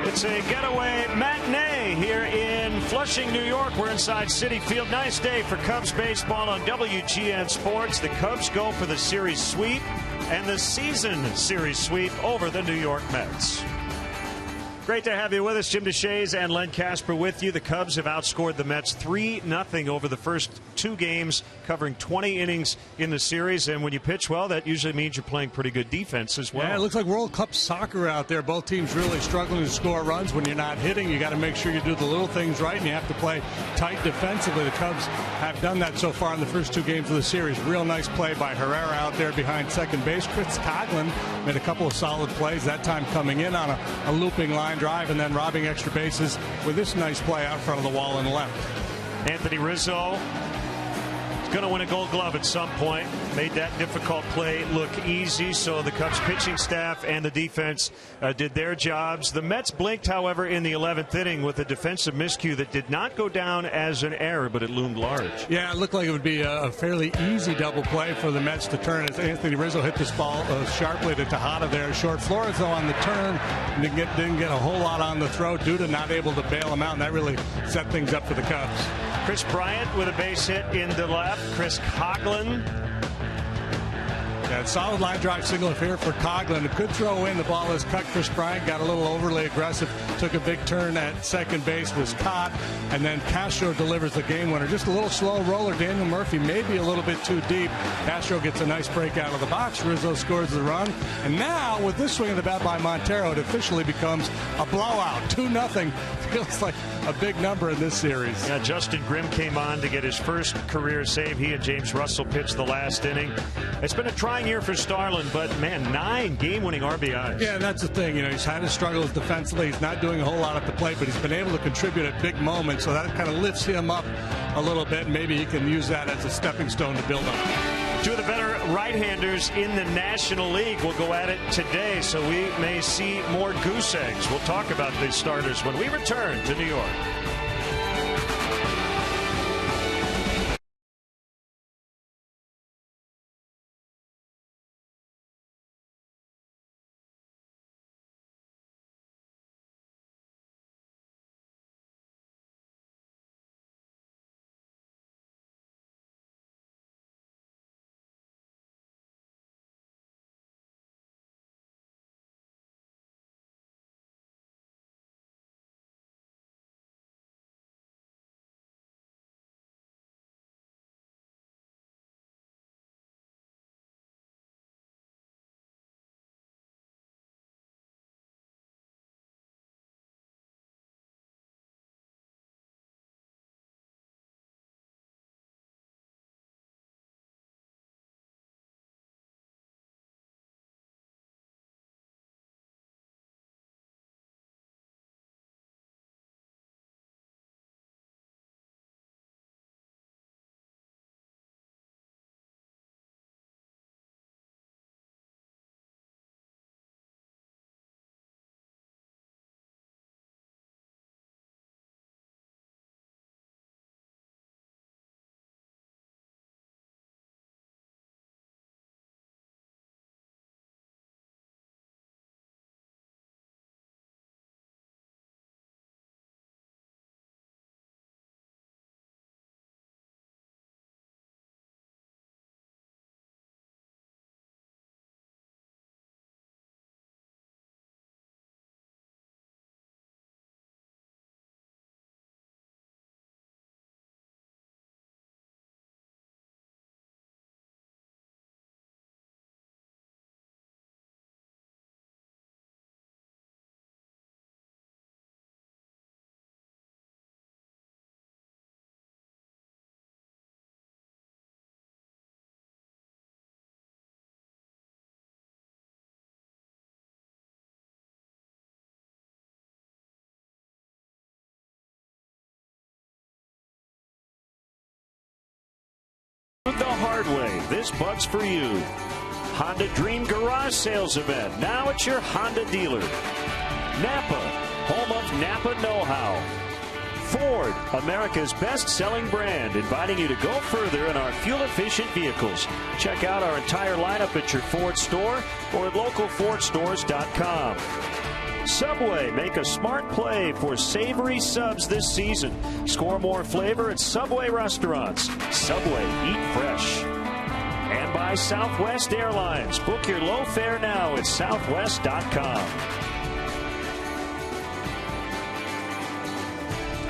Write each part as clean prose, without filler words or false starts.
It's a getaway matinee here in Flushing, New York. We're inside Citi Field. Nice day for Cubs baseball on WGN Sports. The Cubs go for the series sweep and the season series sweep over the New York Mets. Great to have you with us. Jim DeShays and Len Casper with you. The Cubs have outscored the Mets 3-0 over the first two games, covering 20 innings in the series. And when you pitch well, that usually means you're playing pretty good defense as well. Yeah, it looks like World Cup soccer out there. Both teams really struggling to score runs. When you're not hitting, you got to make sure you do the little things right, and you have to play tight defensively. The Cubs have done that so far in the first two games of the series. Real nice play by Herrera out there behind second base. Chris Coghlan made a couple of solid plays, that time coming in on a looping line drive and then robbing extra bases with this nice play out front of the wall in the left. Anthony Rizzo is going to win a Gold Glove at some point. Made that difficult play look easy, so the Cubs pitching staff and the defense did their jobs. The Mets blinked, however, in the 11th inning with a defensive miscue that did not go down as an error, but it loomed large. Yeah, it looked like it would be a fairly easy double play for the Mets to turn as Anthony Rizzo hit this ball sharply to Tejada there. Short Flores, though, on the turn, didn't get a whole lot on the throw. Duda not able to bail him out, and that really set things up for the Cubs. Chris Bryant with a base hit in the left. Chris Coghlan. Yeah, solid line drive signal here for Coghlan. A good throw in. The ball is cut. Chris Bryant got a little overly aggressive. Took a big turn at second base. Was caught. And then Castro delivers the game winner. Just a little slow roller. Daniel Murphy maybe a little bit too deep. Castro gets a nice break out of the box. Rizzo scores the run. And now with this swing of the bat by Montero, it officially becomes a blowout. 2-0. Feels like a big number in this series. Yeah, Justin Grimm came on to get his first career save. He and James Russell pitched the last inning. It's been a trying year for Starlin, but man, 9 game-winning RBIs. Yeah, that's the thing. You know, he's had his struggles defensively. He's not doing a whole lot at the plate, but he's been able to contribute at big moments, so that kind of lifts him up a little bit. Maybe he can use that as a stepping stone to build on. Two of the better right-handers in the National League will go at it today, so we may see more goose eggs. We'll talk about these starters when we return to New York. The hard way. This bug's for you. Honda Dream Garage Sales Event. Now it's your Honda dealer. Napa, home of Napa know-how. Ford, America's best-selling brand, inviting you to go further in our fuel-efficient vehicles. Check out our entire lineup at your Ford store or at localfordstores.com. Subway, make a smart play for savory subs this season. Score more flavor at Subway restaurants. Subway, eat fresh. And by Southwest Airlines. Book your low fare now at southwest.com.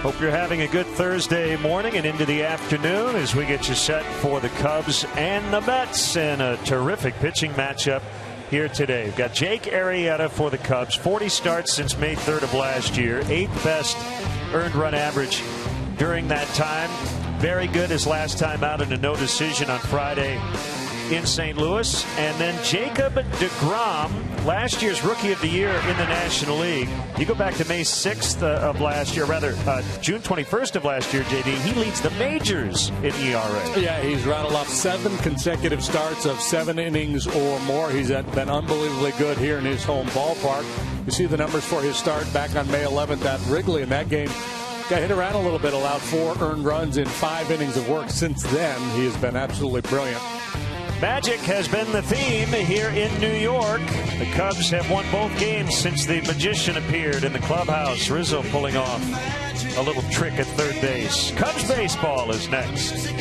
Hope you're having a good Thursday morning and into the afternoon as we get you set for the Cubs and the Mets and a terrific pitching matchup here today. We've got Jake Arrieta for the Cubs. 40 starts since May 3rd of last year. 8th best earned run average during that time. Very good his last time out in a no decision on Friday in St. Louis. And then Jacob deGrom, last year's Rookie of the Year in the National League. You go back to May 6th of last year, rather June 21st of last year, JD. He leads the majors in ERA. Yeah, he's rattled off 7 consecutive starts of 7 innings or more. He's been unbelievably good here in his home ballpark. You see the numbers for his start back on May 11th at Wrigley. In that game, got hit around a little bit, allowed 4 earned runs in 5 innings of work. Since then, he has been absolutely brilliant. Magic has been the theme here in New York. The Cubs have won both games since the Magician appeared in the clubhouse. Rizzo pulling off a little trick at third base. Cubs baseball is next.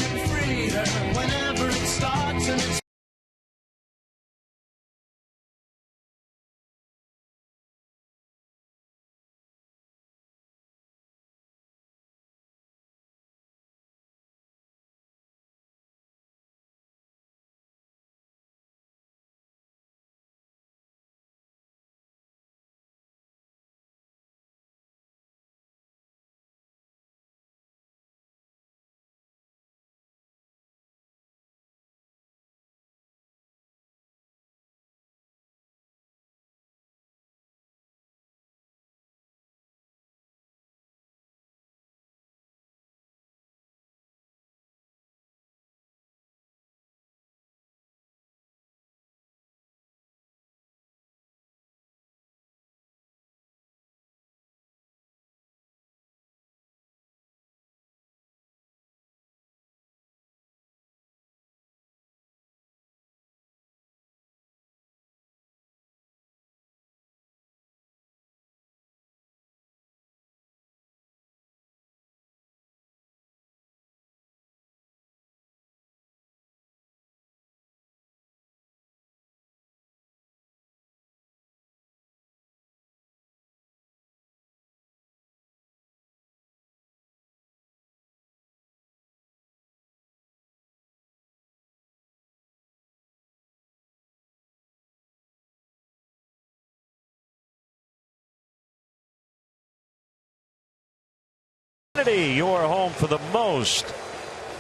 Your home for the most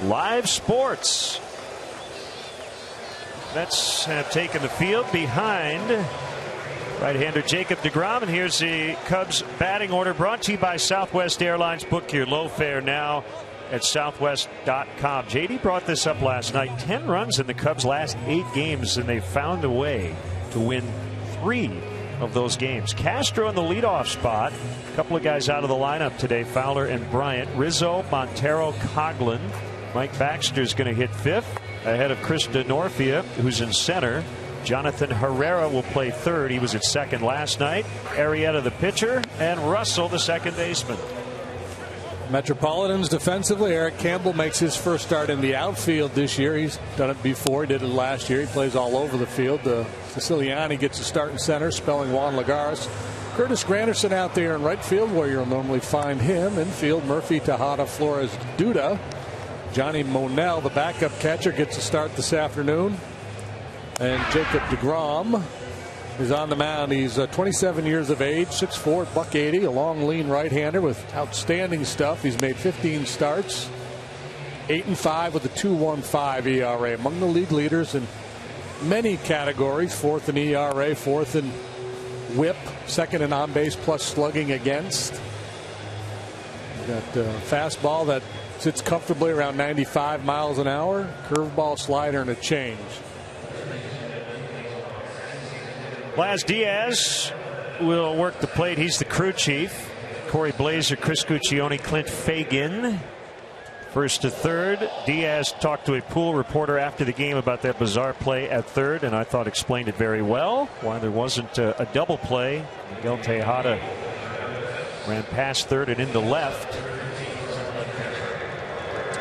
live sports. Mets have taken the field behind right-hander Jacob deGrom, and here's the Cubs batting order brought to you by Southwest Airlines. Book your low fare now at southwest.com. JD brought this up last night. 10 runs in the Cubs' last 8 games, and they found a way to win 3 of those games. Castro in the leadoff spot. A couple of guys out of the lineup today, Fowler and Bryant. Rizzo, Montero, Coghlan. Mike Baxter's going to hit 5th ahead of Chris Denorfia, who's in center. Jonathan Herrera will play 3rd. He was at 2nd last night. Arrieta the pitcher, and Russell the second baseman. Metropolitans defensively, Eric Campbell makes his first start in the outfield this year. He's done it before. He did it last year. He plays all over the field. Siciliani gets a start in center, spelling Juan Lagares. Curtis Granderson out there in right field, where you'll normally find him. Infield, Murphy, Tejada, Flores, Duda. Johnny Monell, the backup catcher, gets a start this afternoon. And Jacob deGrom is on the mound. He's 27 years of age, 6'4", $180, a long, lean right-hander with outstanding stuff. He's made 15 starts, 8-5 with a 2.15 ERA. Among the league leaders in many categories. 4th in ERA, 4th in WHIP, 2nd in on-base plus slugging against. Got a fastball that sits comfortably around 95 miles an hour, curveball, slider, and a change. Laz Diaz will work the plate. He's the crew chief. Corey Blazer, Chris Guccione, Clint Fagan. First to third. Diaz talked to a Pool reporter after the game about that bizarre play at third, and I thought explained it very well. Why there wasn't a double play. Miguel Tejada ran past third and into left.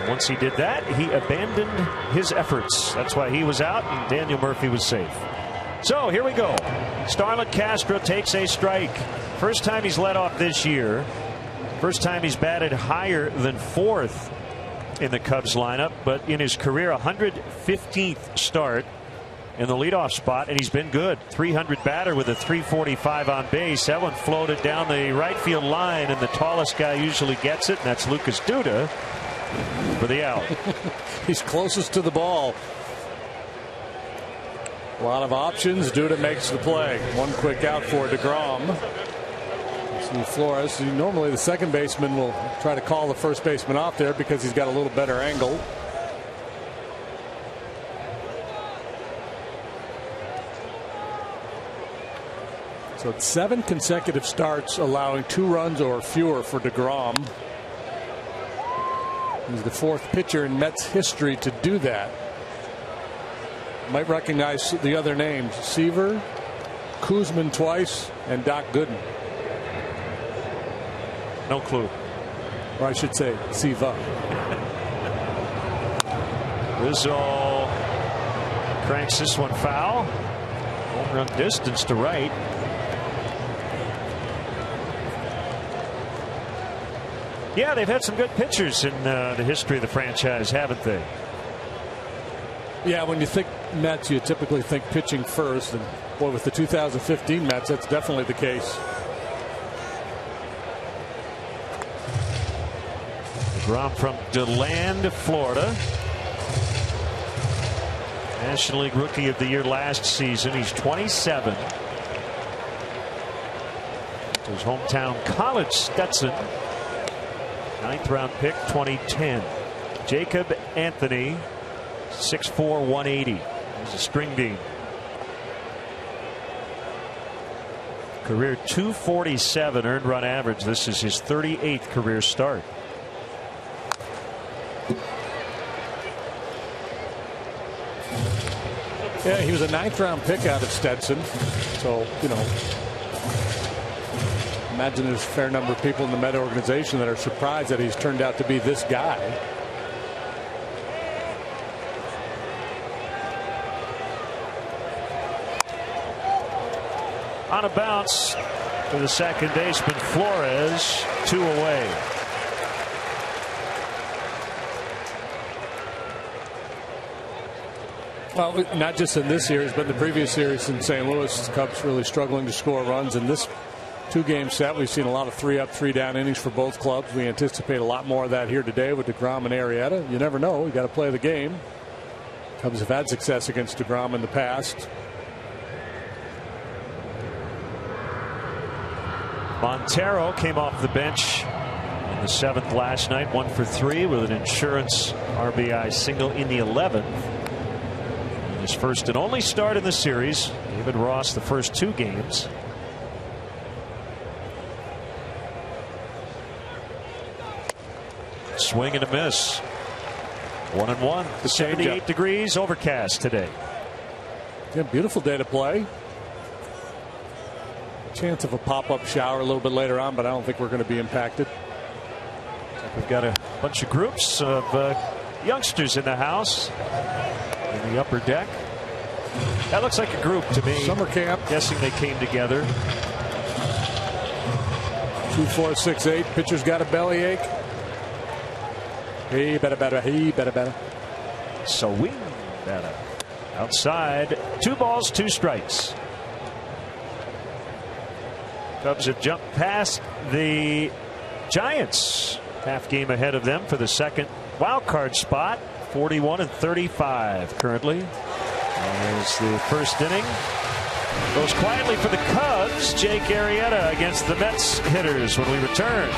And once he did that, he abandoned his efforts. That's why he was out and Daniel Murphy was safe. So here we go. Starlin Castro takes a strike. First time he's led off this year. First time he's batted higher than fourth in the Cubs lineup, but in his career 115th start in the leadoff spot, and he's been good. 300 batter with a 345 on base. That one floated down the right field line, and the tallest guy usually gets it, and that's Lucas Duda for the out. He's closest to the ball. A lot of options. Duda makes the play. One quick out for DeGrom. Flores, normally the second baseman will try to call the first baseman off there because he's got a little better angle. So it's 7 consecutive starts allowing 2 runs or fewer for DeGrom. He's the 4th pitcher in Mets history to do that. Might recognize the other names: Seaver, Kuzman twice, and Doc Gooden. No clue. Or I should say Siva. Rizzo cranks this one foul. Home run distance to right. Yeah, they've had some good pitchers in the history of the franchise, haven't they? Yeah, when you think Mets, you typically think pitching first. And boy, with the 2015 Mets, that's definitely the case. DeGrom from DeLand, Florida. National League Rookie of the Year last season. He's 27. His hometown college, Stetson. 9th round pick, 2010. Jacob Anthony, 6'4", 180. He's a string bean. Career 247 earned run average. This is his 38th career start. Yeah, he was a 9th round pick out of Stetson. So, you know, imagine there's a fair number of people in the Met organization that are surprised that he's turned out to be this guy. On a bounce for the second baseman, Flores, 2 away. Well, not just in this series, but in the previous series in St. Louis, the Cubs really struggling to score runs. In this 2-game set, we've seen a lot of 3-up, 3-down innings for both clubs. We anticipate a lot more of that here today with DeGrom and Arrieta. You never know. You got to play the game. Cubs have had success against DeGrom in the past. Montero came off the bench in the 7th last night, 1 for 3 with an insurance RBI single in the 11th. His first and only start in the series. David Ross the first 2 games. Swing and a miss. 1-1. 78 degrees, overcast today. Yeah, beautiful day to play. Chance of a pop-up shower a little bit later on, but I don't think we're going to be impacted. We've got a bunch of groups of youngsters in the house in the upper deck. That looks like a group to me. Summer camp. Guessing they came together. 2, 4, 6, 8. Pitcher's got a bellyache. Hey, better. So we better. Outside, 2 balls, 2 strikes. Cubs have jumped past the Giants. Half game ahead of them for the second wild card spot. 41-35 currently. As the first inning goes quietly for the Cubs. Jake Arrieta against the Mets hitters when we return.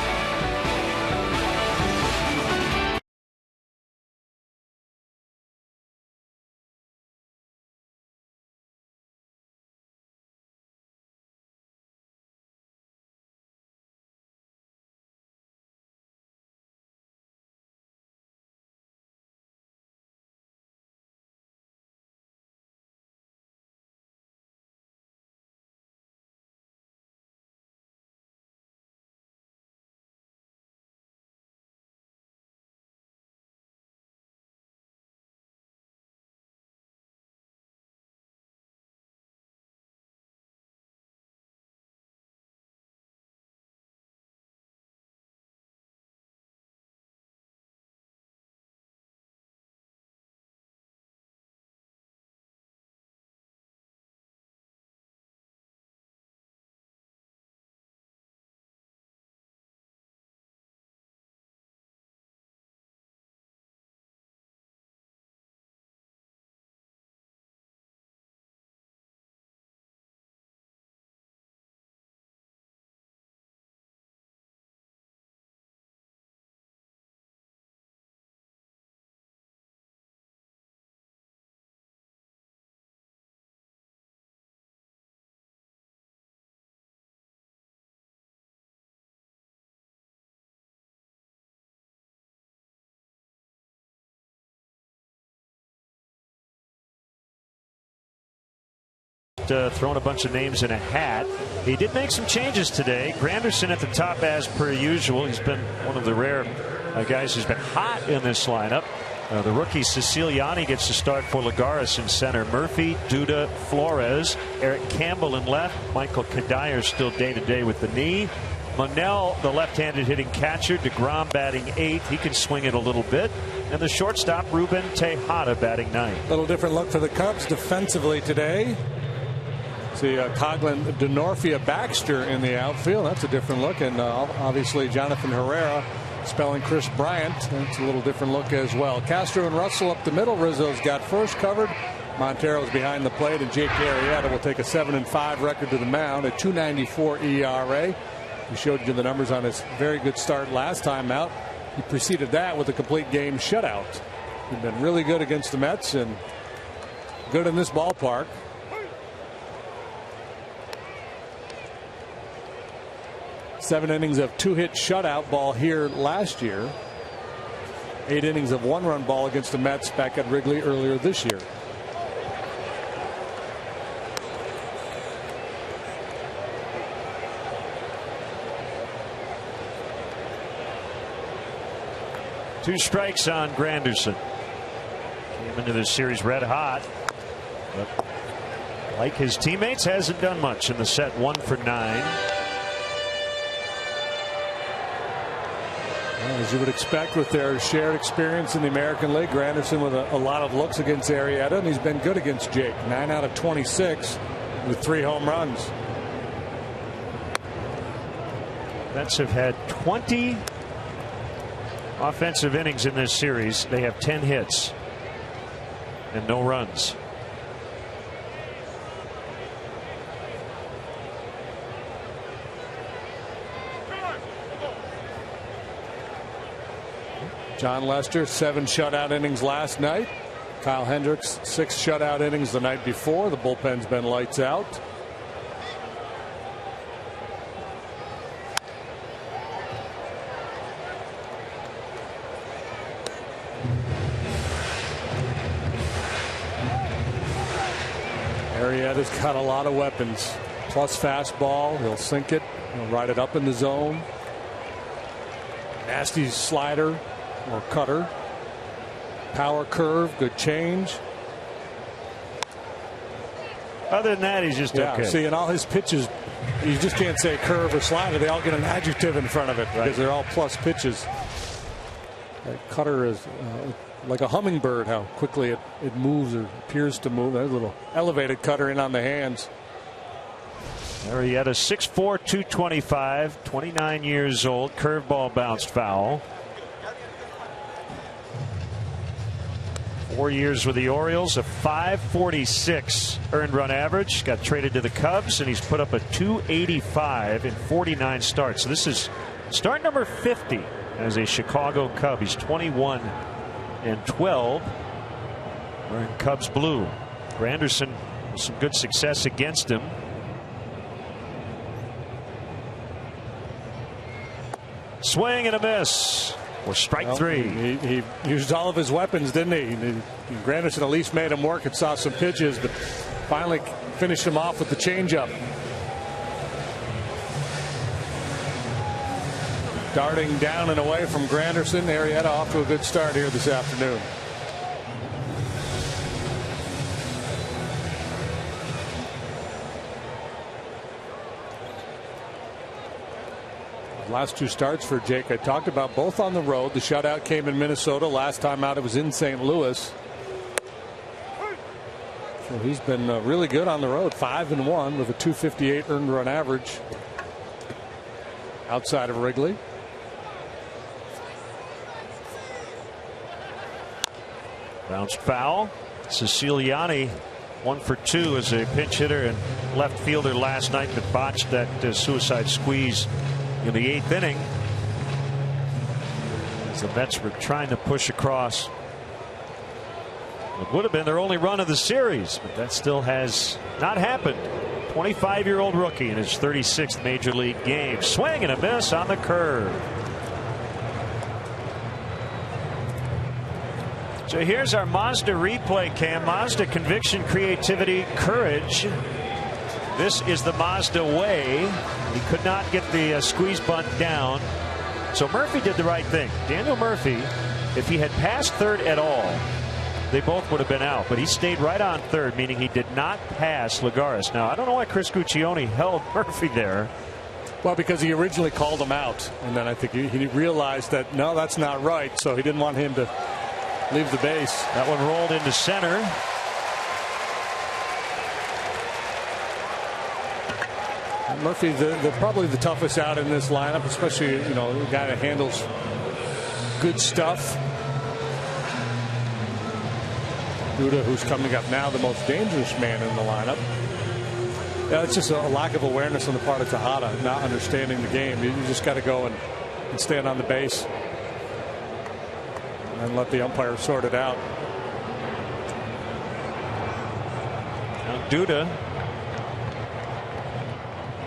throwing a bunch of names in a hat. He did make some changes today. Granderson at the top as per usual. He's been one of the rare guys who's been hot in this lineup. The rookie Siciliani gets to start for Lagares in center. Murphy, Duda, Flores, Eric Campbell in left. Michael Kadire still day-to-day with the knee. Monell, the left-handed hitting catcher. DeGrom batting 8th. He can swing it a little bit. And the shortstop, Ruben Tejada, batting 9th. A little different look for the Cubs defensively today. See Coghlan, Denorfia, Baxter in the outfield. That's a different look. And obviously Jonathan Herrera spelling Chris Bryant. That's a little different look as well. Castro and Russell up the middle. Rizzo's got first covered. Montero's behind the plate, and Jake Arrieta will take a 7-5 record to the mound, a 2.94 ERA. He showed you the numbers on his very good start last time out. He preceded that with a complete game shutout. He's been really good against the Mets and good in this ballpark. Seven innings of 2-hit shutout ball here last year. 8 innings of 1-run ball against the Mets back at Wrigley earlier this year. Two strikes on Granderson. Came into this series red hot, but like his teammates, hasn't done much in the set. 1 for 9. As you would expect with their shared experience in the American League, Granderson with a lot of looks against Arrieta, and he's been good against Jake. 9 out of 26 with 3 home runs. Mets have had 20 offensive innings in this series. They have 10 hits and no runs. John Lester, 7 shutout innings last night. Kyle Hendricks, 6 shutout innings the night before. The bullpen's been lights out. Arrieta's got a lot of weapons. Plus fastball. He'll sink it. He'll ride it up in the zone. Nasty slider or cutter. Power curve. Good change. Other than that, he's just okay. See, in all his pitches, you just can't say curve or slider. They all get an adjective in front of it because they're all plus pitches. That cutter is like a hummingbird, how quickly it moves or appears to move. There's a little elevated cutter in on the hands. Arrieta 6'4", 225, 29 years old. Curveball bounced foul. 4 years with the Orioles, a .546 earned run average. Got traded to the Cubs, and he's put up a .285 in 49 starts. So this is start number 50 as a Chicago Cub. He's 21 and 12. Wearing Cubs blue. Granderson with some good success against him. Swing and a miss. Or strike 3. He used all of his weapons, didn't he? Granderson at least made him work and saw some pitches, but finally finished him off with the changeup. Darting down and away from Granderson. Arrieta off to a good start here this afternoon. Last 2 starts for Jake, I talked about, both on the road. The shutout came in Minnesota. Last time out it was in St. Louis. So he's been really good on the road. 5-1 with a .258 earned run average outside of Wrigley. Bounced foul. Siciliani 1 for 2 as a pinch hitter and left fielder last night, that botched that suicide squeeze in the 8th inning as the Mets were trying to push across. It would have been their only run of the series, but that still has not happened. 25-year-old rookie in his 36th major league game. Swing and a miss on the curve. So here's our Mazda replay cam. Mazda, conviction, creativity, courage. This is the Mazda way. He could not get the squeeze bunt down. So Murphy did the right thing. Daniel Murphy, if he had passed third at all, they both would have been out. But he stayed right on third, meaning he did not pass Lagares. Now, I don't know why Chris Guccione held Murphy there. Well, because he originally called him out. And then I think he realized that, no, that's not right. So he didn't want him to leave the base. That one rolled into center. Murphy, probably the toughest out in this lineup, especially, you know, a guy that handles good stuff. Duda, who's coming up now, the most dangerous man in the lineup. Yeah, it's just a lack of awareness on the part of Tejada, not understanding the game. You just got to go and stand on the base and let the umpire sort it out. Now Duda.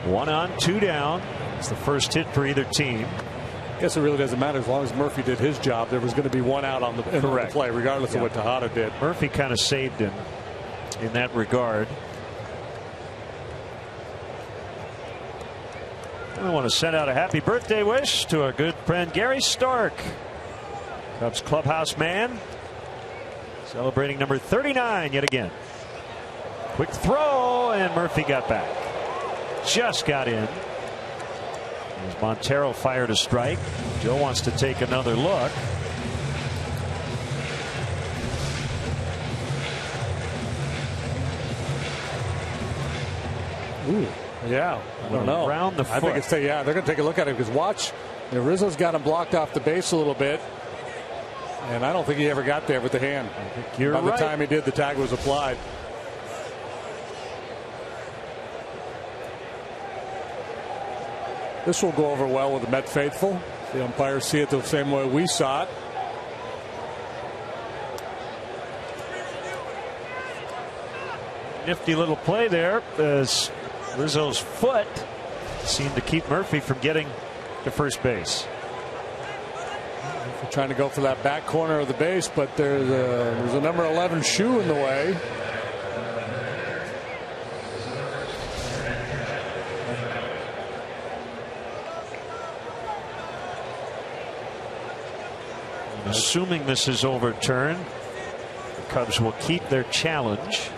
1 on, 2 down. It's the first hit for either team. I guess it really doesn't matter as long as Murphy did his job. There was going to be 1 out on the play, regardless of what Tejada did. Murphy kind of saved him in that regard. I want to send out a happy birthday wish to our good friend Gary Stark, Cubs clubhouse man, celebrating number 39 yet again. Quick throw, and Murphy got back. Just got in. As Montero fired a strike. Joe wants to take another look. Ooh, yeah. I don't know. Around the foot. I think it's they're going to take a look at it because watch, Rizzo's got him blocked off the base a little bit, and I don't think he ever got there with the hand. By the time he did, the tag was applied. This will go over well with the Met faithful. The umpires see it the same way we saw it. Nifty little play there as Rizzo's foot seemed to keep Murphy from getting to first base. They're trying to go for that back corner of the base, but there's a number 11 shoe in the way. Assuming this is overturned, the Cubs will keep their challenge.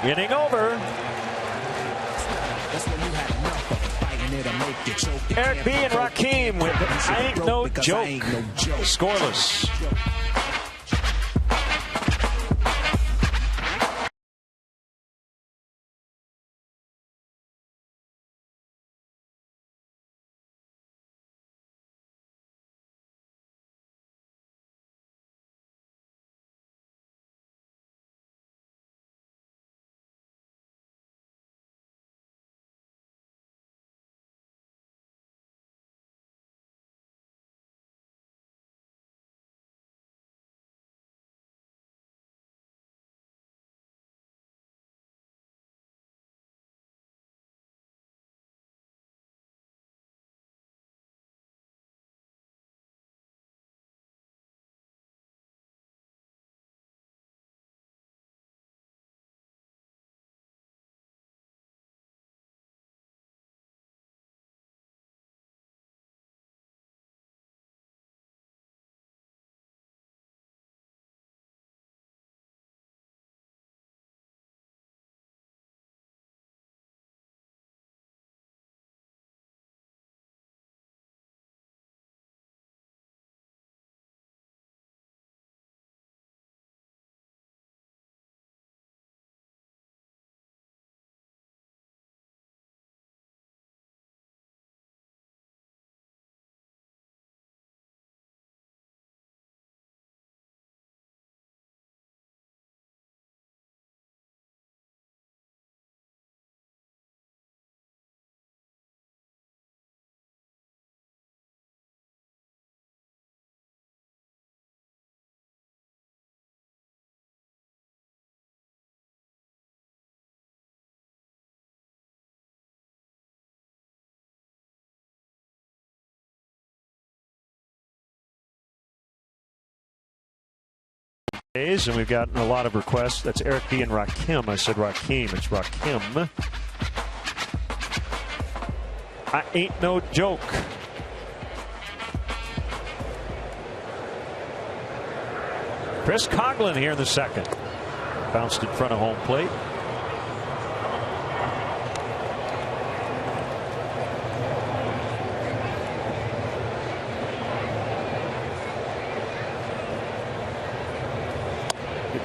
Inning over. Eric B. and Raheem with I Ain't No Joke. Scoreless. And we've gotten a lot of requests. That's Eric B. and Rakim. I said Rakim. It's Rakim. I ain't no joke. Chris Coghlan here in the second. Bounced in front of home plate.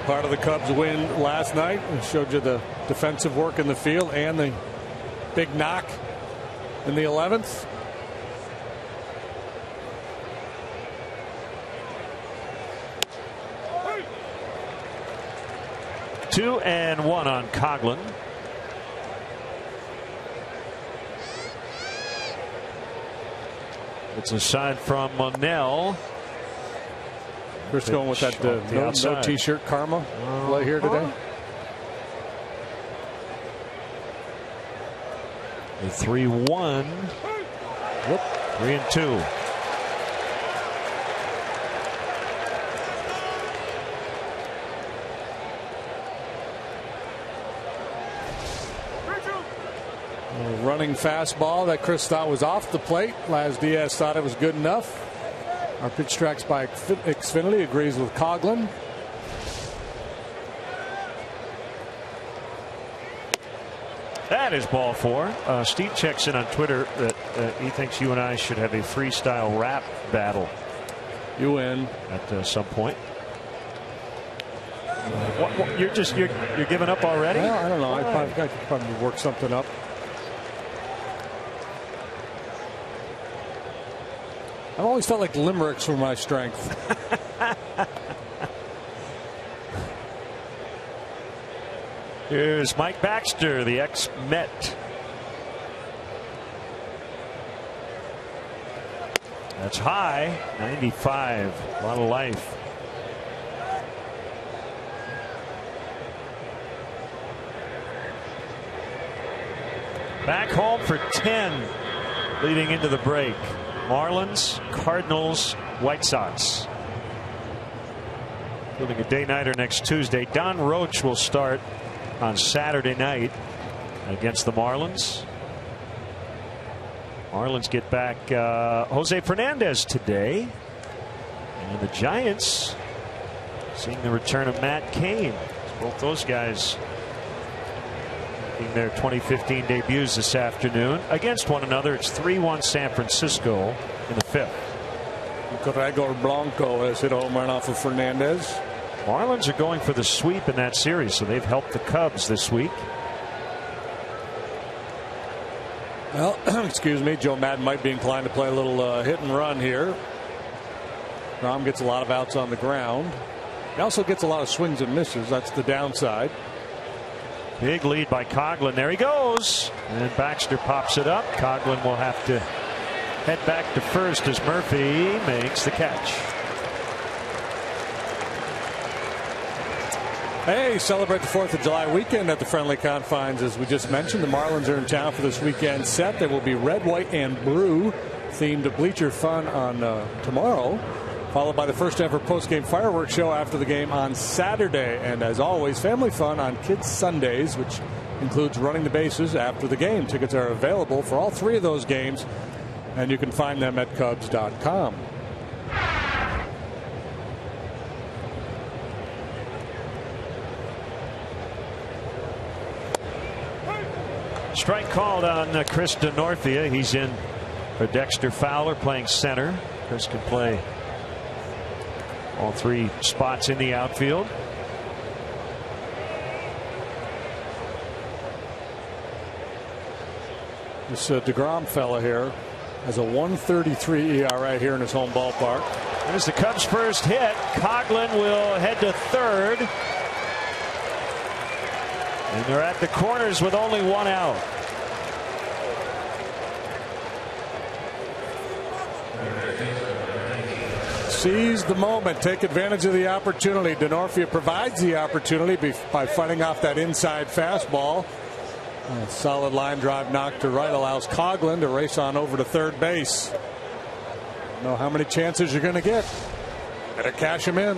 Part of the Cubs win last night. It showed you the defensive work in the field and the big knock in the 11th. Two and one on Coghlan. It's a side from Monell. Chris going with that no T-shirt karma play here today. The 3-1. Whoop. 3-2. Running fastball that Chris thought was off the plate. Laz Diaz thought it was good enough. Our pitch tracks by Xfinity agrees with Coghlan. That is ball four. Steve checks in on Twitter that he thinks you and I should have a freestyle rap battle. You win at some point. What, you're giving up already? Well, I don't know. I could probably work something up. I've always felt like limericks were my strength. Here's Mike Baxter, the ex-Met. That's high, 95. A lot of life. Back home for 10 leading into the break. Marlins, Cardinals, White Sox. Building a day-nighter next Tuesday. Don Roach will start on Saturday night against the Marlins. Marlins get back Jose Fernandez today. And the Giants seeing the return of Matt Cain. Both those guys making their 2015 debuts this afternoon against one another. It's 3-1 San Francisco in the fifth. Gregor Blanco has hit a home run off of Fernandez. Marlins are going for the sweep in that series, so they've helped the Cubs this week. Well, excuse me, Joe Madden might be inclined to play a little hit and run here. Rom gets a lot of outs on the ground. He also gets a lot of swings and misses. That's the downside. Big lead by Coghlan. There he goes. And Baxter pops it up. Coghlan will have to head back to first as Murphy makes the catch. Hey, celebrate the 4th of July weekend at the friendly confines. As we just mentioned, the Marlins are in town for this weekend set. There will be red, white, and blue themed bleacher fun on tomorrow, followed by the first ever post-game fireworks show after the game on Saturday. And as always, family fun on Kids Sundays, which includes running the bases after the game. Tickets are available for all three of those games, and you can find them at Cubs.com. Strike called on Chris DeNorfia. He's in for Dexter Fowler playing center. Chris can play all three spots in the outfield. This DeGrom fella here has a 1.33 ERA here in his home ballpark. There's the Cubs' first hit. Coghlan will head to third. And they're at the corners with only one out. Seize the moment. Take advantage of the opportunity. DeNorfia provides the opportunity by fighting off that inside fastball. A solid line drive knocked to right allows Coghlan to race on over to third base. Know how many chances you're going to get. Better cash him in.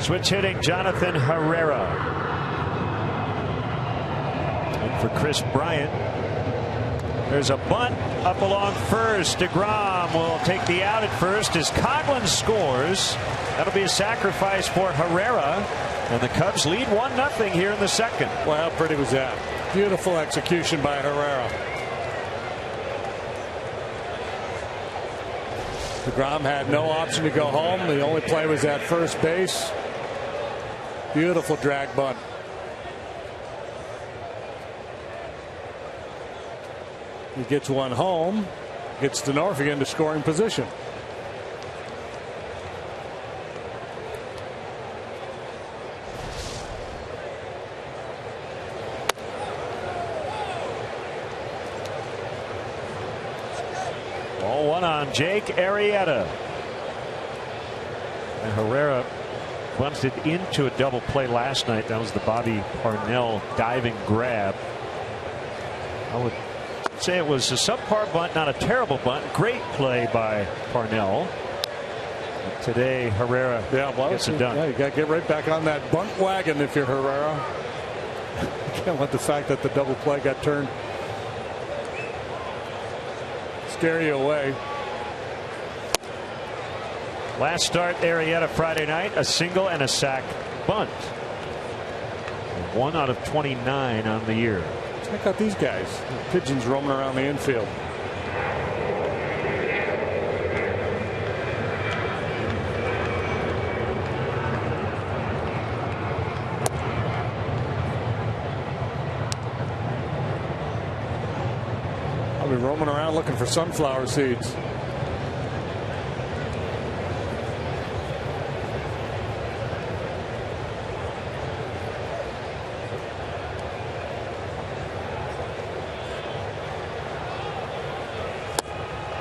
Switch hitting Jonathan Herrera. And for Chris Bryant, there's a bunt up along first. DeGrom will take the out at first as Coghlan scores. That'll be a sacrifice for Herrera. And the Cubs lead 1-0 here in the second. Well, how pretty was that? Beautiful execution by Herrera. DeGrom had no option to go home. The only play was at first base. Beautiful drag bunt. He gets one home. Gets to Norfolk into scoring position. On Jake Arrieta. And Herrera bunted into a double play last night. That was the Bobby Parnell diving grab. I would say it was a subpar bunt, not a terrible bunt. Great play by Parnell. But today Herrera gets it done. Yeah, you got to get right back on that bunt wagon if you're Herrera. You can't let the fact that the double play got turned scare you away. Last start Arrieta Friday night, a single and a sac bunt. 1 out of 29 on the year. Check out these guys. Pigeons roaming around the infield. I'll be roaming around looking for sunflower seeds.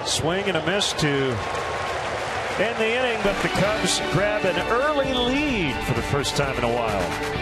Swing and a miss to end the inning, but the Cubs grab an early lead for the first time in a while.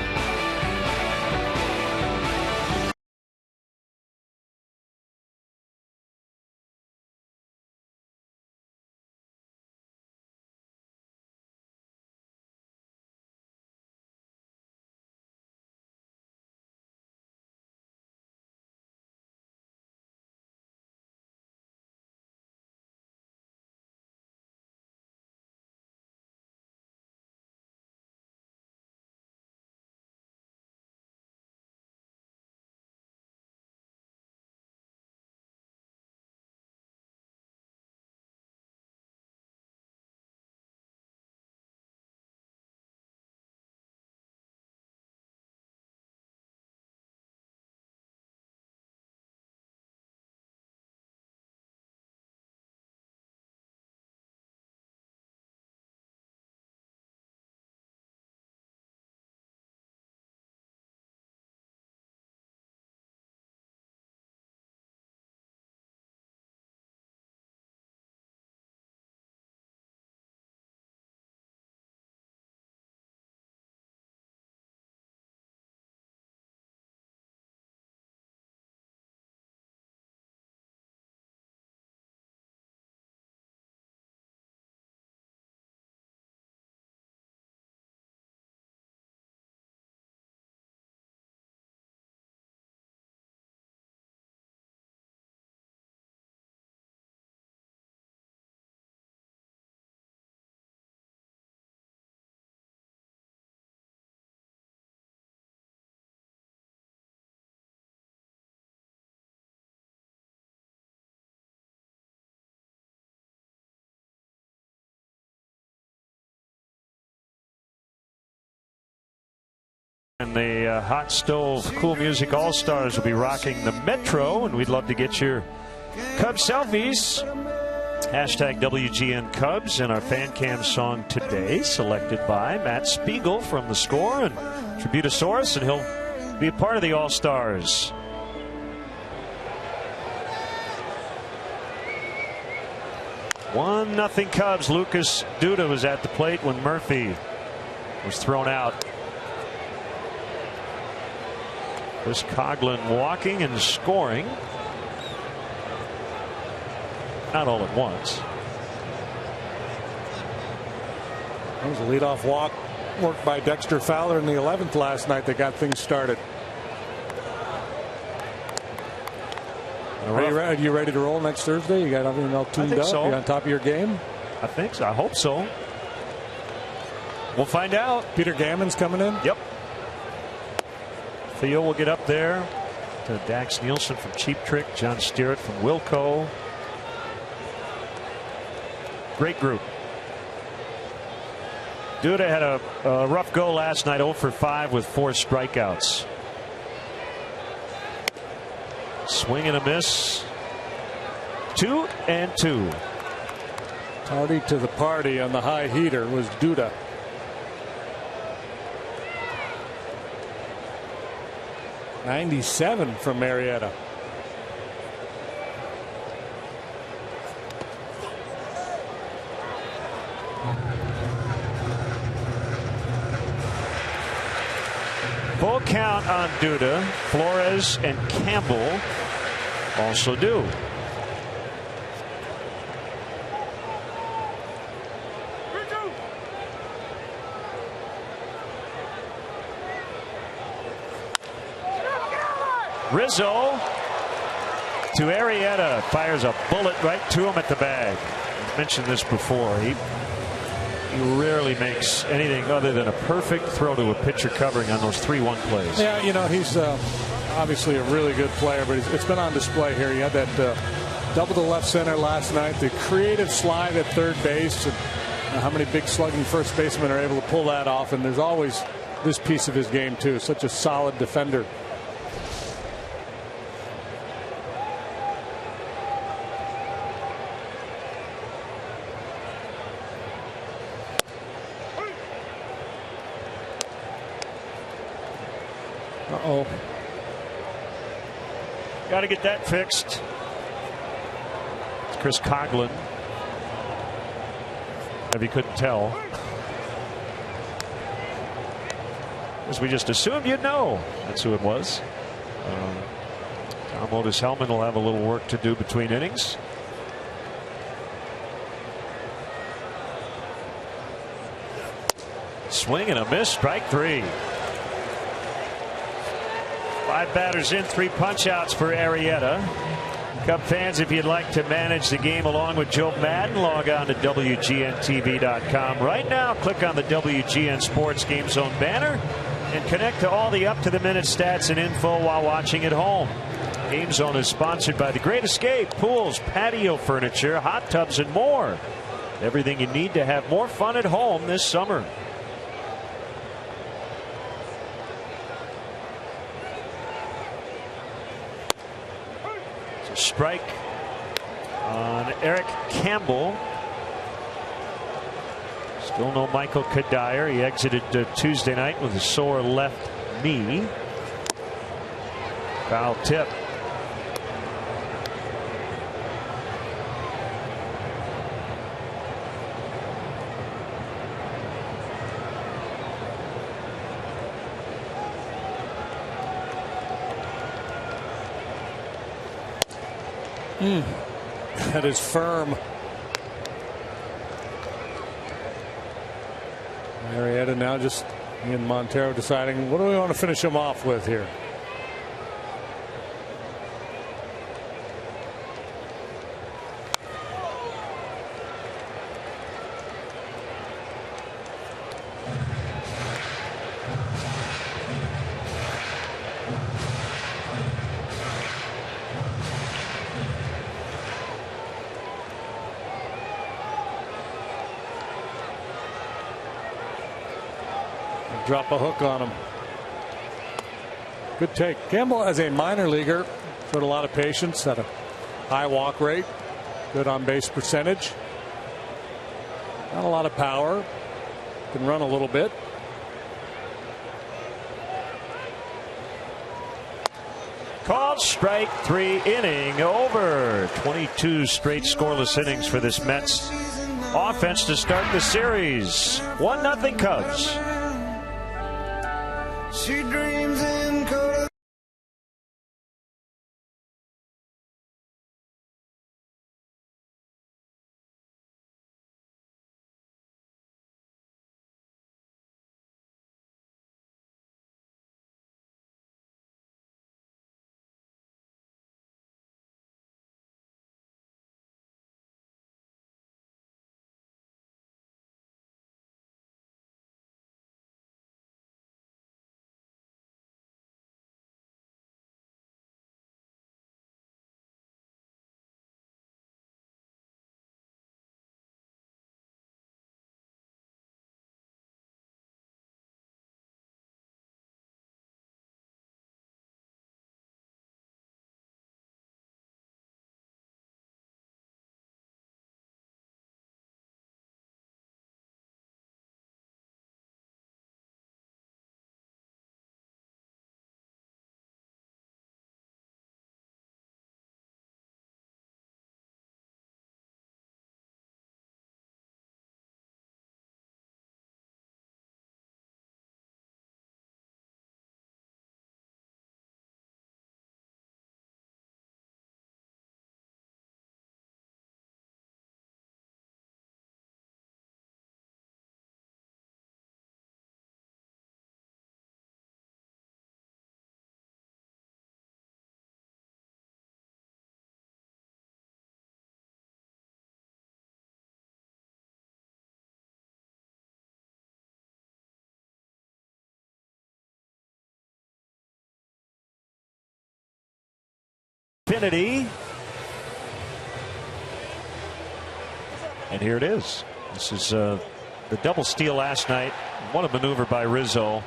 And the Hot Stove Cool Music All-Stars will be rocking the Metro, and we'd love to get your Cubs selfies. Hashtag WGN Cubs and our fan cam song today, selected by Matt Spiegel from The Score and Tributosaurus, and he'll be a part of the All-Stars. One nothing Cubs. Lucas Duda was at the plate when Murphy was thrown out. Chris Coghlan walking and scoring. Not all at once. That was a leadoff walk work by Dexter Fowler in the 11th last night that got things started. Are you ready to roll next Thursday? You got everything all tuned up? So. You on top of your game? I think so. I hope so. We'll find out. Peter Gammon's coming in? Yep. Theo will get up there to Dax Nielsen from Cheap Trick, John Stearett from Wilco. Great group. Duda had a rough go last night, 0 for 5 with 4 strikeouts. Swing and a miss. 2-2. Tardy to the party on the high heater was Duda. '97 from Marietta. Full count on Duda. Flores and Campbell also do. Rizzo to Arrieta, fires a bullet right to him at the bag. I mentioned this before. He rarely makes anything other than a perfect throw to a pitcher covering on those 3-1 plays. Yeah, you know, he's obviously a really good player, but it's been on display here. He had that double to left center last night, the creative slide at third base, and how many big slugging first basemen are able to pull that off. And there's always this piece of his game too. Such a solid defender. Uh-oh. Got to get that fixed. It's Chris Coughlin. If you couldn't tell. As we just assumed you'd know. That's who it was. Tom Otis Hellman will have a little work to do between innings. Swing and a miss. Strike 3. 5 batters in, 3 punch outs for Arrieta. Cub fans, if you'd like to manage the game along with Joe Madden, log on to WGNTV.com. Right now, click on the WGN Sports Game Zone banner and connect to all the up-to-the-minute stats and info while watching at home. Game Zone is sponsored by The Great Escape, pools, patio furniture, hot tubs, and more. Everything you need to have more fun at home this summer. Strike on Eric Campbell. Still no Michael Kadire. He exited Tuesday night with a sore left knee. Foul tip. That is firm. Marietta now just he and Montero deciding what do we want to finish him off with here. Drop a hook on him. Good take. Campbell, as a minor leaguer, showed a lot of patience, had a high walk rate, good on base percentage. Not a lot of power. Can run a little bit. Called strike 3, inning over. 22 straight scoreless innings for this Mets offense to start the series. 1-0 Cubs. She dreams in Xfinity. And here it is. This is the double steal last night. What a maneuver by Rizzo.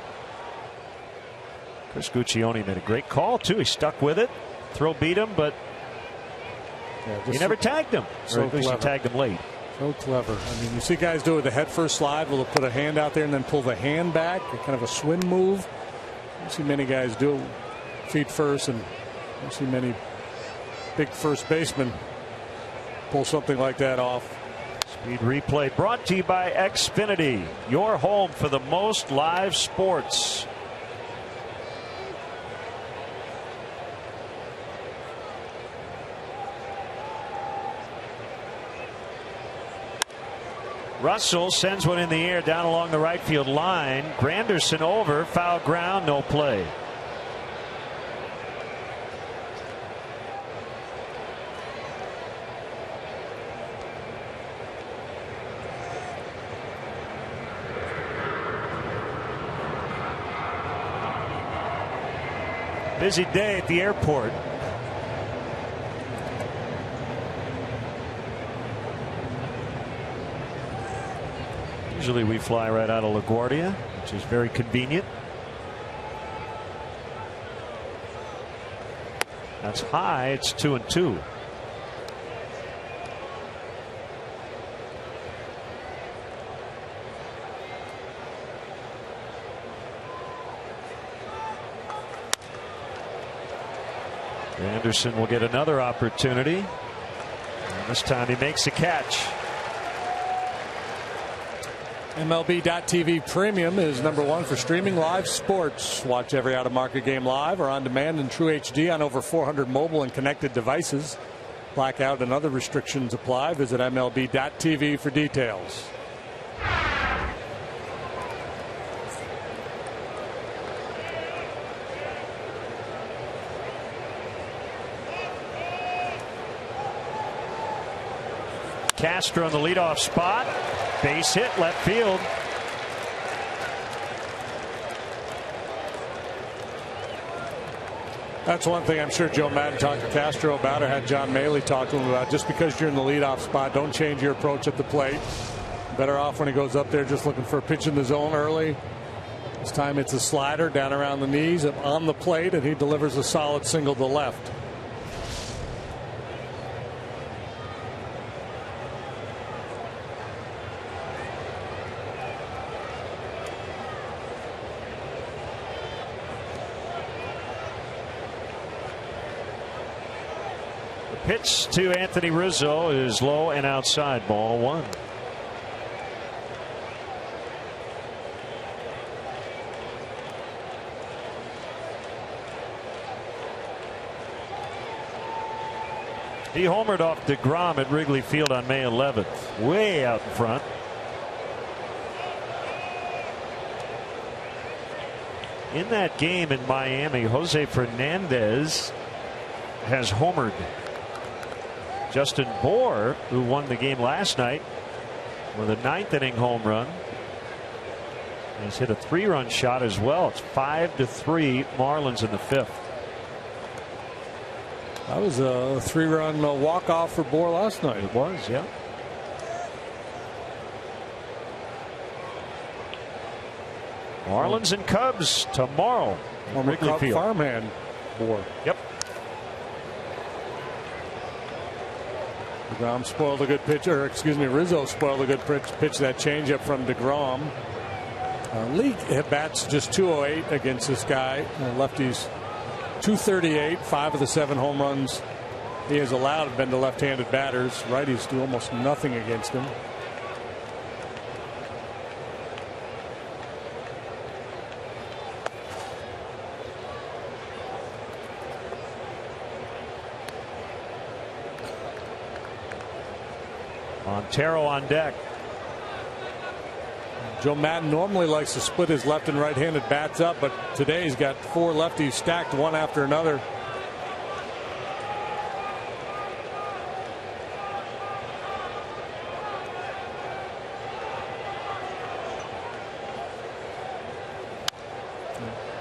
Chris Guccione made a great call, too. He stuck with it. Throw beat him, but he never tagged him. So or at least he tagged him late. So clever. I mean, you see guys do it with the head first slide. Will put a hand out there and then pull the hand back. Kind of a swim move. You see many guys do it feet first, and you see many big first basemen pull something like that off. Speed replay brought to you by Xfinity, your home for the most live sports. Russell sends one in the air down along the right field line. Granderson over, foul ground, no play. Busy day at the airport. Usually we fly right out of LaGuardia, which is very convenient. That's high. It's 2-2. Anderson will get another opportunity. And this time he makes a catch. MLB.TV Premium is #1 for streaming live sports. Watch every out-of-market game live or on demand in True HD on over 400 mobile and connected devices. Blackout and other restrictions apply. Visit MLB.TV for details. Castro in the leadoff spot. Base hit left field. That's one thing I'm sure Joe Madden talked to Castro about, or had John Maley talk to him about. Just because you're in the leadoff spot, don't change your approach at the plate. Better off when he goes up there just looking for a pitch in the zone early. This time it's a slider down around the knees on the plate, and he delivers a solid single to left. Pitch to Anthony Rizzo is low and outside, ball 1. He homered off DeGrom at Wrigley Field on May 11th, way out in front. In that game in Miami, Jose Fernandez has homered. Justin Bour, who won the game last night with a 9th inning home run, has hit a 3-run shot as well. It's 5-3 Marlins in the 5th. That was a 3-run walk-off for Bour last night. It was, yeah. Marlins and Cubs tomorrow. Former Cub farmhand Bour. Yep. DeGrom spoiled a good pitch, or excuse me, Rizzo spoiled a good pitch, that changeup from DeGrom. League at bats just 208 against this guy. Lefties 238. 5 of the 7 home runs he has allowed have been to left-handed batters. Righties do almost nothing against him. Montero on deck. Joe Madden normally likes to split his left and right-handed bats up, but today he's got 4 lefties stacked one after another.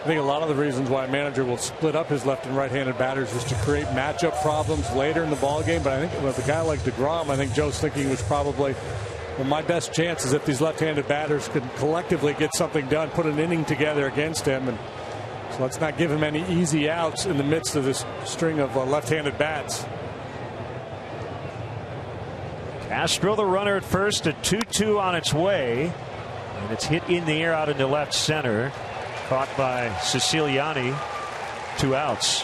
I think a lot of the reasons why a manager will split up his left and right-handed batters is to create matchup problems later in the ball game. But I think with a guy like DeGrom, I think Joe's thinking was probably, well, my best chance is if these left-handed batters could collectively get something done, put an inning together against him, and so let's not give him any easy outs in the midst of this string of left-handed bats. Castro, the runner at first, a 2-2 on its way, and it's hit in the air out into left center. Caught by Siciliani. 2 outs.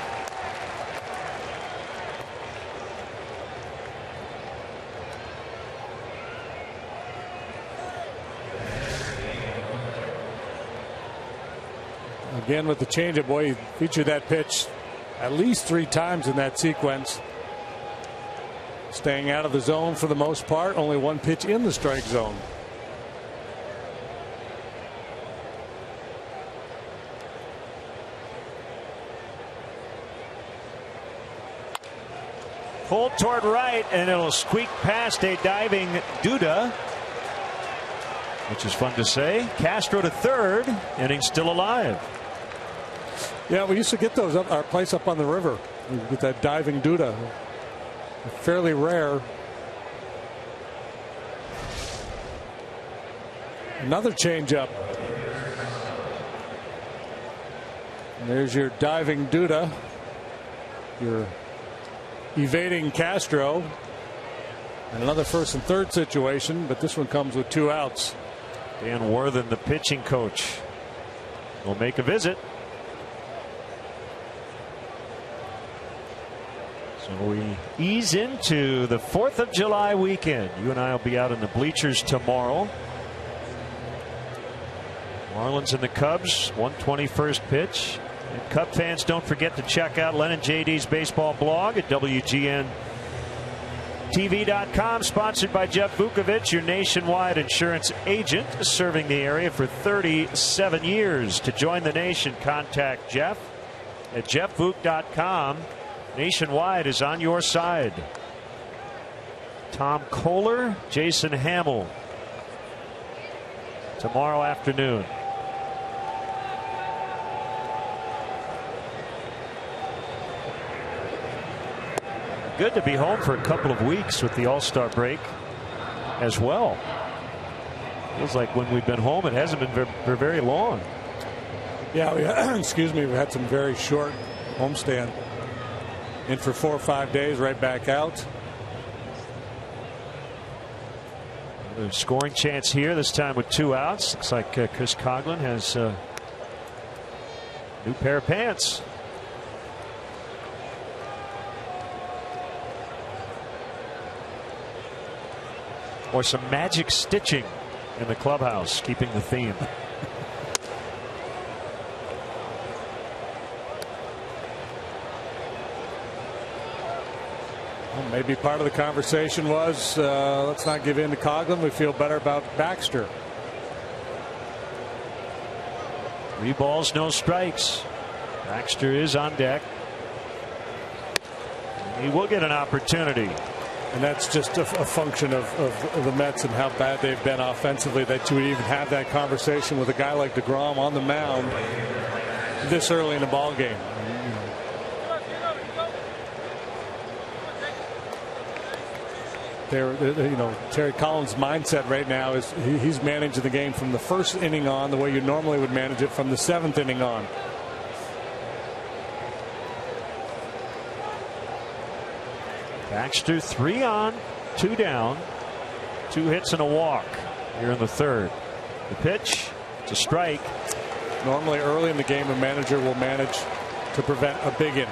Again with the changeup, boy, he featured that pitch at least 3 times in that sequence. Staying out of the zone for the most part. Only 1 pitch in the strike zone. Pulled toward right, and it'll squeak past a diving Duda, which is fun to say. Castro to third, inning still alive. Yeah, we used to get those up our place up on the river. We get that diving Duda. Fairly rare. Another changeup. And there's your diving Duda. Your evading Castro. And another first and third situation, but this one comes with 2 outs. Dan Worthen, the pitching coach, will make a visit. So we ease into the 4th of July weekend. You and I will be out in the bleachers tomorrow. Marlins and the Cubs, 121st pitch. And Cub fans, don't forget to check out Len and JD's baseball blog at WGNTV.com. Sponsored by Jeff Vukovich, your nationwide insurance agent, serving the area for 37 years. To join the nation, contact Jeff at jeffvuk.com. Nationwide is on your side. Tom Kohler, Jason Hamill tomorrow afternoon. Good to be home for a couple of weeks with the All-Star break as well. Feels like when we've been home, it hasn't been for very long. Yeah, excuse me, we had some very short homestand. In for 4 or 5 days, right back out. A scoring chance here, this time with 2 outs. Looks like Chris Coghlan has a new pair of pants. Or some magic stitching in the clubhouse, keeping the theme. Well, maybe part of the conversation was let's not give in to Coghlan. We feel better about Baxter. 3 balls, no strikes. Baxter is on deck. He will get an opportunity. And that's just a function of the Mets and how bad they've been offensively, that you would even have that conversation with a guy like DeGrom on the mound this early in the ball game. Terry Collins' mindset right now is he's managing the game from the first inning on the way you normally would manage it from the 7th inning on. Baxter 3 on, 2 down, 2 hits and a walk here in the 3rd. The pitch, it's a strike. Normally early in the game, a manager will manage to prevent a big inning.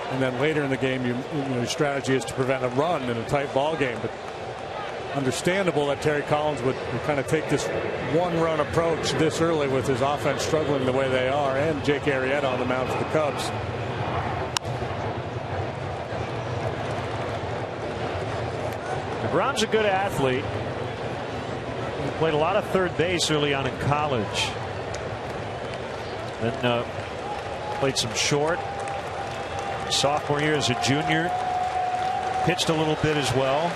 And then later in the game, your strategy is to prevent a run in a tight ball game. But understandable that Terry Collins would kind of take this 1-run approach this early with his offense struggling the way they are, and Jake Arrieta on the mound for the Cubs. DeGrom's a good athlete. He played a lot of third base early on in college. Then played some short. Sophomore year as a junior. Pitched a little bit as well.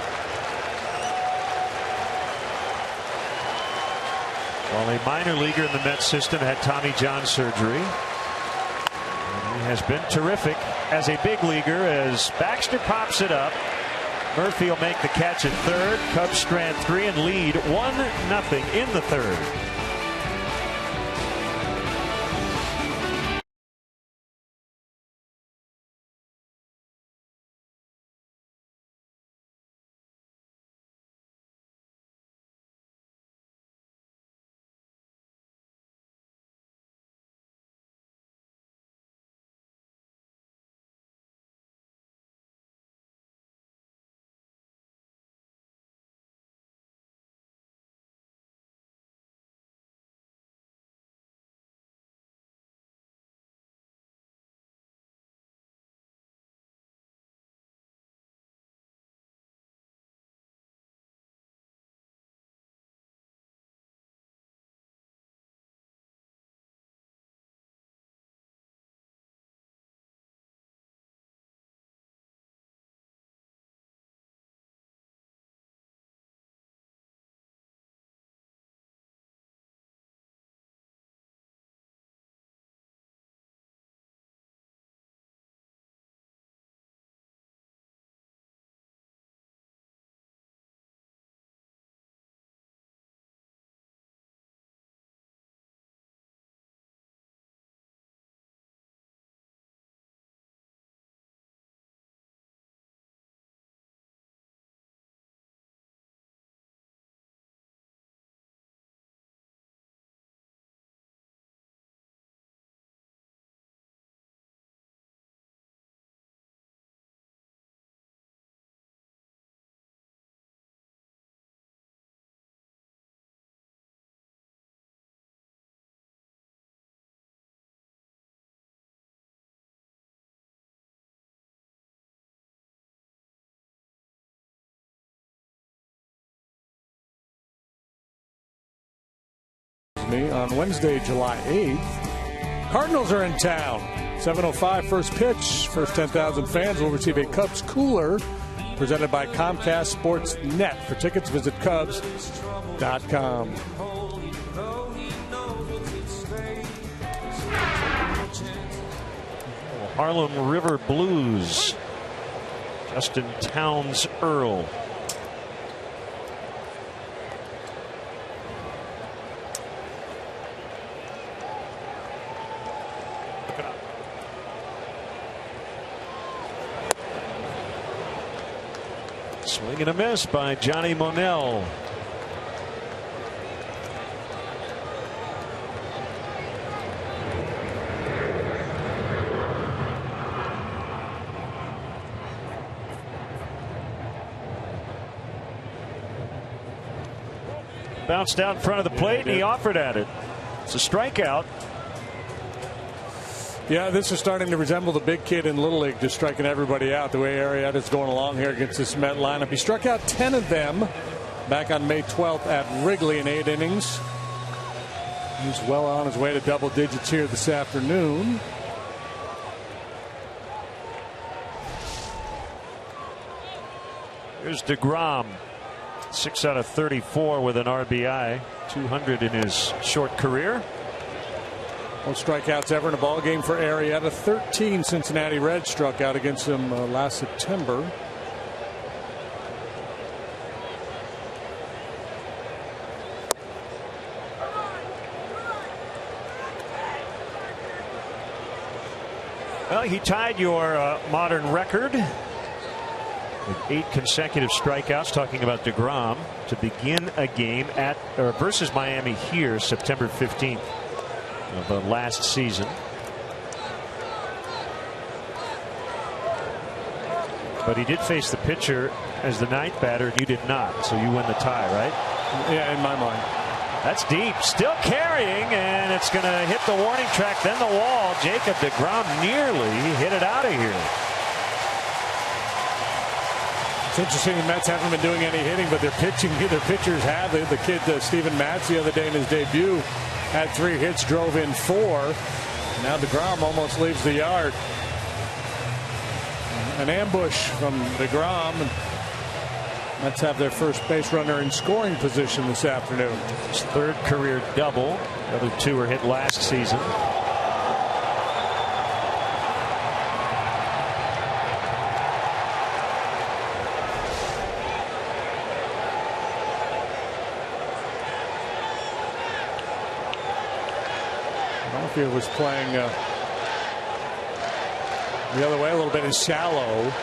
Well, a minor leaguer in the Mets system had Tommy John surgery. And he has been terrific as a big leaguer as Baxter pops it up. Murphy will make the catch at third. Cubs strand 3 and lead 1-0 in the third. On Wednesday, July 8th, Cardinals are in town. 7:05 first pitch. First 10,000 fans will receive a Cubs cooler presented by Comcast Sports Net. For tickets, visit Cubs.com. Harlem River Blues. Justin Towns Earl. Swing and a miss by Johnny Monell. Bounced out in front of the plate and he offered at it. It's a strikeout. Yeah, this is starting to resemble the big kid in Little League, just striking everybody out the way Arrieta's going along here against this Met lineup. He struck out 10 of them back on May 12th at Wrigley in 8 innings. He's well on his way to double digits here this afternoon. Here's DeGrom. 6 out of 34 with an RBI. 200 in his short career. Most strikeouts ever in a ball game for Arrieta. 13 Cincinnati Reds struck out against him last September. Well, he tied your modern record with 8 consecutive strikeouts. Talking about DeGrom to begin a game at versus Miami here September 15th. Of the last season. But he did face the pitcher as the ninth batter, and you did not. So you win the tie, right? Yeah, in my mind. That's deep. Still carrying, and it's going to hit the warning track, then the wall. Jacob DeGrom nearly hit it out of here. It's interesting the Mets haven't been doing any hitting, but their pitchers have. The kid, Steven Matz, the other day in his debut, had 3 hits, drove in 4. Now DeGrom almost leaves the yard. An ambush from DeGrom. Mets have their first base runner in scoring position this afternoon. His third career double. The other two were hit last season. Mafia was playing the other way a little bit in shallow.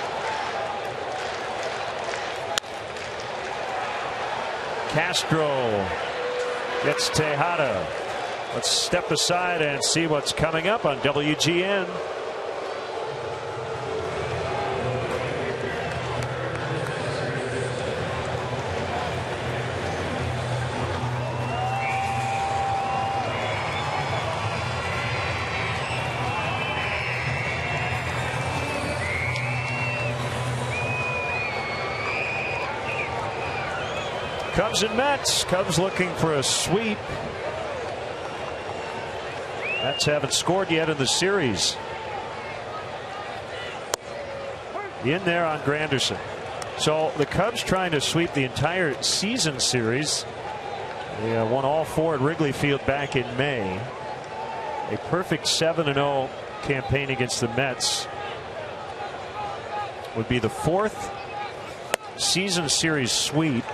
Castro gets Tejada. Let's step aside and see what's coming up on WGN. Cubs and Mets. Cubs looking for a sweep. Mets haven't scored yet in the series. In there on Granderson. So the Cubs trying to sweep the entire season series. They won all four at Wrigley Field back in May. A perfect 7-0 campaign against the Mets would be the fourth season series sweep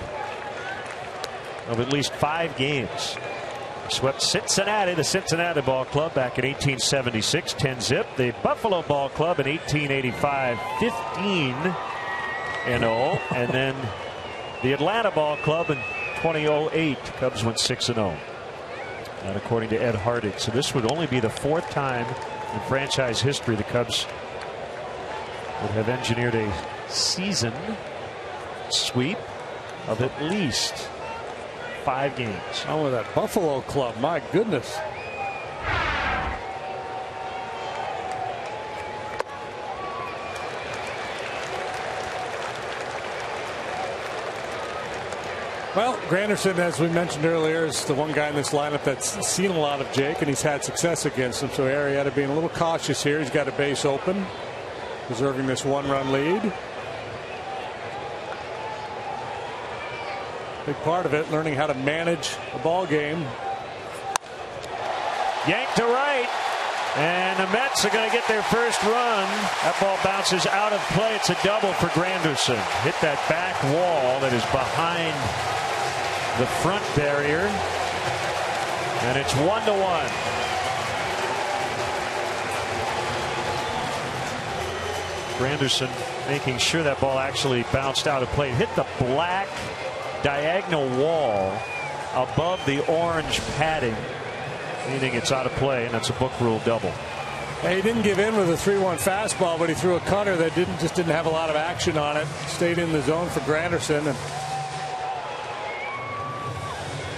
of at least 5 games. Swept Cincinnati, the Cincinnati Ball Club, back in 1876, 10-zip. The Buffalo Ball Club in 1885, 15-0. And then the Atlanta Ball Club in 2008. Cubs went 6-0. And according to Ed Hardig. So this would only be the fourth time in franchise history the Cubs would have engineered a season sweep of at least 5 games. Oh, with that Buffalo club, my goodness. Well, Granderson, as we mentioned earlier, is the one guy in this lineup that's seen a lot of Jake, and he's had success against him. So Herrera being a little cautious here. He's got a base open, preserving this 1-run lead. Big part of it, learning how to manage a ball game. Yanked to right, and the Mets are going to get their first run. That ball bounces out of play. It's a double for Granderson. Hit that back wall that is behind the front barrier, and it's 1-1. Granderson making sure that ball actually bounced out of play. Hit the black diagonal wall above the orange padding, meaning it's out of play, and that's a book rule double. Hey, he didn't give in with a 3-1 fastball, but he threw a cutter that just didn't have a lot of action on it. Stayed in the zone for Granderson, and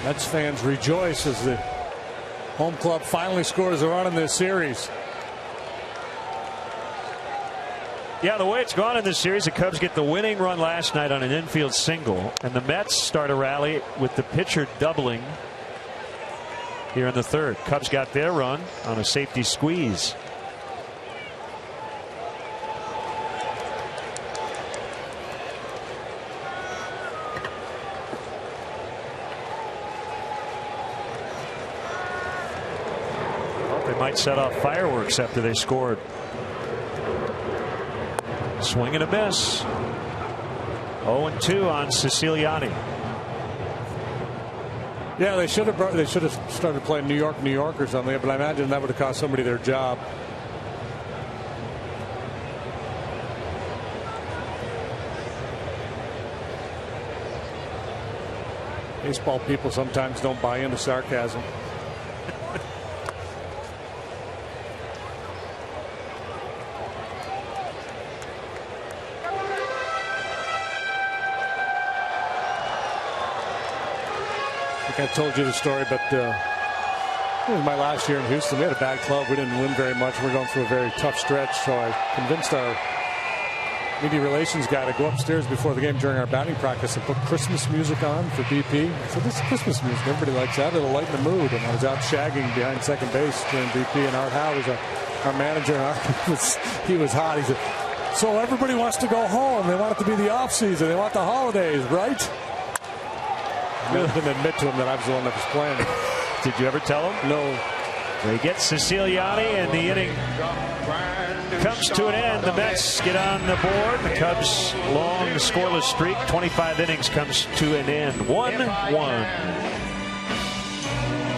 Mets fans rejoice as the home club finally scores a run in this series. Yeah, the way it's gone in this series, the Cubs get the winning run last night on an infield single, and the Mets start a rally with the pitcher doubling here in the third. Cubs got their run on a safety squeeze. Well, they might set off fireworks after they scored. Swing and a miss. 0-2 on Siciliani. Yeah, they should have started playing New York or something, but I imagine that would have cost somebody their job. Baseball people sometimes don't buy into sarcasm. I told you the story, but it was my last year in Houston. We had a bad club. We didn't win very much. We're going through a very tough stretch. So I convinced our media relations guy to go upstairs before the game during our batting practice and put Christmas music on for BP. So this is Christmas music. Everybody likes that. It'll lighten the mood. And I was out shagging behind second base during BP, and Art Howe was our manager. And he was hot. He said, So everybody wants to go home. They want it to be the off season. They want the holidays, right? I didn't admit to him that I was the one that was playing. Did you ever tell him? No. They get Siciliani, and the inning comes to an end. The Mets get on the board. The Cubs' long scoreless streak, 25 innings, comes to an end. 1-1.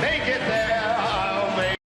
Make it there, I'll make.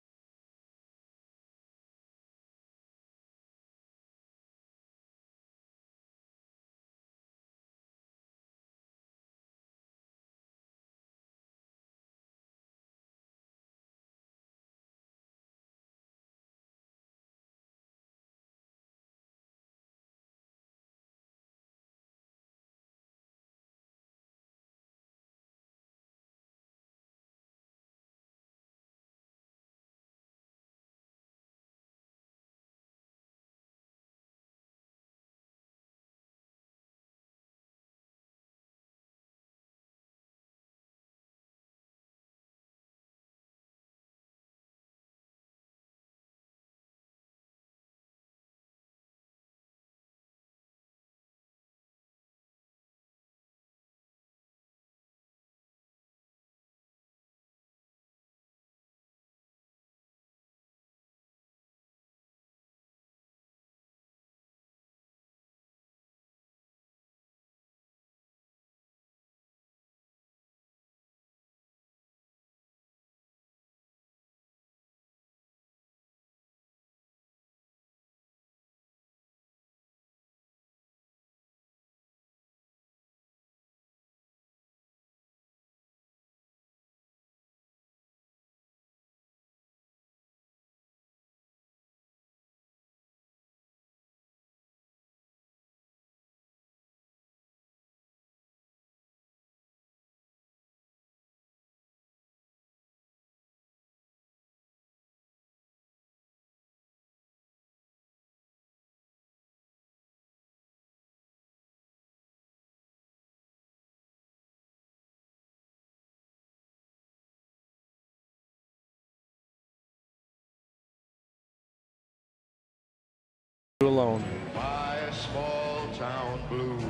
Alone. My small town blues,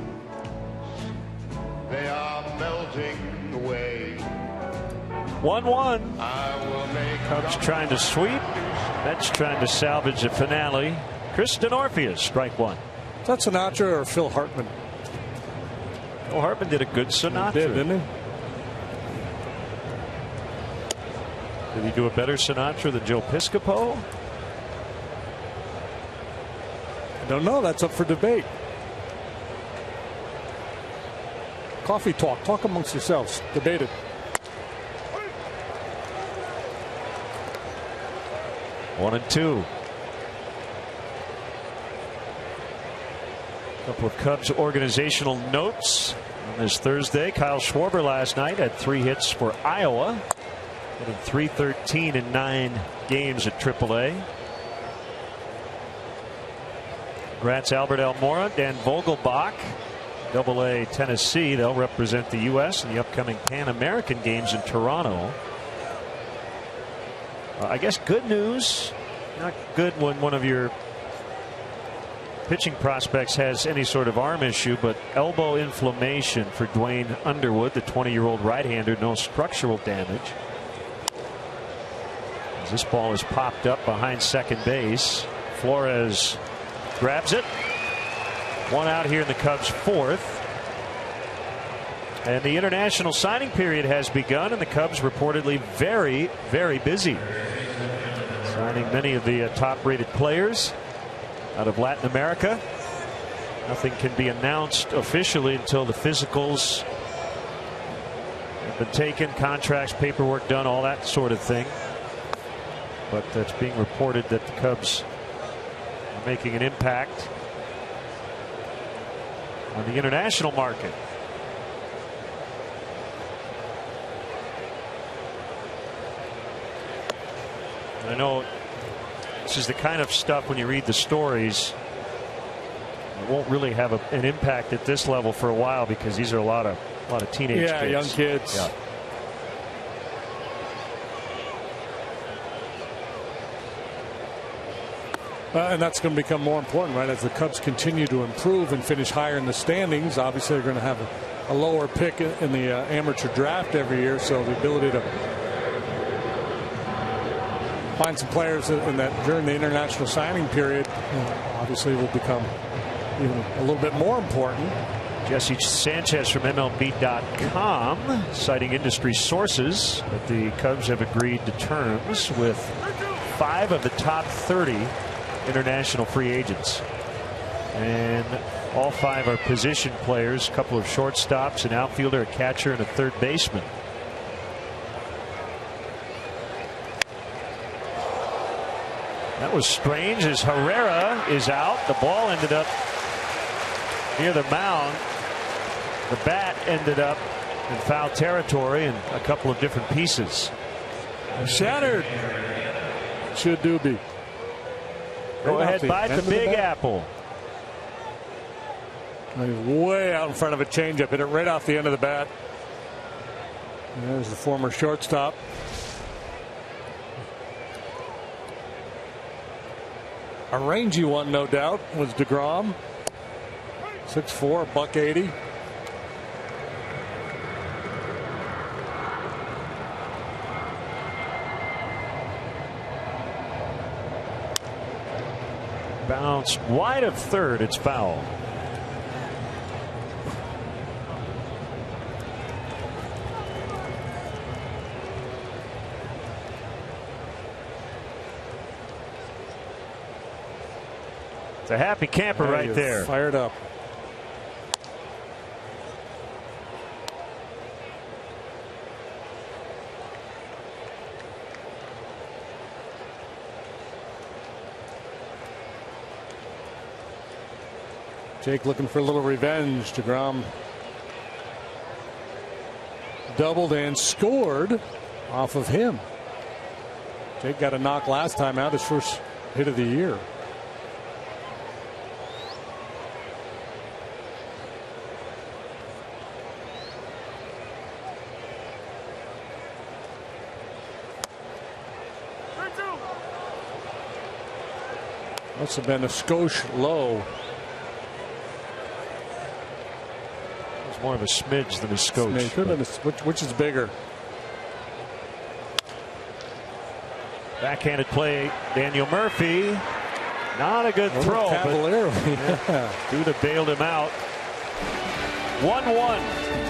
they are melting away. 1-1. I will make Cubs trying to sweep. Mets trying to salvage a finale. Kristen Orpheus, strike one. Is that Sinatra or Phil Hartman? Phil Hartman did a good Sinatra. He did, didn't he? Did he do a better Sinatra than Joe Piscopo? Don't know. That's up for debate. Coffee talk. Talk amongst yourselves. Debate it. 1-2. A couple of Cubs organizational notes on this Thursday. Kyle Schwarber last night had 3 hits for Iowa. Hitting .313 in 9 games at AAA. Congrats Albert Almora, Dan Vogelbach, AA Tennessee. They'll represent the U.S. in the upcoming Pan American Games in Toronto. I guess good news. Not good when one of your pitching prospects has any sort of arm issue, but elbow inflammation for Dwayne Underwood, the 20-year-old right-hander. No structural damage. As this ball is popped up behind second base. Flores grabs it. 1 out here in the Cubs' 4th. And the international signing period has begun, and the Cubs reportedly very, very busy. Signing many of the top-rated players out of Latin America. Nothing can be announced officially until the physicals have been taken, contracts, paperwork done, all that sort of thing. But it's being reported that the Cubs making an impact on the international market. And I know this is the kind of stuff when you read the stories, it won't really have an impact at this level for a while because these are a lot of teenage kids. Young kids. Yeah. And that's going to become more important, right? As the Cubs continue to improve and finish higher in the standings, obviously they're going to have a lower pick in the amateur draft every year. So the ability to find some players in that during the international signing period, obviously will become even a little bit more important. Jesse Sanchez from MLB.com citing industry sources that the Cubs have agreed to terms with 5 of the top 30 international free agents, and all 5 are position players, a couple of shortstops, an outfielder, a catcher, and a third baseman. That was strange as Herrera is out. The ball ended up near the mound. The bat ended up in foul territory and a couple of different pieces. Shattered. Should do be. Go ahead, bite the Big Apple. He's way out in front of a changeup. Hit it right off the end of the bat. And there's the former shortstop. A rangy one, no doubt, was DeGrom. 6'4", $180. Bounce wide of third. It's foul. It's a happy camper right there. Fired up. Jake looking for a little revenge. DeGrom doubled and scored off of him. Jake got a knock last time out, his first hit of the year. Must have been a skosh low. It's more of a smidge than a skosh. Which is bigger? Backhanded play, Daniel Murphy. Not a good throw. Cavalier. But Duda bailed him out. 1-1.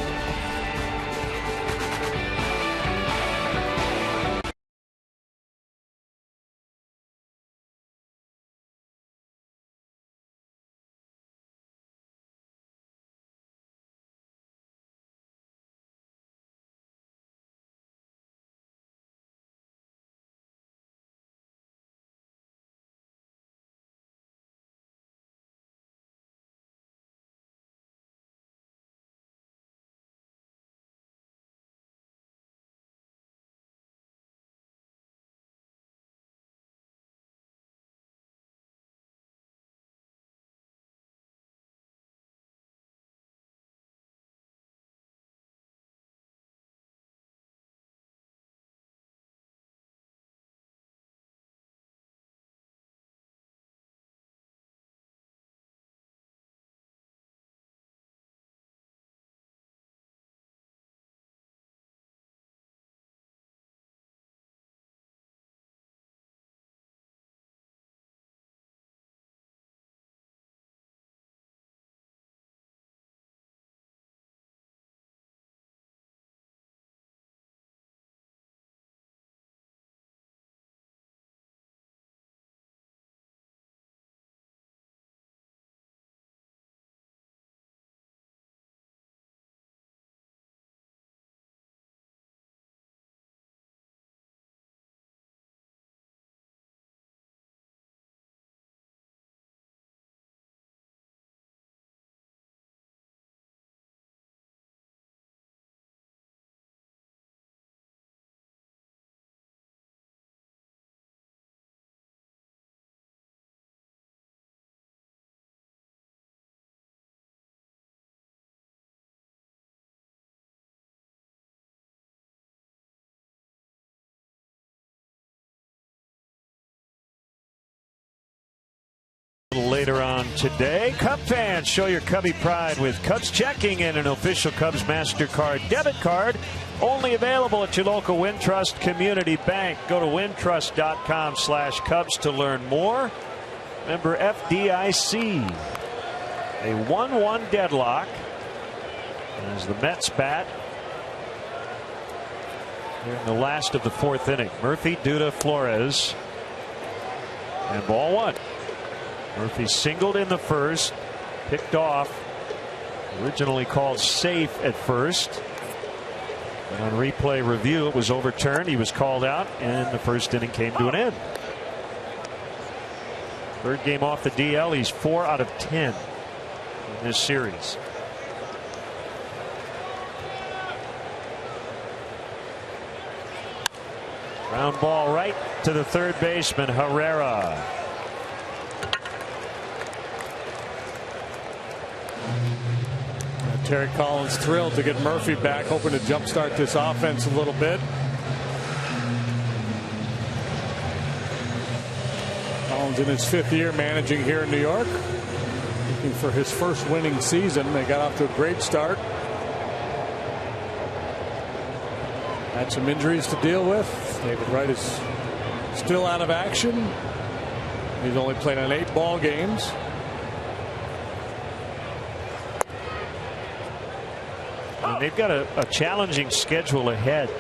A little later on today, Cub fans, show your Cubby pride with Cubs checking and an official Cubs MasterCard debit card. Only available at your local Wintrust Community Bank. Go to wintrust.com/Cubs to learn more. Member FDIC. A 1-1 deadlock as the Mets bat here in the last of the fourth inning. Murphy, Duda, Flores, and ball one. Murphy singled in the first, picked off, originally called safe at first. And on replay review, it was overturned. He was called out, and the first inning came to an end. Third game off the DL. He's 4 out of 10 in this series. Ground ball right to the third baseman, Herrera. Terry Collins thrilled to get Murphy back, hoping to jumpstart this offense a little bit. Collins in his 5th year managing here in New York, looking for his first winning season. They got off to a great start. Had some injuries to deal with. David Wright is still out of action. He's only played on 8 ball games. They've got a challenging schedule ahead.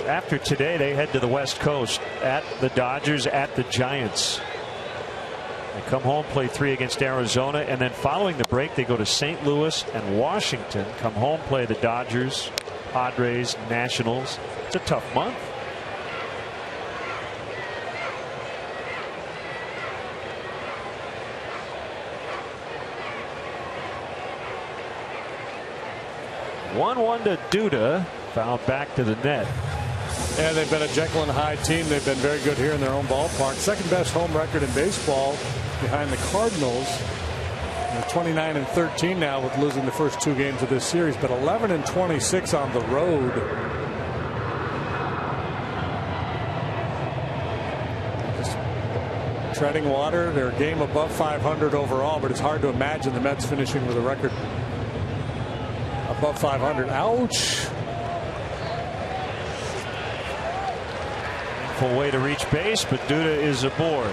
After today, they head to the West Coast at the Dodgers, at the Giants. They come home, play 3 against Arizona, and then following the break, they go to St. Louis and Washington. Come home, play the Dodgers, Padres, Nationals. It's a tough month. One to Duda, fouled back to the net. Yeah, they've been a Jekyll and Hyde team. They've been very good here in their own ballpark. Second best home record in baseball behind the Cardinals. They're 29-13 now with losing the first 2 games of this series, but 11-26 on the road. Just treading water. They're a game above 500 overall, but it's hard to imagine the Mets finishing with a record above 500. Ouch. Full way to reach base, but Duda is aboard.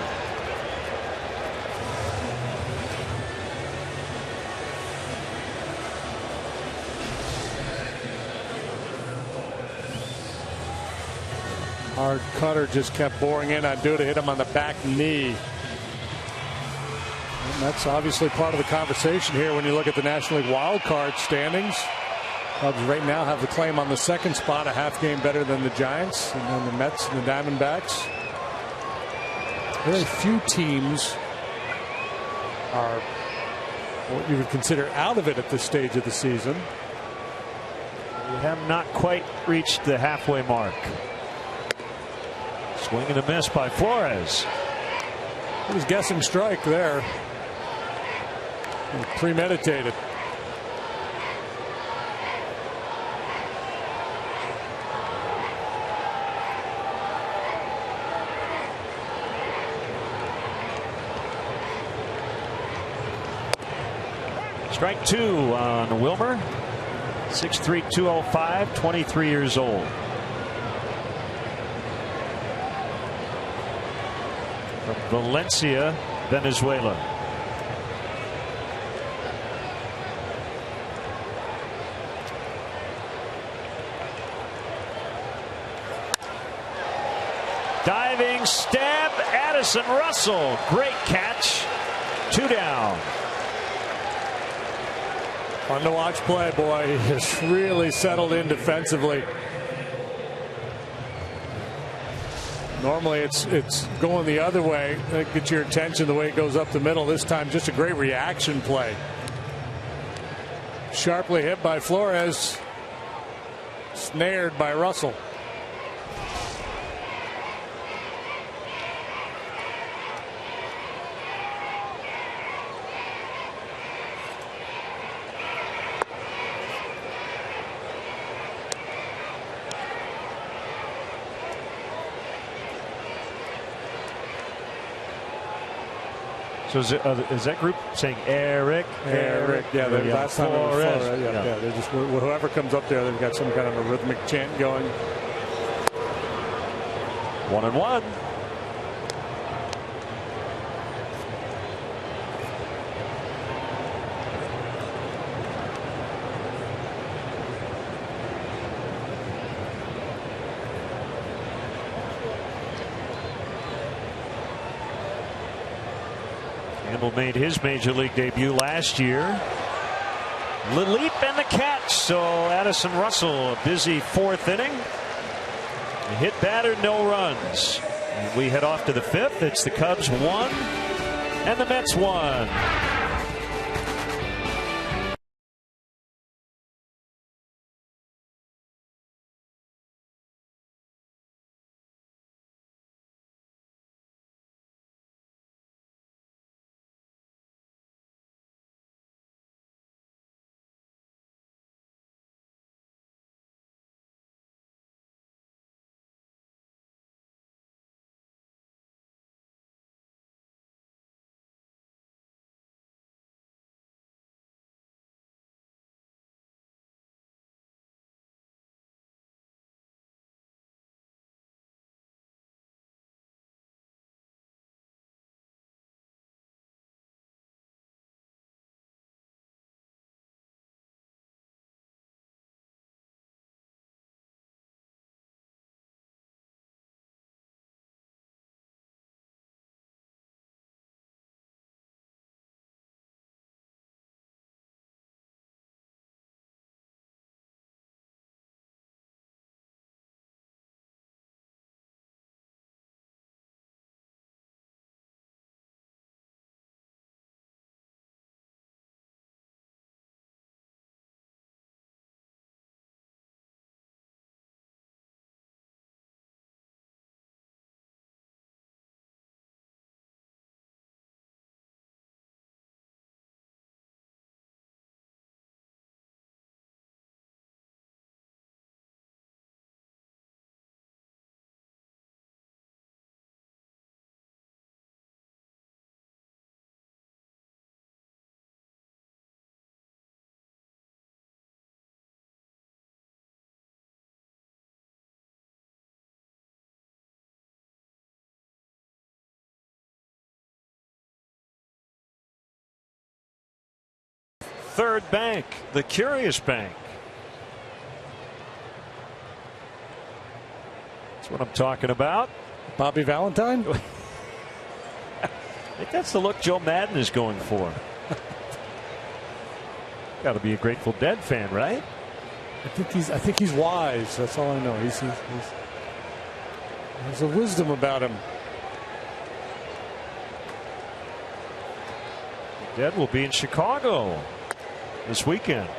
Hard cutter just kept boring in on Duda, hit him on the back knee. And that's obviously part of the conversation here when you look at the National League wild card standings. Cubs right now have the claim on the 2nd spot, a half game better than the Giants, and then the Mets and the Diamondbacks. Very few teams are what you would consider out of it at this stage of the season. We have not quite reached the halfway mark. Swing and a miss by Flores. He was guessing strike there. Premeditated. Strike 2 on Wilmer. 6'3", 205, 23 years old. From Valencia, Venezuela. Diving stab, Addison Russell. Great catch. 2 down. Fun to watch play, boy. He has really settled in defensively. Normally it's going the other way. Get your attention the way it goes up the middle. This time just a great reaction play. Sharply hit by Flores. Snared by Russell. So is that group saying Eric? Yeah, last time they're just whoever comes up there, they've got some kind of a rhythmic chant going. 1-1. Campbell made his major league debut last year. The leap and the catch. So Addison Russell, a busy fourth inning. A hit, batter, no runs. And we head off to the fifth. It's the Cubs 1 and the Mets 1. Third bank, the Curious Bank. That's what I'm talking about. Bobby Valentine? I think that's the look Joe Madden is going for. Got to be a Grateful Dead fan, right? I think he's wise. That's all I know. There's a wisdom about him. Dead will be in Chicago this weekend.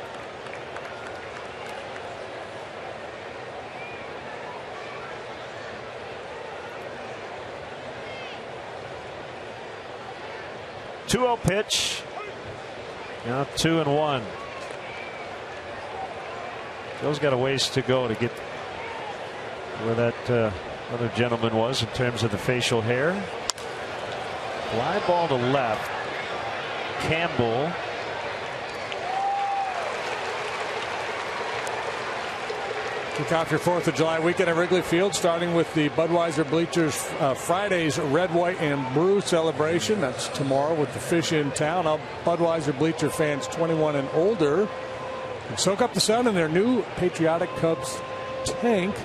Two-0 pitch. Now 2-1. Joe's got a ways to go to get where that other gentleman was in terms of the facial hair. Fly ball to left. Campbell. Kick off your 4th of July weekend at Wrigley Field, starting with the Budweiser Bleachers Friday's Red, White, and Brew celebration. That's tomorrow with the Fish in Town. Now, Budweiser Bleacher fans 21 and older can soak up the sun in their new patriotic Cubs tank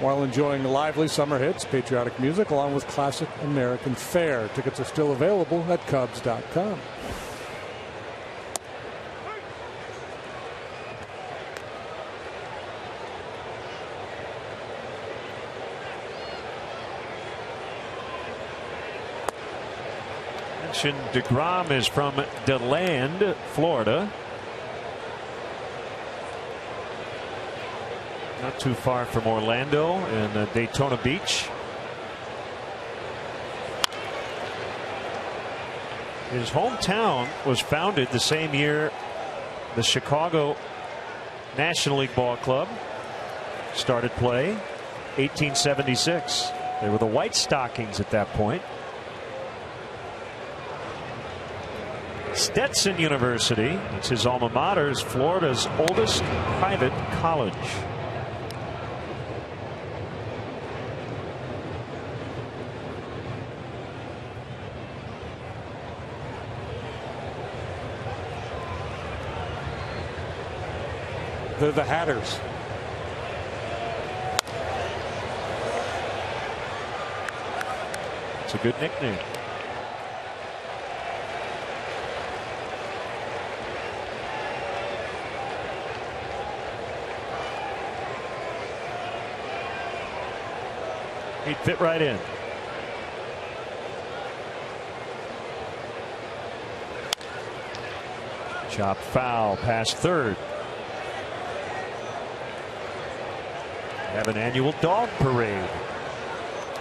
while enjoying lively summer hits, patriotic music, along with classic American fare. Tickets are still available at Cubs.com. DeGrom is from DeLand, Florida. Not too far from Orlando and Daytona Beach. His hometown was founded the same year the Chicago National League Ball Club started play, 1876. They were the White Stockings at that point. Stetson University, it's his alma mater, is Florida's oldest private college. They're the Hatters. It's a good nickname. He'd fit right in. Chop foul past third. Have an annual dog parade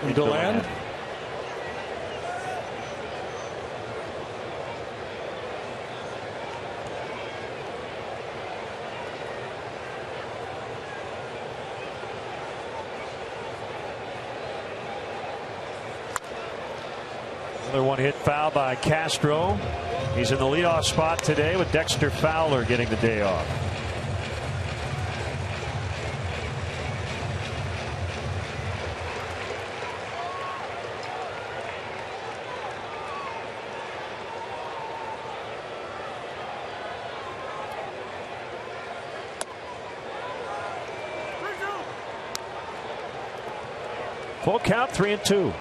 in DeLand. Another one-hit foul by Castro. He's in the leadoff spot today with Dexter Fowler getting the day off. Full count, 3-2.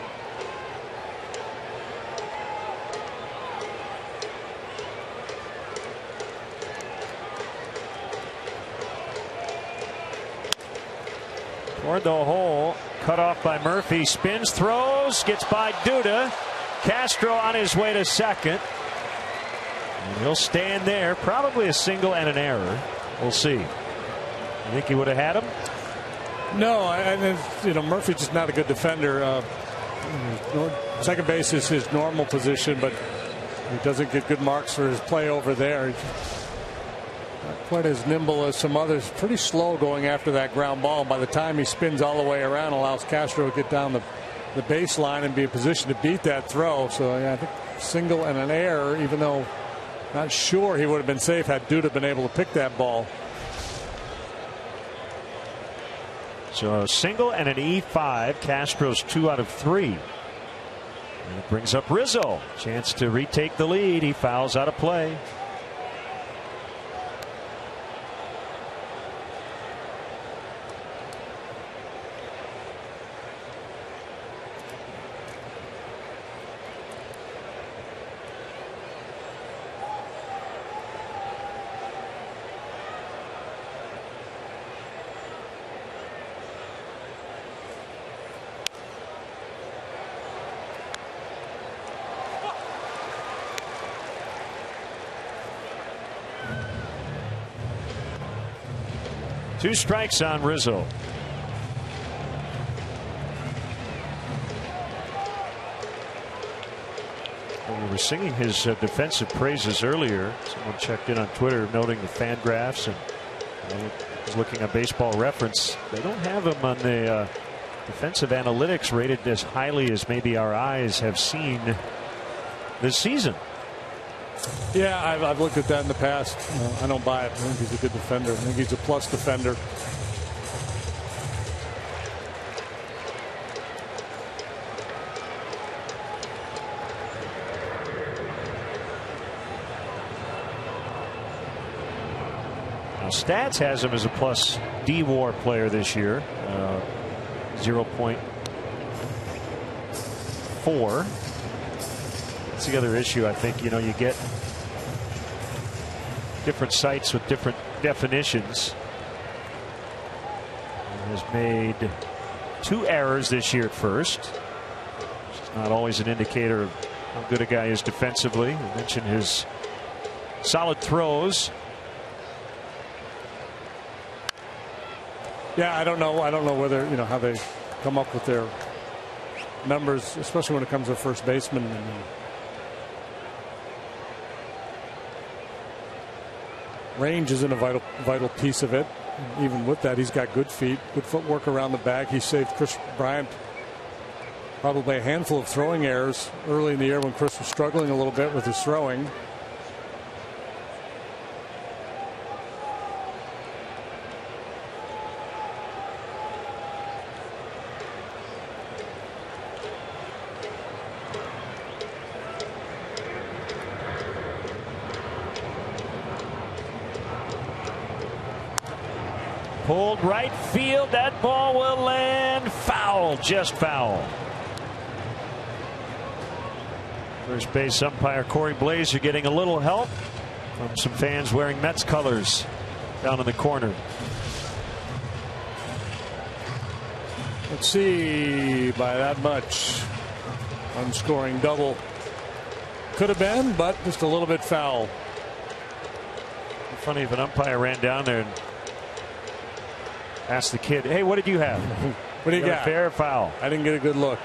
Toward the hole, cut off by Murphy, spins, throws, gets by Duda. Castro on his way to second. And he'll stand there, probably a single and an error. We'll see. You think he would have had him? No, Murphy's just not a good defender. Second base is his normal position, but he doesn't get good marks for his play over there. He's not quite as nimble as some others. Pretty slow going after that ground ball. By the time he spins all the way around, allows Castro to get down the baseline and be in position to beat that throw. So yeah, I think single and an error, even though not sure he would have been safe had Duda been able to pick that ball. So a single and an E5. Castro's 2 out of 3. And it brings up Rizzo. Chance to retake the lead. He fouls out of play. Two strikes on Rizzo. We were singing his defensive praises earlier. Someone checked in on Twitter noting the fan graphs, and I was looking at Baseball Reference. They don't have him on the defensive analytics rated as highly as maybe our eyes have seen this season. Yeah, I've looked at that in the past. I don't buy it. I think he's a good defender. I think he's a plus defender. Now, Stats has him as a plus D-WAR player this year. 0.4. That's the other issue. I think, you get different sites with different definitions. He has made 2 errors this year at first, which is not always an indicator of how good a guy is defensively. I mentioned his solid throws. Yeah, I don't know whether, how they come up with their numbers, especially when it comes to first baseman. Range isn't a vital piece of it. Even with that, he's got good feet, good footwork around the bag. He saved Chris Bryant probably a handful of throwing errors early in the year when Chris was struggling a little bit with his throwing. Pulled right field. That ball will land foul, just foul. First base umpire Corey Blazer getting a little help from some fans wearing Mets colors down in the corner. Let's see, by that much. Unscoring double. Could have been, but just a little bit foul. Funny if an umpire ran down there and asked the kid, hey, what did you have? What do you got? Fair or foul? I didn't get a good look.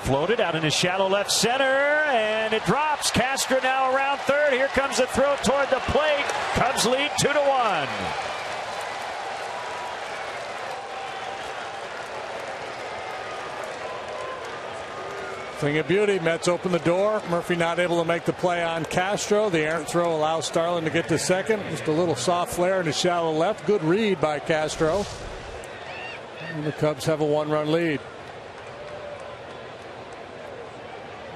Floated out into shallow left center, and it drops. Castro now around third. Here comes the throw toward the plate. Cubs lead 2-1. Thing of beauty, Mets open the door. Murphy not able to make the play on Castro. The errant throw allows Starlin to get to second. Just a little soft flare into shallow left. Good read by Castro. And the Cubs have a 1-run lead.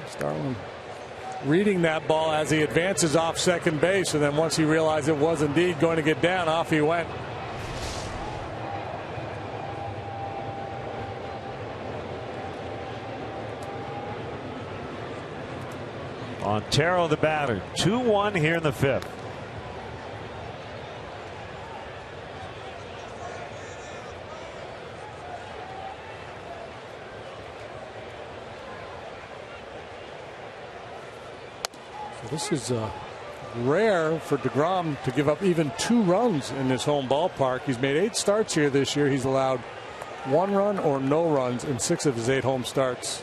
Starlin reading that ball as he advances off second base, and then once he realized it was indeed going to get down, off he went. Montero the batter. 2-1 here in the fifth. So this is rare for DeGrom to give up even 2 runs in his home ballpark. He's made 8 starts here this year. He's allowed 1 run or no runs in 6 of his 8 home starts.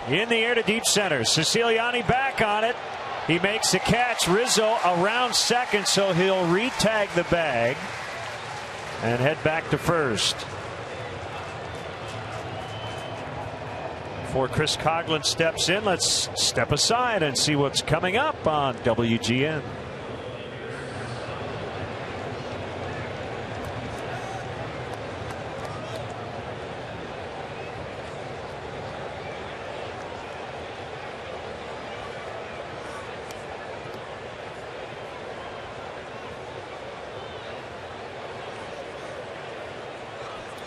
In the air to deep center. Siciliani back on it. He makes the catch. Rizzo around second, so he'll re-tag the bag and head back to first. Before Chris Coughlin steps in, let's step aside and see what's coming up on WGN.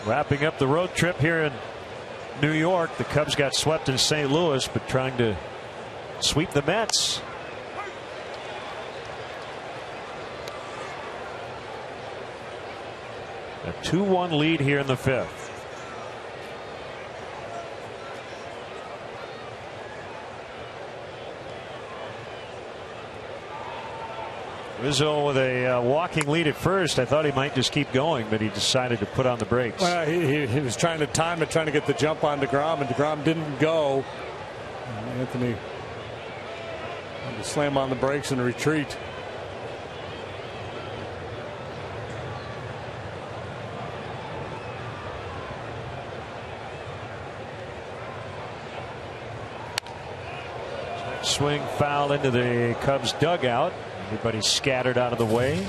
Wrapping up the road trip here in New York. The Cubs got swept in St. Louis, but trying to sweep the Mets. A 2-1 lead here in the fifth. Rizzo with a walking lead at first. I thought he might just keep going, but he decided to put on the brakes. Well, he was trying to time it, trying to get the jump on DeGrom, and DeGrom didn't go. And Anthony had to slam on the brakes and retreat. Swing foul into the Cubs dugout. Everybody scattered out of the way.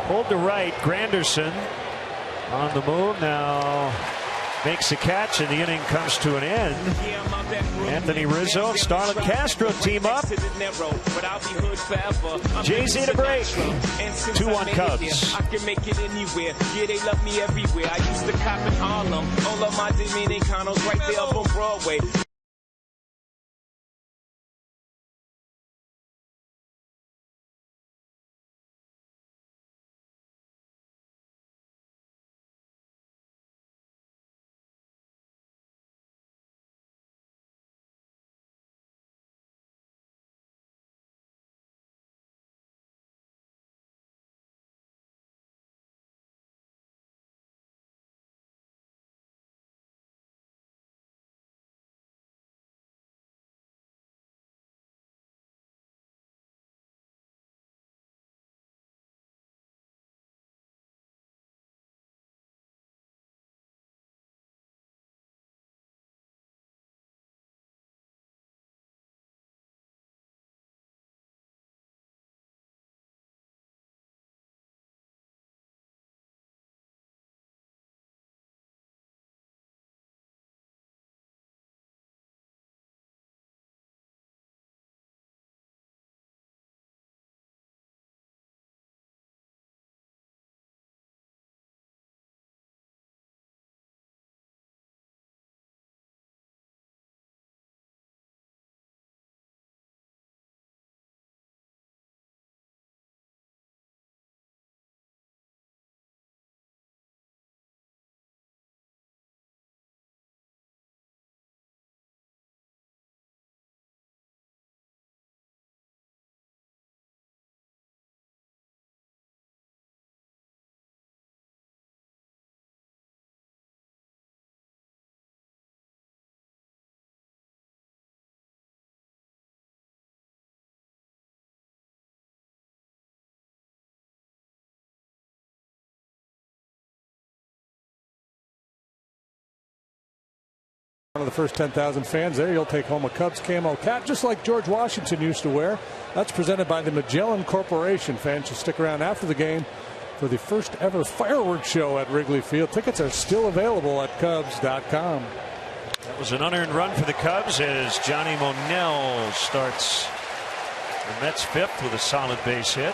Pulled to right. Granderson on the move now, makes the catch, and the inning comes to an end. Anthony Rizzo and Starlin Castro team up. Jay-Z to break. 2-1 Cubs. I can make it anywhere. Yeah, they love me everywhere. I used to cop in Harlem. All of my Dominicanos right there up on Broadway. One of the first 10,000 fans there. You'll take home a Cubs camo cap, just like George Washington used to wear. That's presented by the Magellan Corporation. Fans should stick around after the game for the first ever fireworks show at Wrigley Field. Tickets are still available at Cubs.com. That was an unearned run for the Cubs as Johnny Monell starts the Mets' fifth with a solid base hit.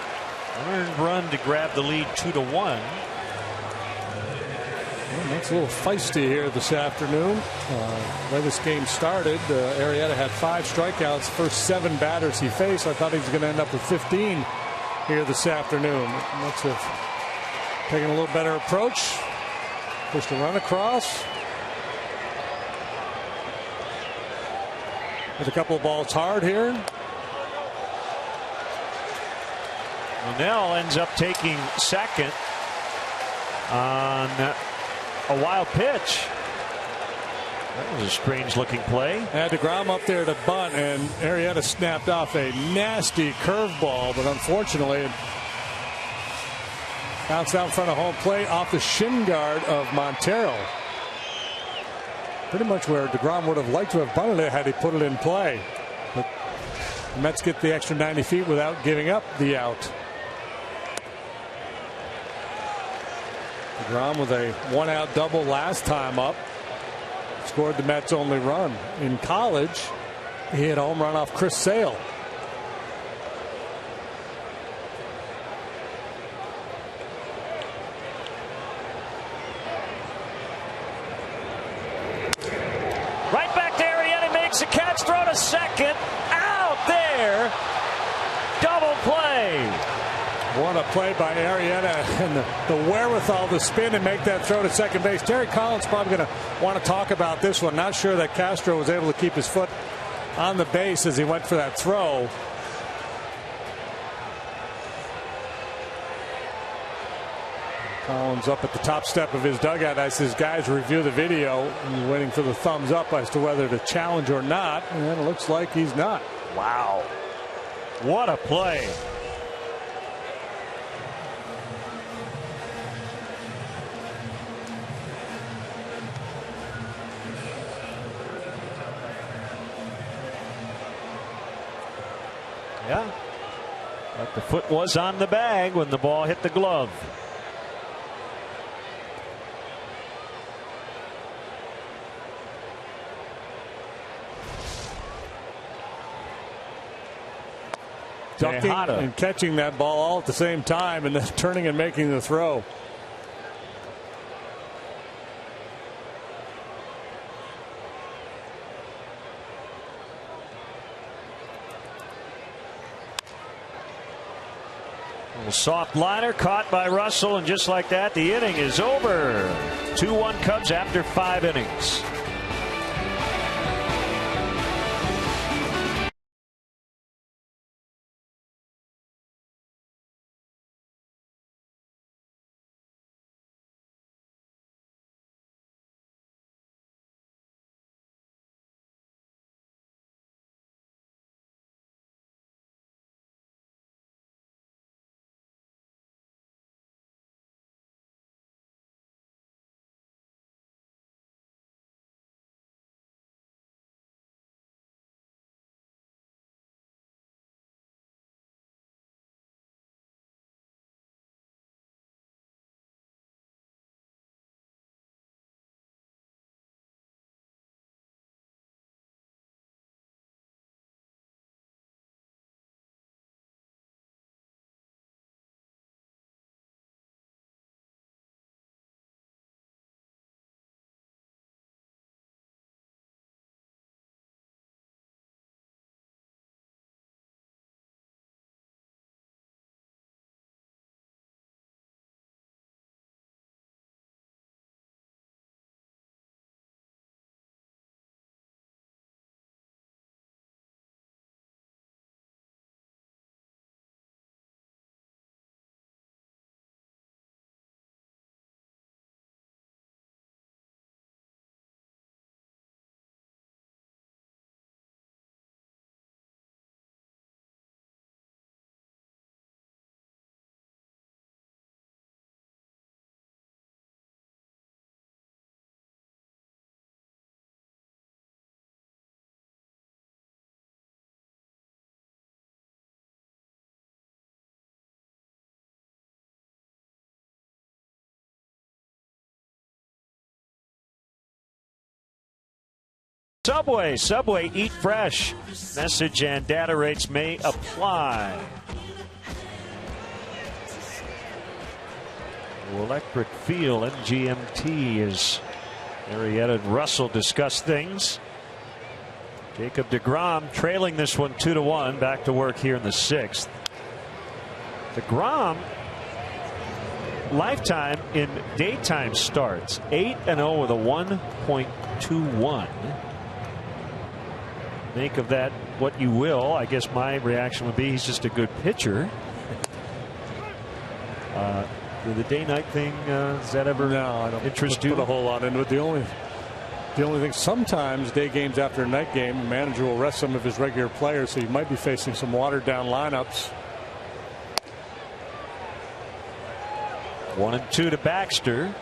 Unearned run to grab the lead 2-1. That's a little feisty here this afternoon. When this game started, Herrera had 5 strikeouts, first 7 batters he faced. I thought he was going to end up with 15 here this afternoon. Mets have taken a little better approach. Pushed a run across. With a couple of balls hard here. Monell ends up taking second on a wild pitch. That was a strange looking play. Had DeGrom up there to bunt, and Arrieta snapped off a nasty curveball, but unfortunately it bounced out in front of home plate off the shin guard of Montero. Pretty much where DeGrom would have liked to have bunted it had he put it in play. But the Mets get the extra 90 feet without giving up the out. DeGrom with a 1-out double last time up. Scored the Mets' only run. In college, he hit a home run off Chris Sale. Right back to Arrieta, makes a catch, throw to second. Out there. Double play. What a play by Arrieta, and the wherewithal to spin and make that throw to second base. Terry Collins probably going to want to talk about this one. Not sure that Castro was able to keep his foot on the base as he went for that throw. Collins up at the top step of his dugout as his guys review the video and waiting for the thumbs up as to whether to challenge or not. And it looks like he's not. Wow. What a play. Yeah, but the foot was on the bag when the ball hit the glove. Ducking and catching that ball all at the same time and then turning and making the throw. Soft liner caught by Russell, and just like that, the inning is over. 2-1 Cubs after 5 innings. Subway. Subway, eat fresh. Message and data rates may apply. Electric Field, MGMT, as Herrera and Russell discuss things. Jacob deGrom trailing this one 2-1. Back to work here in the 6th. deGrom, lifetime in daytime starts, 8-0 with a 1.21. Make of that what you will. I guess my reaction would be he's just a good pitcher. The day-night thing, does that ever interest you? Put a whole lot into it. The only thing, sometimes day games after a night game, the manager will rest some of his regular players, so you might be facing some watered-down lineups. 1-2 to Baxter.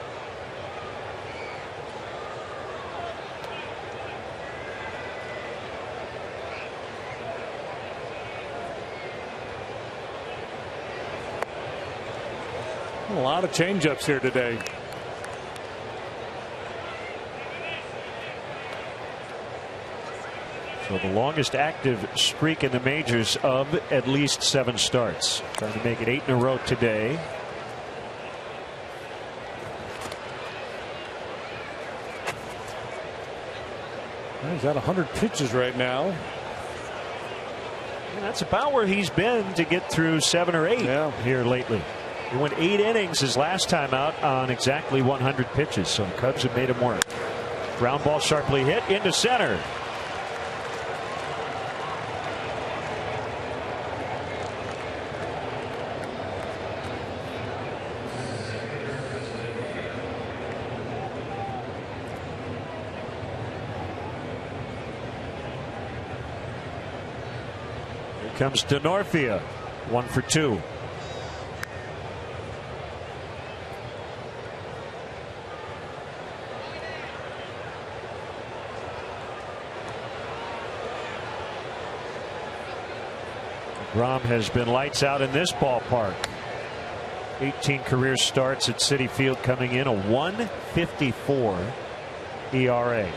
A lot of changeups here today. So the longest active streak in the majors of at least 7 starts. Trying to make it 8 in a row today. He's at 100 pitches right now. And that's about where he's been to get through 7 or 8 here lately. He went 8 innings his last time out on exactly 100 pitches. So the Cubs have made him work. Ground ball sharply hit into center. Here comes DeNorfia, 1 for 2. DeGrom has been lights out in this ballpark. 18 career starts at Citi Field, coming in a 1.54 ERA.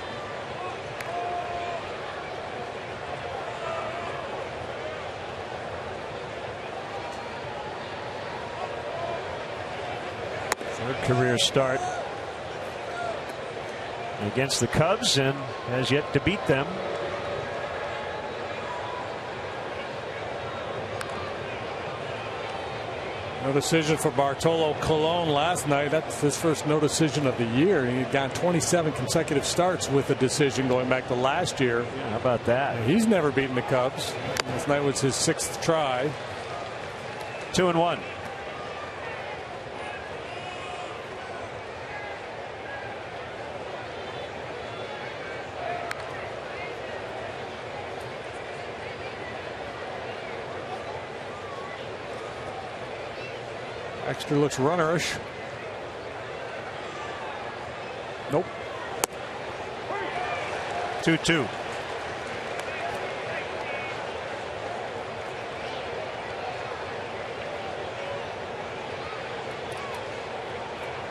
Third career start against the Cubs and has yet to beat them. No decision for Bartolo Colon last night. That's his first no decision of the year. He'd gotten 27 consecutive starts with a decision going back to last year. Yeah, how about that? And he's never beaten the Cubs. Last night was his 6th try. 2-1. Baxter looks runnerish. Nope. 2-2.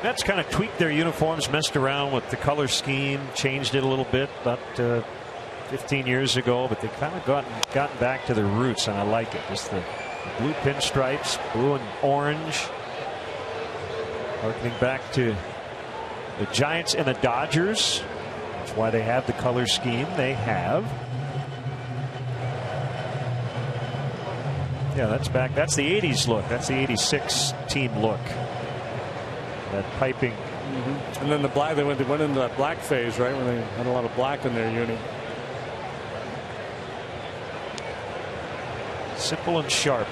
Mets kind of tweaked their uniforms, messed around with the color scheme, changed it a little bit about 15 years ago, but they kind of gotten back to their roots, and I like it. Just the blue pinstripes, blue and orange. Harkening back to the Giants and the Dodgers. That's why they have the color scheme they have. Yeah, that's back. That's the 80s look. That's the 86 team look. That piping. And then the black, they went into that black phase, right, when they had a lot of black in their uni. Simple and sharp.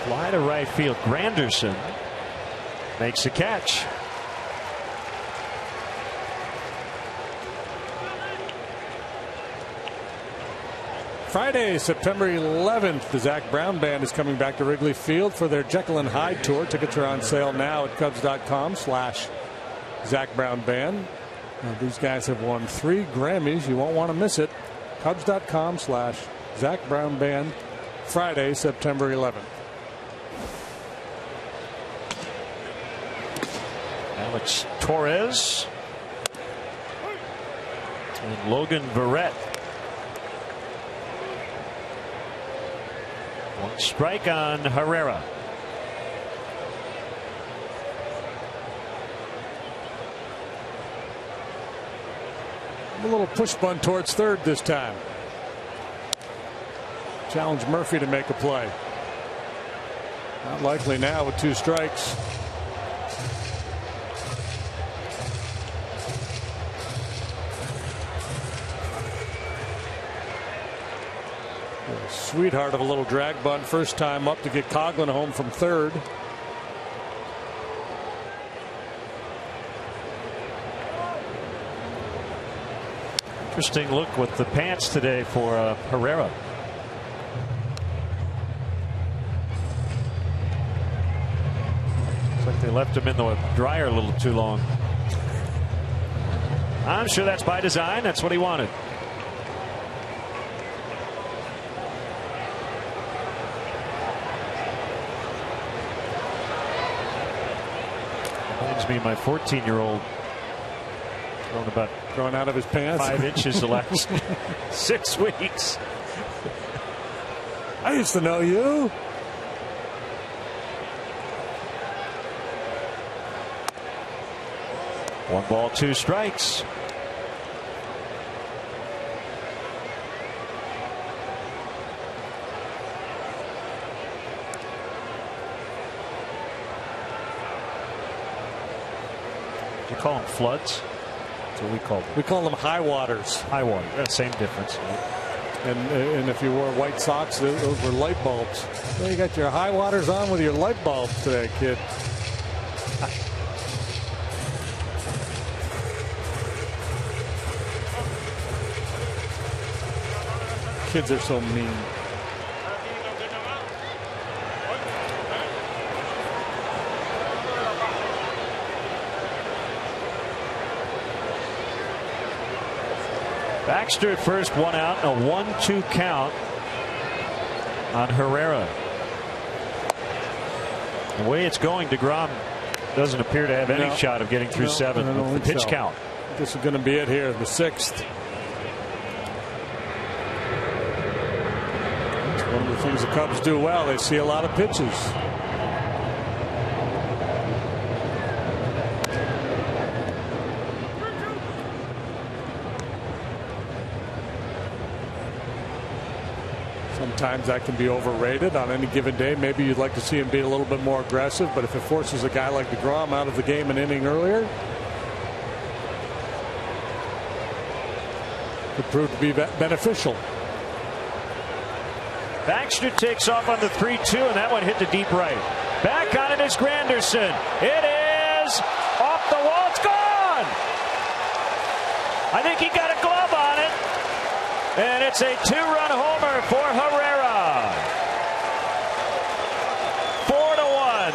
Fly to right field. Granderson makes a catch. Friday, September 11th, the Zach Brown Band is coming back to Wrigley Field for their Jekyll and Hyde tour. Tickets are on sale now at Cubs.com/Zach Brown Band. These guys have won 3 Grammys. You won't want to miss it. Cubs.com/Zach Brown Band. Friday, September 11th. Alex Torres And Logan Verrett. One strike on Herrera. A little push bunt towards third this time. Challenge Murphy to make a play. Not likely now with 2 strikes. Sweetheart of a little drag bunt first time up to get Coughlin home from third. Interesting look with the pants today for Herrera. Looks like they left him in the dryer a little too long. I'm sure that's by design. That's what he wanted. Reminds me of my 14-year-old Growing out of his pants 5 inches the last 6 weeks. I used to know you. One ball, 2 strikes. You call them floods? That's what we call them. We call them high waters. High water. That's the same difference. And if you wore white socks, those were light bulbs. Well, you got your high waters on with your light bulbs today, kid. Kids are so mean. Baxter at first, 1 out, a 1-2 count on Herrera. The way it's going, DeGrom doesn't appear to have any shot of getting through 7 with the pitch count. This is going to be it here, the 6th. It's one of the things the Cubs do well. They see a lot of pitches. Sometimes that can be overrated on any given day. Maybe you'd like to see him be a little bit more aggressive, but if it forces a guy like DeGrom out of the game an inning earlier, it could prove to be beneficial. Baxter takes off on the 3-2, and that one hit to deep right. Back on it is Granderson. It is off the wall. It's gone. I think he got a glove on it. And it's a 2-run homer for Herrera. 4-1.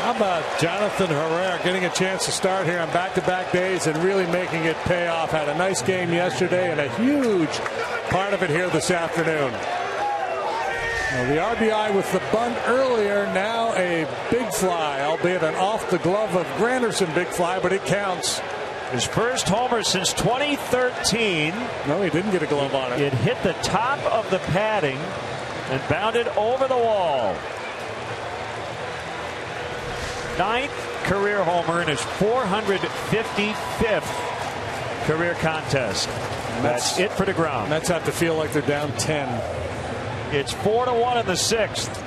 How about Jonathan Herrera getting a chance to start here on back-to-back days and really making it pay off? Had a nice game yesterday and a huge part of it here this afternoon. Well, the RBI with the bunt earlier, now a big fly, albeit an off the glove of Granderson big fly, but it counts. His first homer since 2013. No, he didn't get a glove on it. It hit the top of the padding and bounded over the wall. 9th career homer in his 455th career contest. That's it for DeGrom. Mets have to feel like they're down 10. It's 4-1 in the 6th.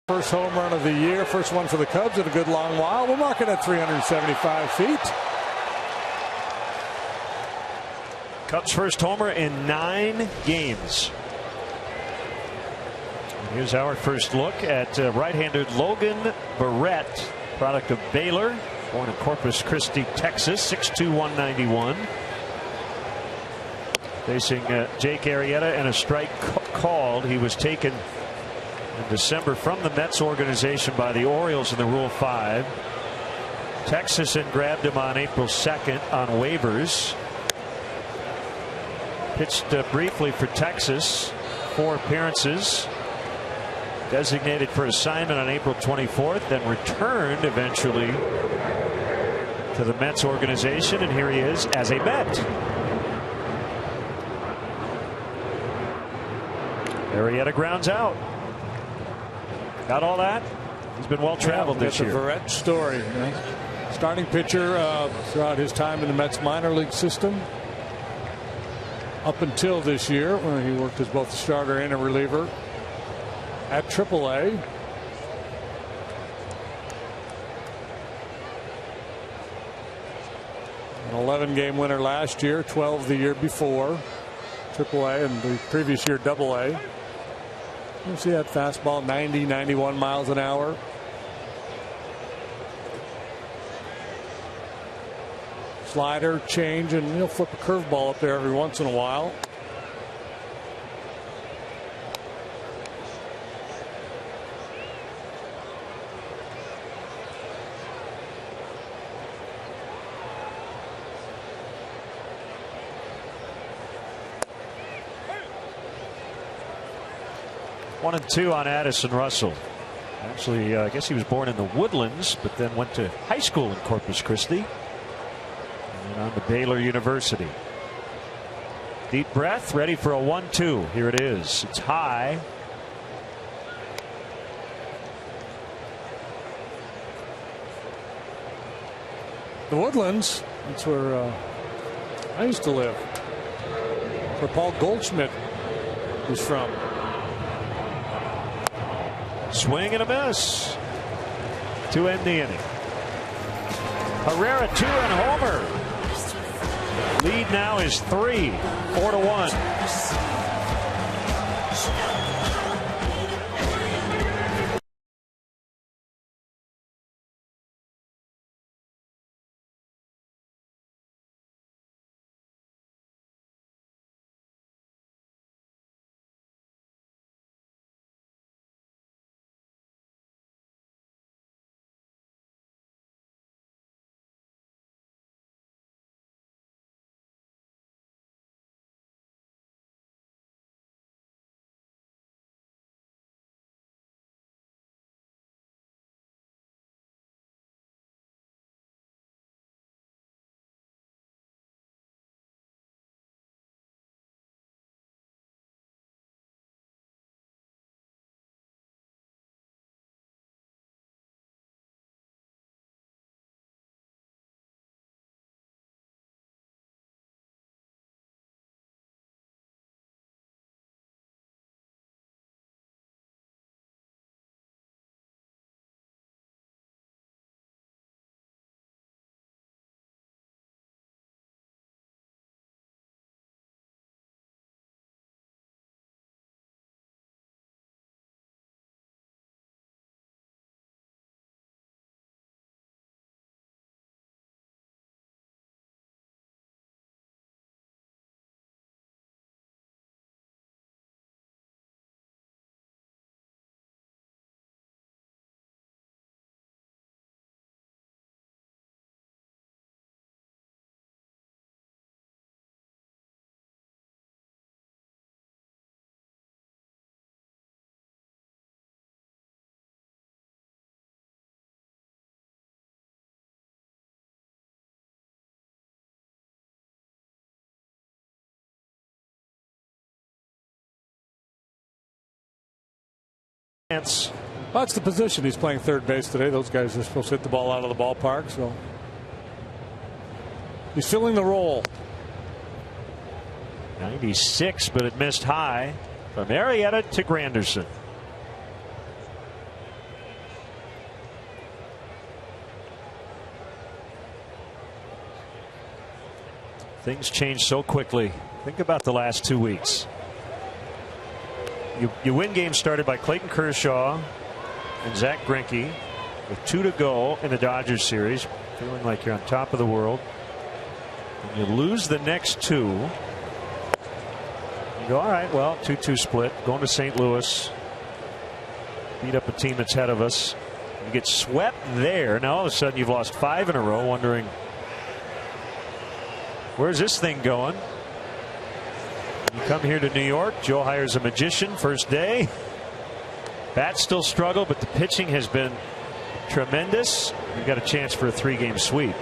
First home run of the year, first one for the Cubs in a good long while. We'll mark it at 375 feet. Cubs' first homer in 9 games. And here's our first look at right-hander Logan Barrett, product of Baylor, born in Corpus Christi, Texas, 6'2", 191. Facing Jake Arrieta and a strike called. He was taken in December from the Mets organization by the Orioles in the Rule 5. Texas had grabbed him on April 2nd on waivers. Pitched briefly for Texas, 4 appearances. Designated for assignment on April 24th, then returned eventually to the Mets organization, and here he is as a Met. Arrieta grounds out. Got all that? He's been well traveled this year. The Barrett story. Starting pitcher throughout his time in the Mets minor league system. Up until this year, when he worked as both a starter and a reliever at AAA. An 11-game winner last year, 12 the year before. AAA, and the previous year AA. You see that fastball, 90, 91 miles an hour. Slider, change, and he'll flip a curveball up there every once in a while. One and 2 on Addison Russell. Actually, I guess he was born in the Woodlands, but then went to high school in Corpus Christi. And then on to Baylor University. Deep breath, ready for a 1-2. Here it is. It's high. The Woodlands, that's where I used to live. Where Paul Goldschmidt was from. Swing and a miss to end the inning. Herrera 2-run homer. Lead now is 3, 4-1. Well, that's the position. He's playing third base today. Those guys are supposed to hit the ball out of the ballpark, so he's filling the role. 96, but it missed high from Arrieta to Granderson. Things change so quickly. Think about the last 2 weeks. You win games started by Clayton Kershaw and Zach Greinke with 2 to go in the Dodgers series, feeling like you're on top of the world. And you lose the next 2. You go, all right, well, 2-2 split, going to St. Louis, beat up a team that's ahead of us. You get swept there. Now all of a sudden you've lost 5 in a row, wondering, where's this thing going? You come here to New York. Joe hires a magician first day. Bats still struggle, but the pitching has been tremendous. You've got a chance for a 3-game sweep.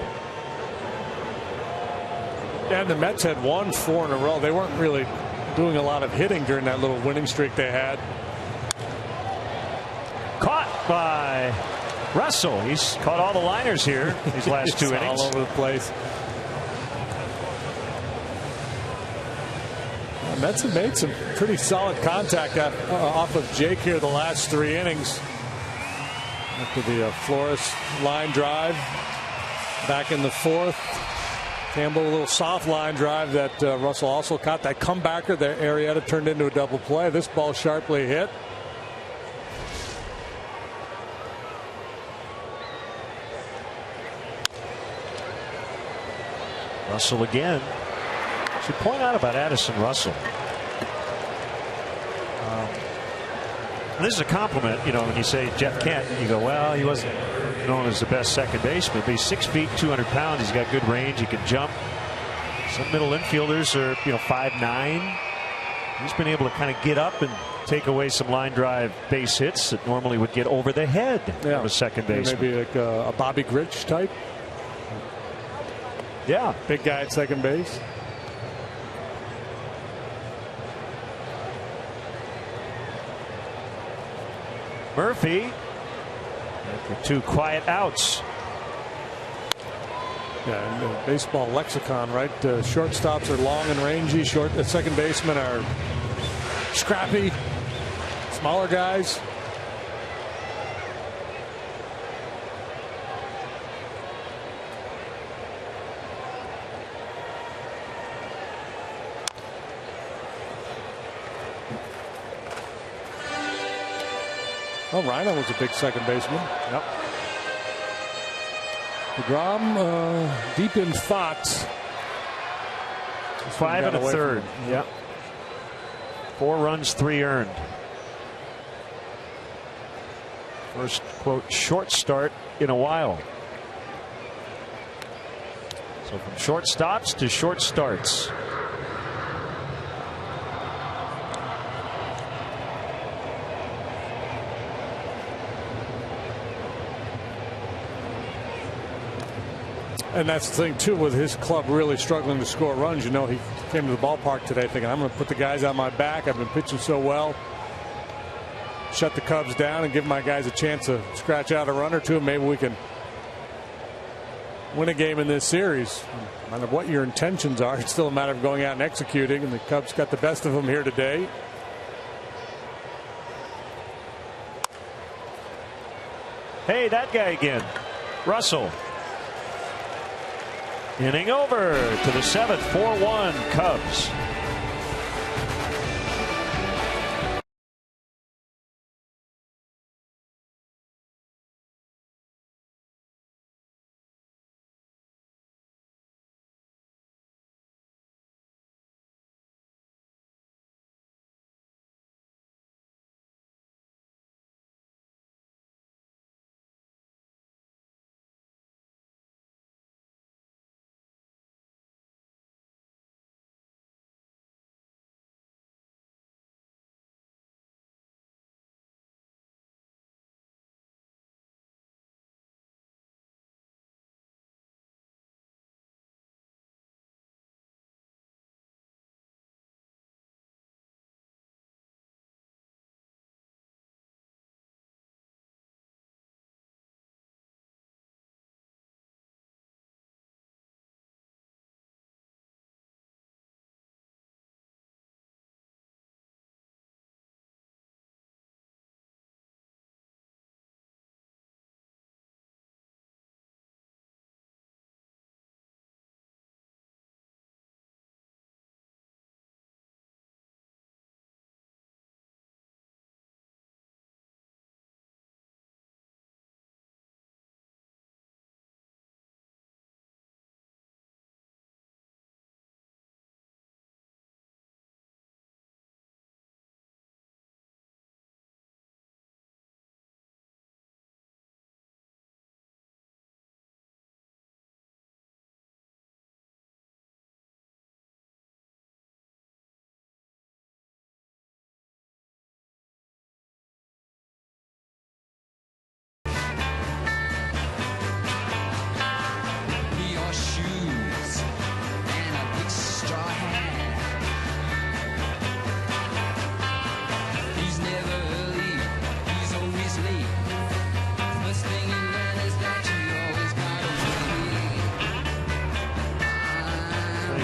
And the Mets had won 4 in a row. They weren't really doing a lot of hitting during that little winning streak they had. Caught by Russell. He's caught all the liners here these last 2 innings. All over the place. The Mets have made some pretty solid contact off of Jake here the last 3 innings. After the Flores line drive back in the 4th. Campbell a little soft line drive that Russell also caught. That comebacker that Herrera turned into a double play. This ball sharply hit. Russell again. Should point out about Addison Russell. This is a compliment, you know, when you say Jeff Kent, you go, well, he wasn't known as the best second baseman, but he's 6 feet, 200 pounds. He's got good range. He can jump. Some middle infielders are, 5'9". He's been able to kind of get up and take away some line drive base hits that normally would get over the head of a second baseman. Maybe like a Bobby Grich type. Yeah. Big guy at second base. Murphy after 2 quiet outs. Yeah, in the baseball lexicon, right? Shortstops are long and rangy. Second basemen are scrappy, smaller guys. Well, Rhino was a big second baseman. Yep. DeGrom deep in thoughts. 5 1/3. Yep. 4 runs, 3 earned. First, quote, short start in a while. So from short stops to short starts. And that's the thing, too, with his club really struggling to score runs. You know, he came to the ballpark today thinking, I'm going to put the guys on my back. I've been pitching so well. Shut the Cubs down and give my guys a chance to scratch out a run or two. Maybe we can win a game in this series. No matter what your intentions are, it's still a matter of going out and executing. And the Cubs got the best of them here today. Hey, that guy again. Russell. Inning over to the 7th, 4-1 Cubs.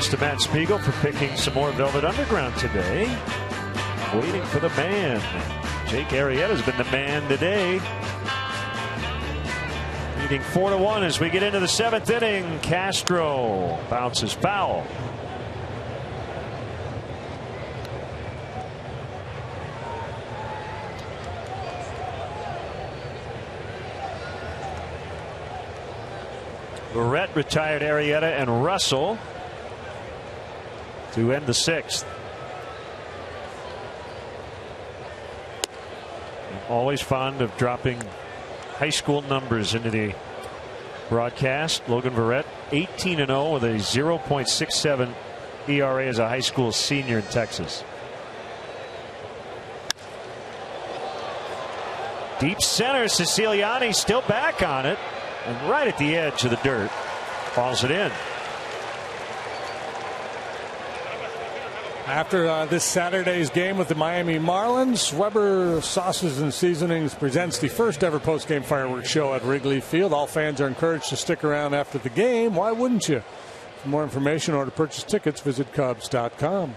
Thanks to Matt Spiegel for picking some more Velvet Underground today. Waiting for the man. Jake Arrieta's been the man today. Leading 4-1 as we get into the 7th inning. Castro bounces foul. Barrett retired Arrieta and Russell to end the 6th. I'm always fond of dropping high school numbers into the broadcast. Logan Barrett 18-0 with a 0.67 ERA as a high school senior in Texas. Deep center, Siciliani still back on it. And right at the edge of the dirt, falls it in. After this Saturday's game with the Miami Marlins, Weber Sauces and Seasonings presents the first ever post-game fireworks show at Wrigley Field. All fans are encouraged to stick around after the game. Why wouldn't you? For more information or to purchase tickets, visit Cubs.com.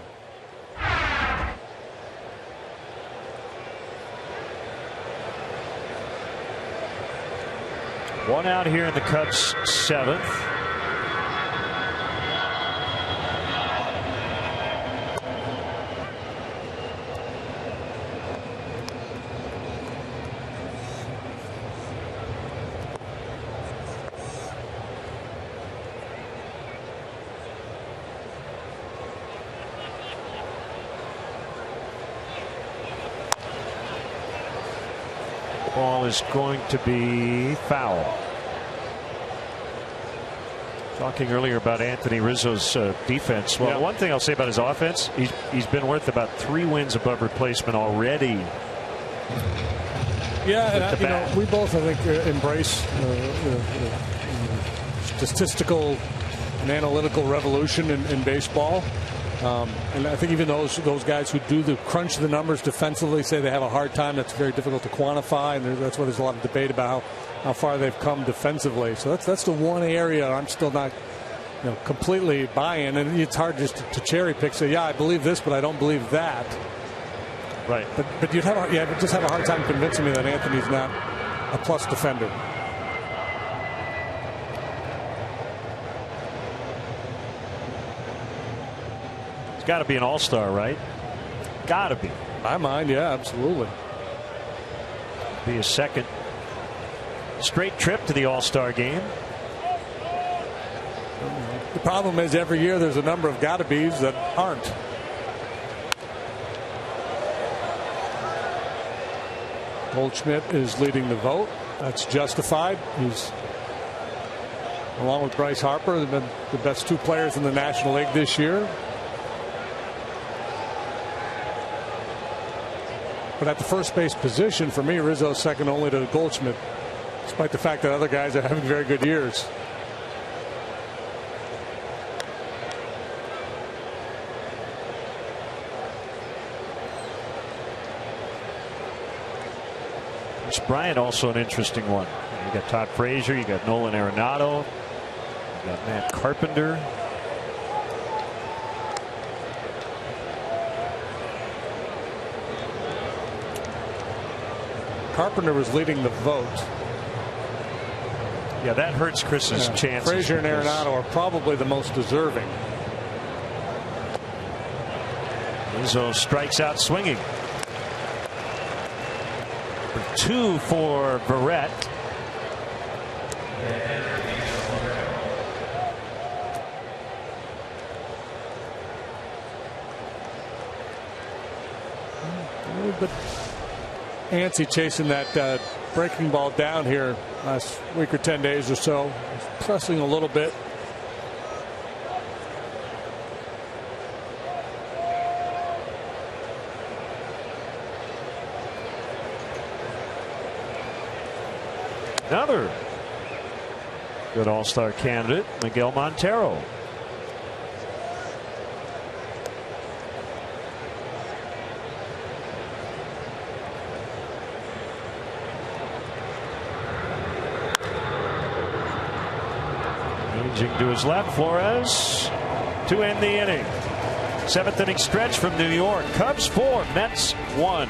One out here in the Cubs' 7th. Ball is going to be foul. Talking earlier about Anthony Rizzo's defense. Well, one thing I'll say about his offense, he's been worth about 3 wins above replacement already. Yeah, and we both, I think, embrace statistical and analytical revolution in baseball. And I think even those guys who do crunch the numbers defensively say they have a hard time. That's very difficult to quantify, and that's why there's a lot of debate about how far they've come defensively. So that's the one area I'm still not completely buying, and it's hard just to cherry pick. Say, yeah, I believe this, but I don't believe that. Right. But you'd just have a hard time convincing me that Anthony's not a plus defender. Got to be an all-star, right? Got to be. In my mind, yeah, absolutely. Be a second straight trip to the all-star game. The problem is every year there's a number of gotta-be's that aren't. Goldschmidt is leading the vote. That's justified. He's, along with Bryce Harper, they've been the best 2 players in the National League this year. But at the first base position, for me, Rizzo's second only to Goldschmidt, despite the fact that other guys are having very good years. Chris Bryant also an interesting one. You got Todd Frazier, you got Nolan Arenado, you got Matt Carpenter. Carpenter was leading the vote. Yeah, that hurts Chris's chances. Frazier and Arenado are probably the most deserving. Rizzo strikes out swinging. For 2 for Barrett. But antsy chasing that breaking ball down here last week or 10 days or so. He's pressing a little bit. Another good all-star candidate, Miguel Montero. Changing to his left, Flores. to end the inning. 7th inning stretch from New York. Cubs 4, Mets 1.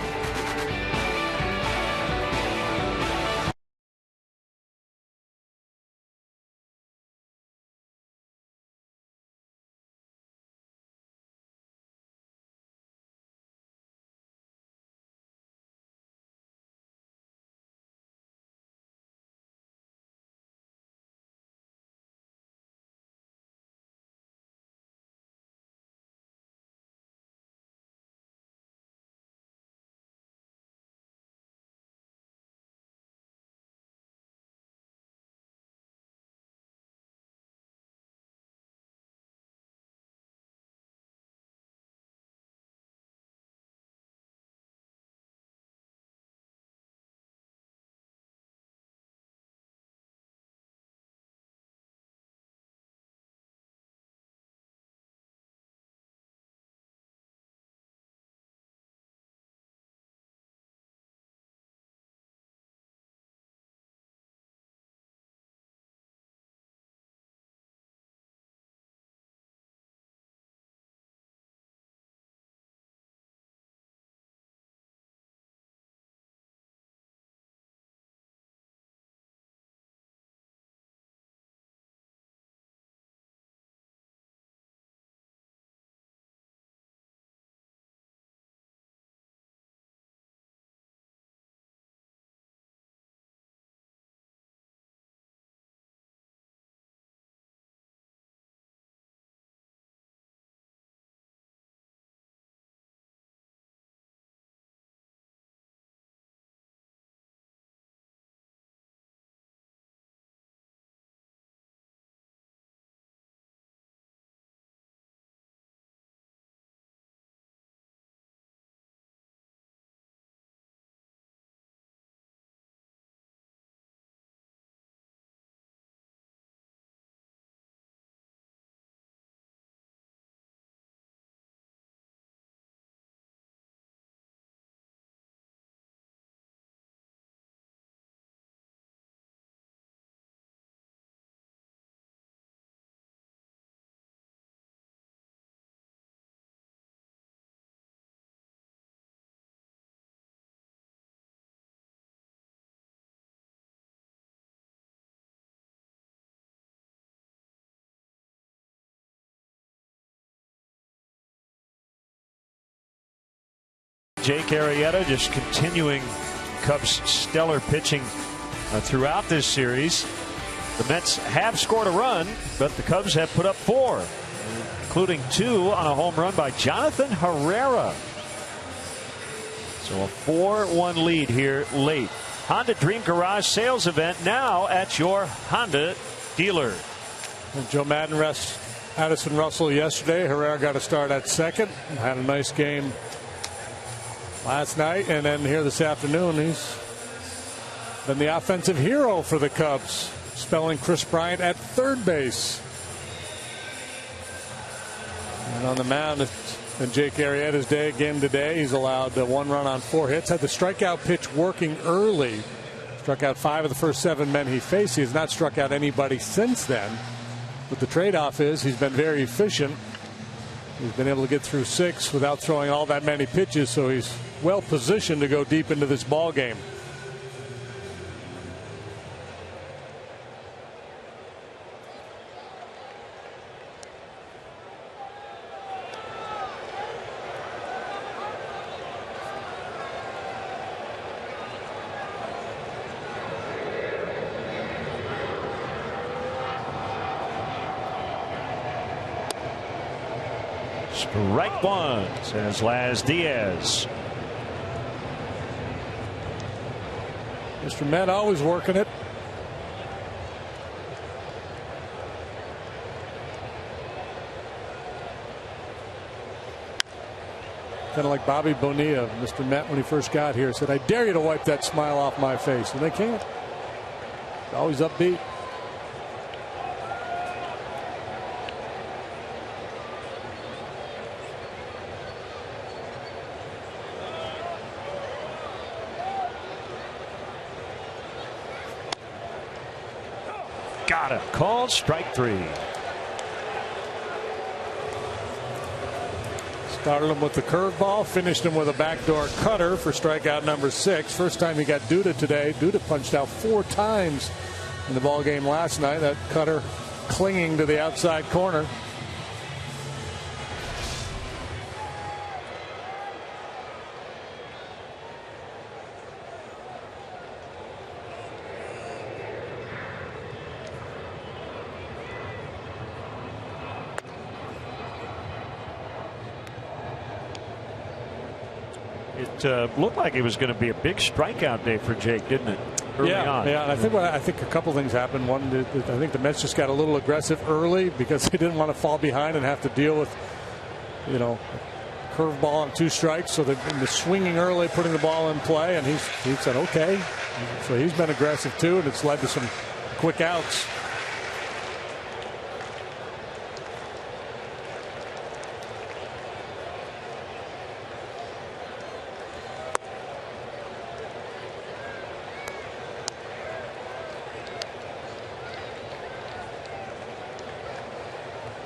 Jake Herrera just continuing Cubs' stellar pitching throughout this series. The Mets have scored a run, but the Cubs have put up 4, including 2 on a home run by Jonathan Herrera. So a 4-1 lead here late. Honda Dream Garage sales event now at your Honda dealer. And Joe Madden rests Addison Russell yesterday. Herrera got a start at second. Had a nice game last night, and then here this afternoon he's been the offensive hero for the Cubs, spelling Chris Bryant at third base. And on the mound, it's been Jake Arrieta's day again today. He's allowed 1 run on 4 hits. Had the strikeout pitch working early. Struck out 5 of the first 7 men he faced. He has not struck out anybody since then. But the trade-off is he's been very efficient. He's been able to get through 6 without throwing all that many pitches, so he's well positioned to go deep into this ball game. Strike 1, says Laz Diaz. Mr. Met always working it. Kind of like Bobby Bonilla, Mr. Met, when he first got here, said, "I dare you to wipe that smile off my face." And they can't. Always upbeat. Got it. Called strike 3. Started him with the curveball, finished him with a backdoor cutter for strikeout number 6. First time he got Duda today. Duda punched out 4 times in the ball game last night. That cutter clinging to the outside corner. It looked like it was going to be a big strikeout day for Jake, didn't it? Early on. Yeah. And I think a couple things happened. One, I think the Mets just got a little aggressive early because they didn't want to fall behind and have to deal with, curveball on 2 strikes. So they've been swinging early, putting the ball in play, and he said okay. So he's been aggressive too, and it's led to some quick outs.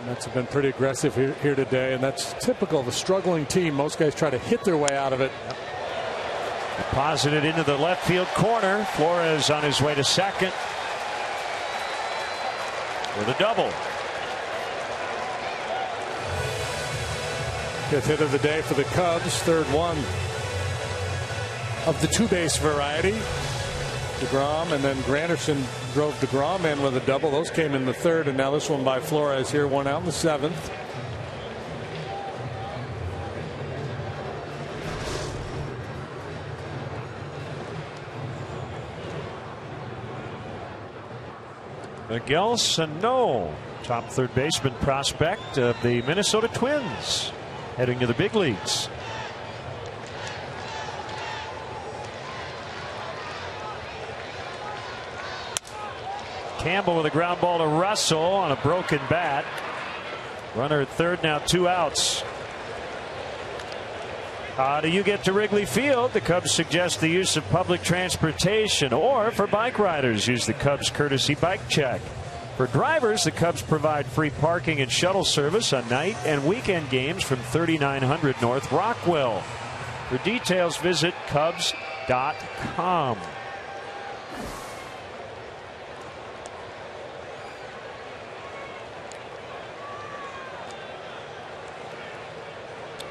Mets have been pretty aggressive here today, and that's typical of a struggling team. Most guys try to hit their way out of it. Deposited into the left field corner. Flores on his way to second with a double. 5th hit of the day for the Cubs. 3rd one of the 2-base variety. DeGrom, and then Granderson drove DeGrom in with a double. Those came in the 3rd, and now this one by Flores here, 1 out in the 7th. Miguel Sano, top 3rd baseman prospect of the Minnesota Twins, heading to the big leagues. Campbell with a ground ball to Russell on a broken bat. Runner at 3rd, now 2 outs. How do you get to Wrigley Field? The Cubs suggest the use of public transportation, or for bike riders, use the Cubs courtesy bike check. For drivers, the Cubs provide free parking and shuttle service on night and weekend games from 3900 North Rockwell. For details, visit Cubs.com.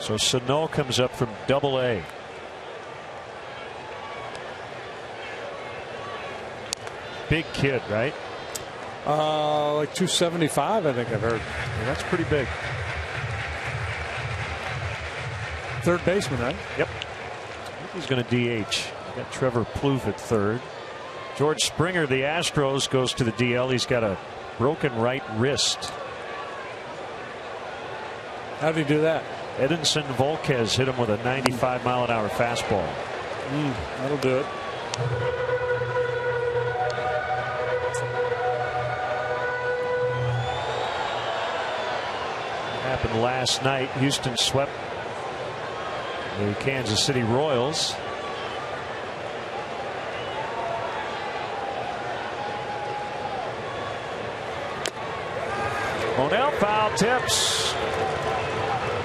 So Sano comes up from Double-A. Big kid, right? Like 275, I think I've heard. Yeah, that's pretty big. 3rd baseman, right? Yep. I think he's going to DH. Got Trevor Plouffe at 3rd. George Springer, the Astros, goes to the DL. He's got a broken right wrist. How did he do that? Edinson Volquez hit him with a 95-mile-an-hour fastball. That'll do it. Happened last night. Houston swept the Kansas City Royals. Monell foul tips.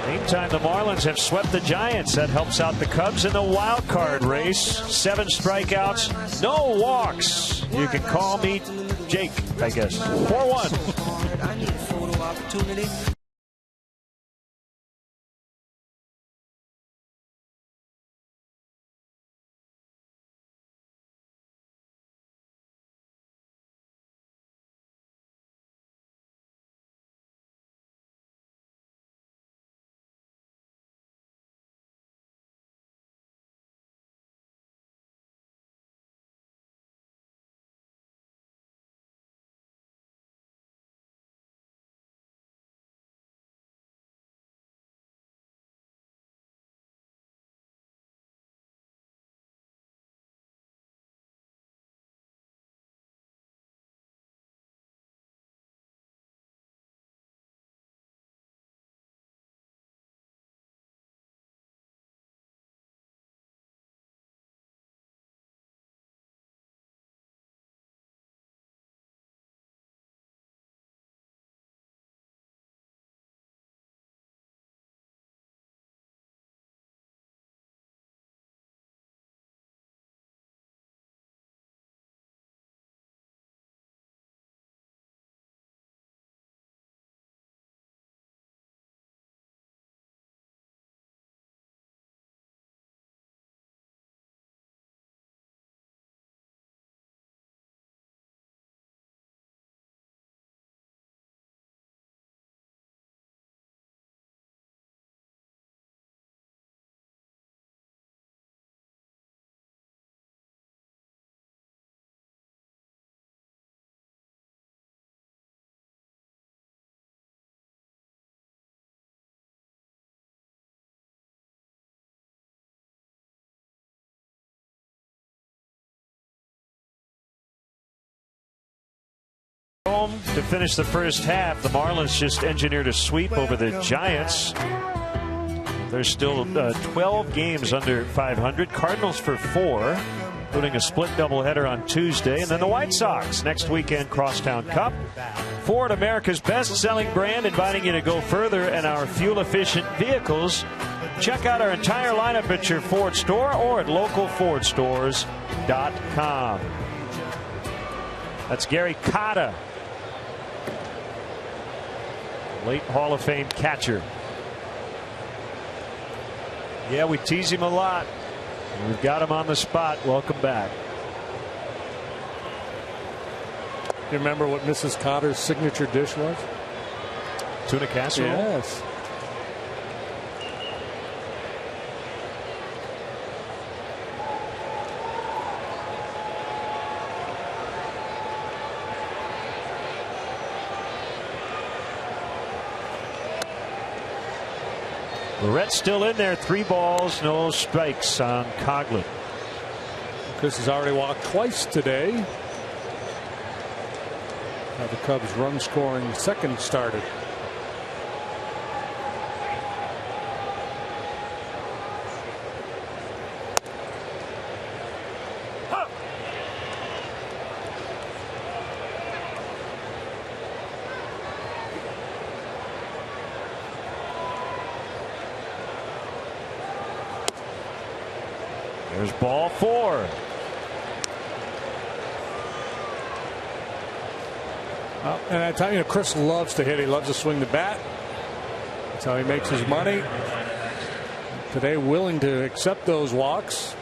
Meantime, the Marlins have swept the Giants. That helps out the Cubs in the wild card race. 7 strikeouts, no walks. You can call me Jake, I guess. 4-1. home to finish the first half. The Marlins just engineered a sweep over the Giants. There's still 12 games under 500. Cardinals for 4, including a split doubleheader on Tuesday. And then the White Sox next weekend, Crosstown Cup. Ford, America's best-selling brand, inviting you to go further in our fuel-efficient vehicles. Check out our entire lineup at your Ford store or at localfordstores.com. That's Gary Cotta, late Hall of Fame catcher. Yeah, we tease him a lot. We've got him on the spot. Welcome back. You remember what Mrs. Cotter's signature dish was? Tuna casserole? Yes. Barrett's still in there. 3 balls, no strikes on Coughlin. Chris has already walked twice today. Now the Cubs run scoring second started. There's ball 4. And I tell you, Chris loves to hit. He loves to swing the bat. That's how he makes his money. Today, willing to accept those walks.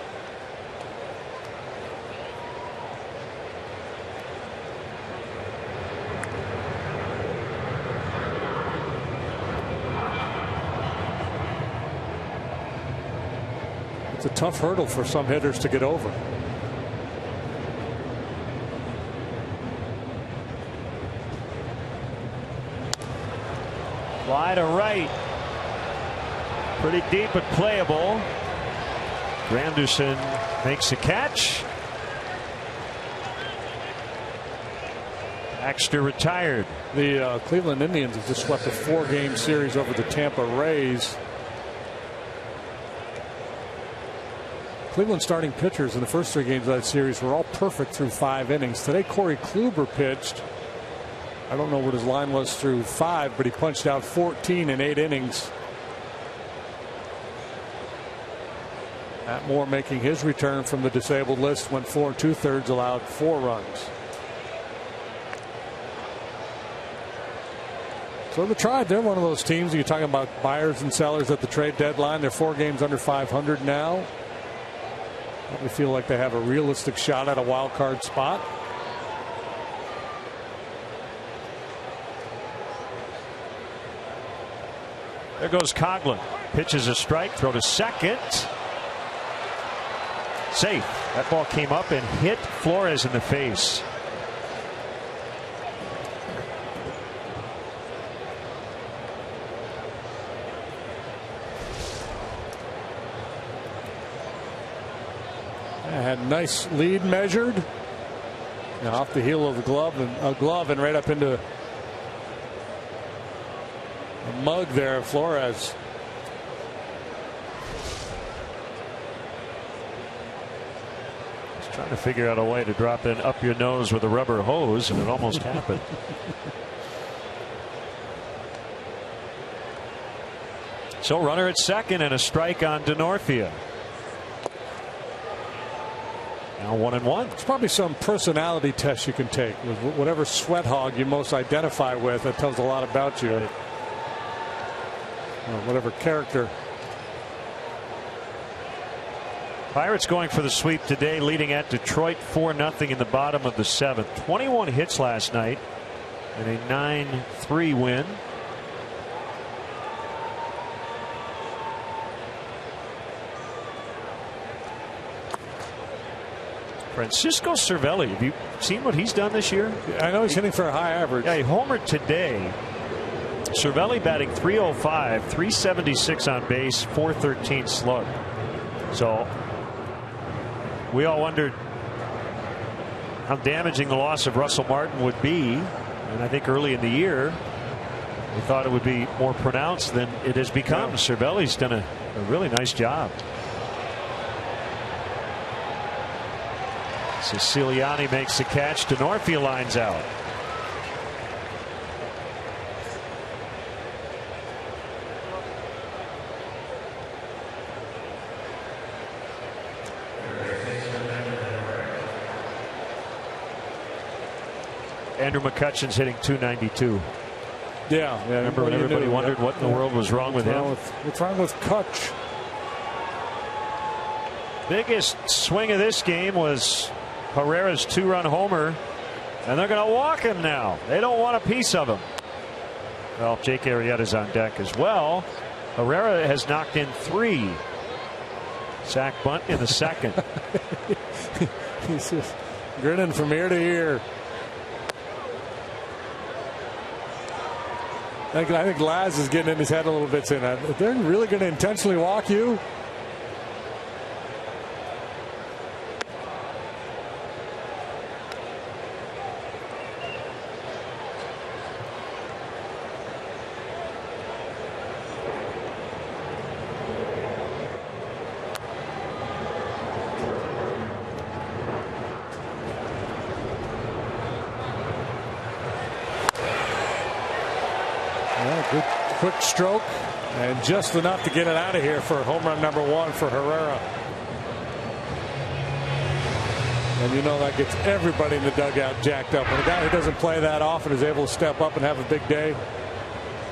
It's a tough hurdle for some hitters to get over. Fly to right. Pretty deep but playable. Granderson makes a catch. Baxter retired. The Cleveland Indians have just swept a 4-game series over the Tampa Rays. Cleveland starting pitchers in the first 3 games of that series were all perfect through 5 innings. Today, Corey Kluber pitched. I don't know what his line was through 5, but he punched out 14 in 8 innings. Matt Moore making his return from the disabled list, went 4 2/3, allowed 4 runs. So the Tribe, they're one of those teams. You're talking about buyers and sellers at the trade deadline. They're 4 games under 500 now. We feel like they have a realistic shot at a wild card spot. There goes Coughlin. Pitches a strike, throw to second. Safe. That ball came up and hit Flores in the face. Had nice lead measured. Now off the heel of the glove and right up into a mug there, Flores. Just trying to figure out a way to drop in up your nose with a rubber hose, and it almost happened. So runner at second and a strike on Denorfia. Now 1-1. It's probably some personality test you can take with whatever sweat hog you most identify with. That tells a lot about you. Or whatever character. Pirates going for the sweep today, leading at Detroit 4-0 in the bottom of the 7th. 21 hits last night and a 9-3 win. Francisco Cervelli, have you seen what he's done this year? I know he's hitting for a high average. Yeah, he homered today. Cervelli batting .305, 376 on base, .413 slug. So we all wondered how damaging the loss of Russell Martin would be. And I think early in the year, we thought it would be more pronounced than it has become. Cervelli's done a really nice job. Siciliani makes the catch. DeNorfia lines out. Andrew McCutcheon's hitting .292. Yeah. Remember when everybody wondered what in the world was wrong with him? What's wrong with Kutch? Biggest swing of this game was Herrera's 2-run homer, and they're going to walk him now. They don't want a piece of him. Well, Jake Arrieta's on deck as well. Herrera has knocked in 3. Sack bunt in the second. He's just grinning from ear to ear. I think Laz is getting in his head a little bit, saying, they're really going to intentionally walk you? Good quick stroke and just enough to get it out of here for home run number 1 for Herrera. And you know that gets everybody in the dugout jacked up. When a guy who doesn't play that often is able to step up and have a big day,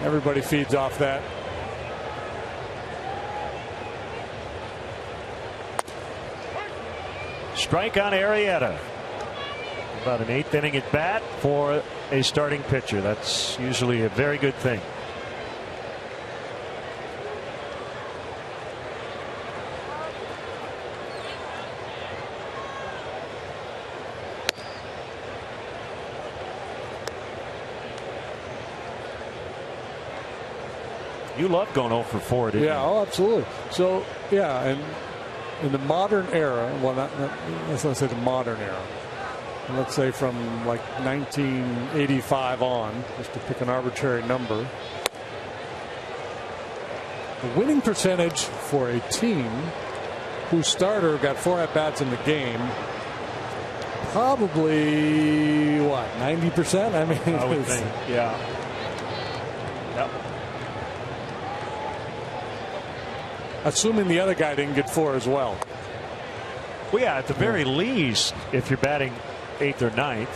everybody feeds off that. Strike on Arrieta. About an 8th inning at bat for a starting pitcher. That's usually a very good thing. You love going 0 for 4, didn't you? Yeah, oh, absolutely. So, yeah, and in the modern era, well, let's not say the modern era, let's say from like 1985 on, just to pick an arbitrary number, the winning percentage for a team whose starter got 4 at-bats in the game, probably, what, 90%? I mean, I would think, yeah. Yep. Assuming the other guy didn't get 4 as well. Well, yeah, at the very least, if you're batting 8th or 9th,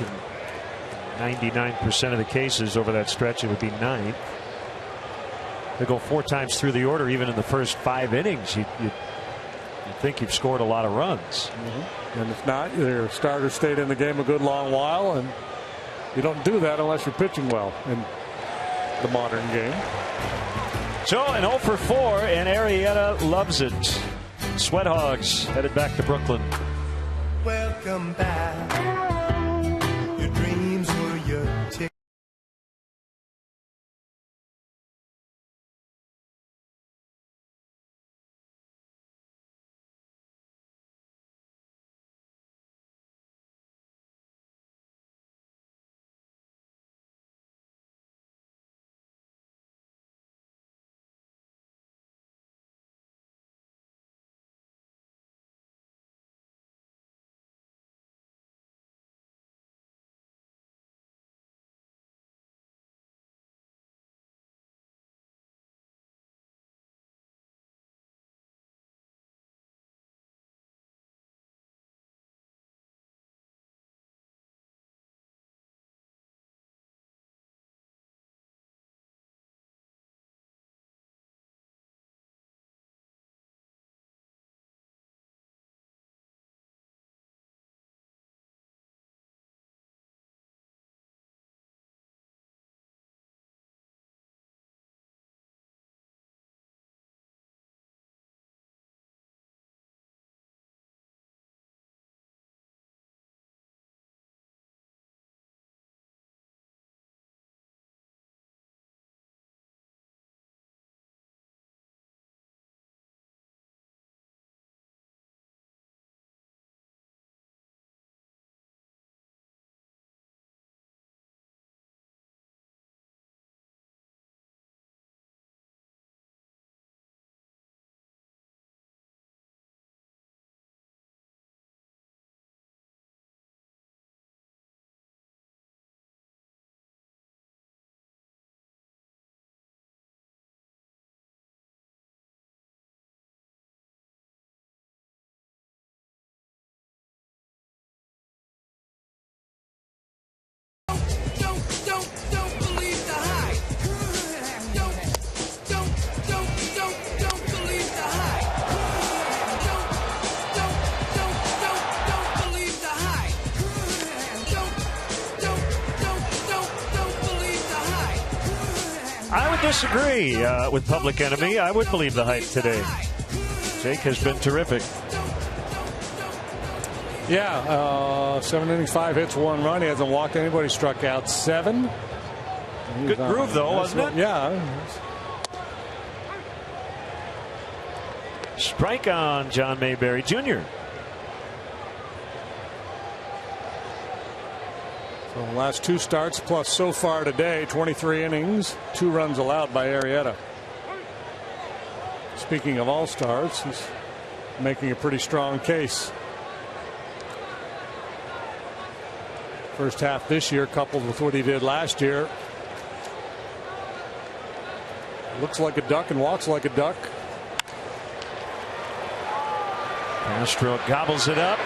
and 99% of the cases over that stretch, it would be 9th. They go 4 times through the order, even in the first 5 innings. You'd think you've scored a lot of runs. And if not, your starter stayed in the game a good long while, and you don't do that unless you're pitching well in the modern game. So an 0 for 4, and Arrieta loves it. Sweat Hogs headed back to Brooklyn. Welcome back. disagree with Public Enemy. I would believe the hype today. Jake has been terrific. Yeah, 7 innings, 5 hits, 1 run. He hasn't walked anybody, struck out 7. Good groove, though, wasn't it? Yeah. Strike on John Mayberry Jr. So the last 2 starts plus so far today, 23 innings, 2 runs allowed by Herrera. Speaking of all-stars, he's making a pretty strong case. First half this year coupled with what he did last year. Looks like a duck and walks like a duck. Castro gobbles it up.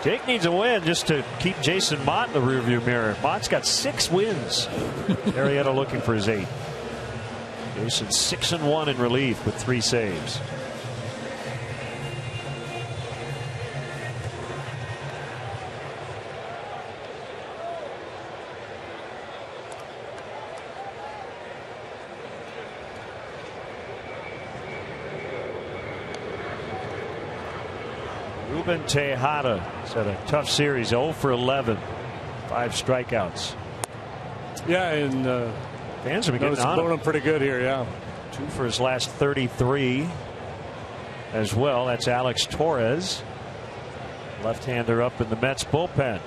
Jake needs a win just to keep Jason Mott in the rearview mirror. Mott's got 6 wins. Arrieta looking for his 8th. Jason 6-1 in relief with 3 saves. Ruben Tejada has had a tough series, 0 for 11, 5 strikeouts. Yeah, and fans have been getting on him pretty good here. Yeah, 2 for his last 33 as well. That's Alex Torres, left-hander up in the Mets bullpen.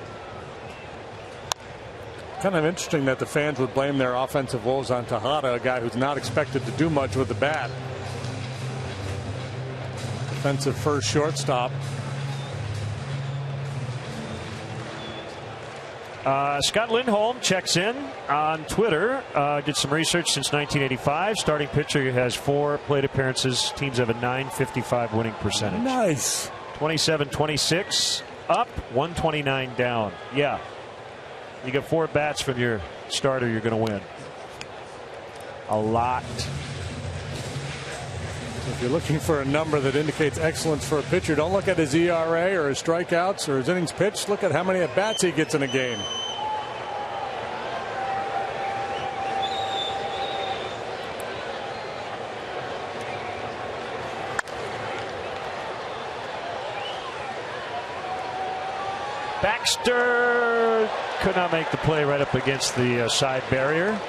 Kind of interesting that the fans would blame their offensive woes on Tejada, a guy who's not expected to do much with the bat. Defensive first shortstop. Scott Lindholm checks in on Twitter. Did some research since 1985. Starting pitcher has 4 plate appearances. Teams have a .955 winning percentage. Nice. 27-26 up, 129 down. Yeah. You get 4 bats from your starter, you're going to win. A lot. If you're looking for a number that indicates excellence for a pitcher, don't look at his ERA or his strikeouts or his innings pitched. Look at how many at bats he gets in a game. Baxter could not make the play right up against the side barrier.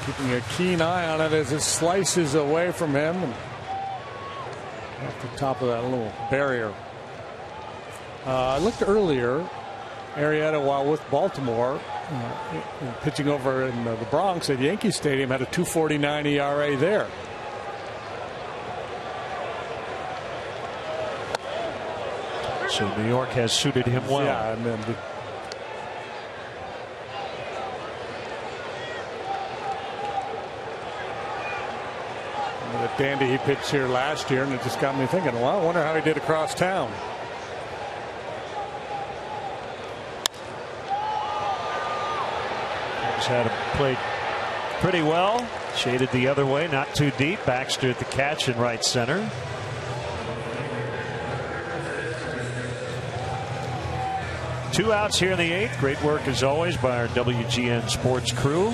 Keeping a keen eye on it as it slices away from him and off the top of that little barrier. I looked earlier. Arrieta, while with Baltimore, pitching over in the Bronx at Yankee Stadium, had a 2.49 ERA there. So New York has suited him well. Yeah, and then the dandy he pitched here last year, and it just got me thinking, well, I wonder how he did across town. Had him played pretty well. Shaded the other way, not too deep. Baxter at the catch in right center. Two outs here in the 8th. Great work as always by our WGN Sports crew.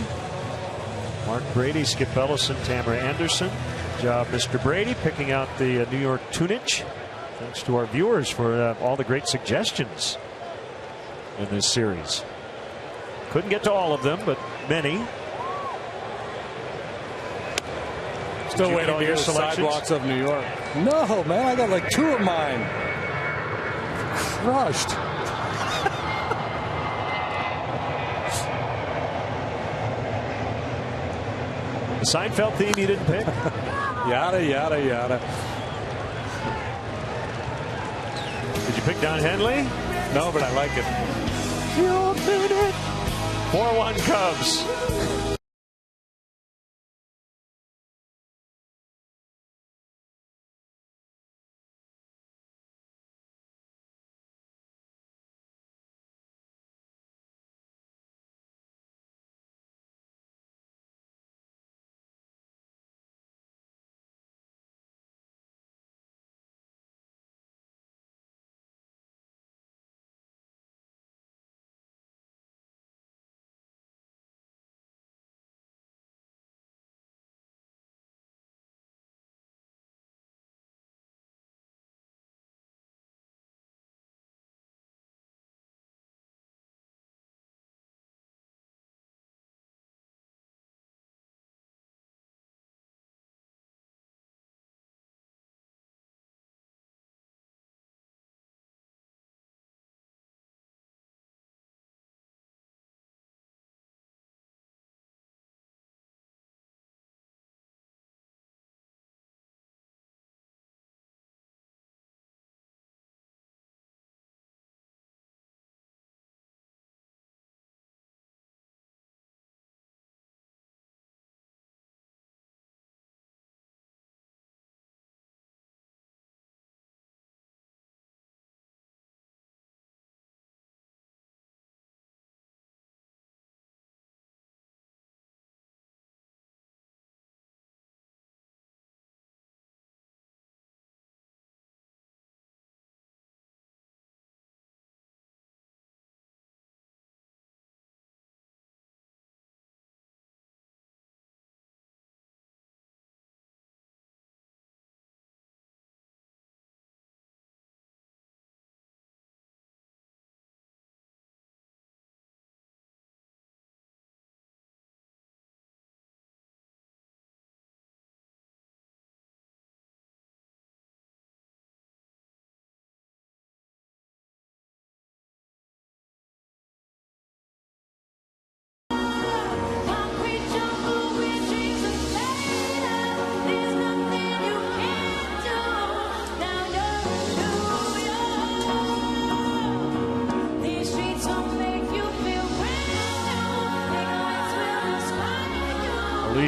Mark Brady, Skip Ellison, Tamara Anderson. Good job, Mr. Brady, picking out the New York tunage. Thanks to our viewers for all the great suggestions in this series. Couldn't get to all of them, but many. Still waiting to hear the sidewalks of New York. No, man, I got like 2 of mine. Crushed. The Seinfeld theme you didn't pick? Yada, yada, yada. Did you pick Don Henley? No, but I like it. You did it. 4-1 Cubs.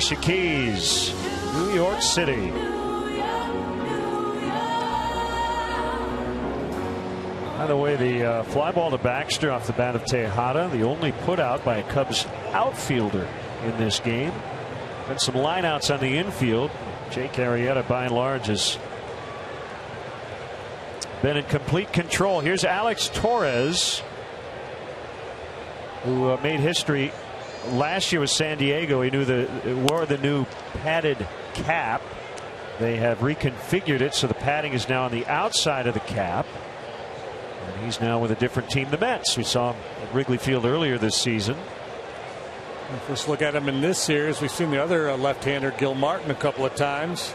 Alicia Keys, New York City. By the way, the fly ball to Baxter off the bat of Tejada, the only put out by a Cubs outfielder in this game. And some lineouts on the infield. Jake Arrieta, by and large, has been in complete control. Here's Alex Torres, who made history last year with San Diego. He wore the new padded cap. They have reconfigured it so the padding is now on the outside of the cap. And he's now with a different team, the Mets. We saw him at Wrigley Field earlier this season. First look at him in this series. We've seen the other left-hander, Gil Martin, a couple of times.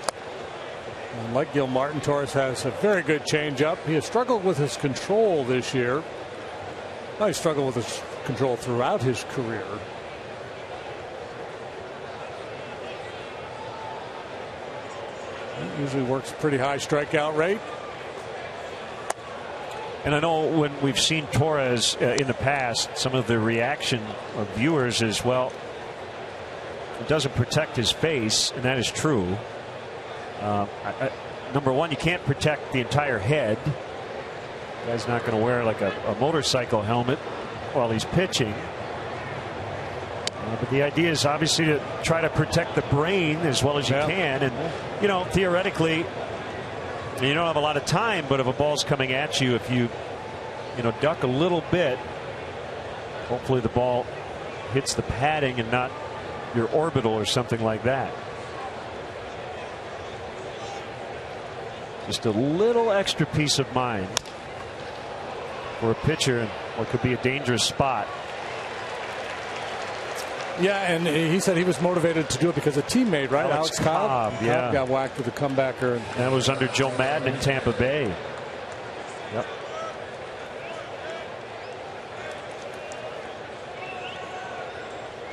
And like Gil Martin, Torres has a very good changeup. He has struggled with his control this year. Well, he struggled with his control throughout his career. He usually works a pretty high strikeout rate. And I know when we've seen Torres in the past, some of the reaction of viewers is, well, it doesn't protect his face, and that is true. Number one, you can't protect the entire head. The guy's not going to wear like a motorcycle helmet while he's pitching. But the idea is obviously to try to protect the brain as well as you can. And, you know, theoretically, you don't have a lot of time, but if a ball's coming at you, if you duck a little bit, hopefully the ball hits the padding and not your orbital or something like that. Just a little extra peace of mind for a pitcher in what could be a dangerous spot. Yeah, and he said he was motivated to do it because a teammate, right? Alex Cobb. Yeah, got whacked with a comebacker. That was under Joe Madden in Tampa Bay. Yep.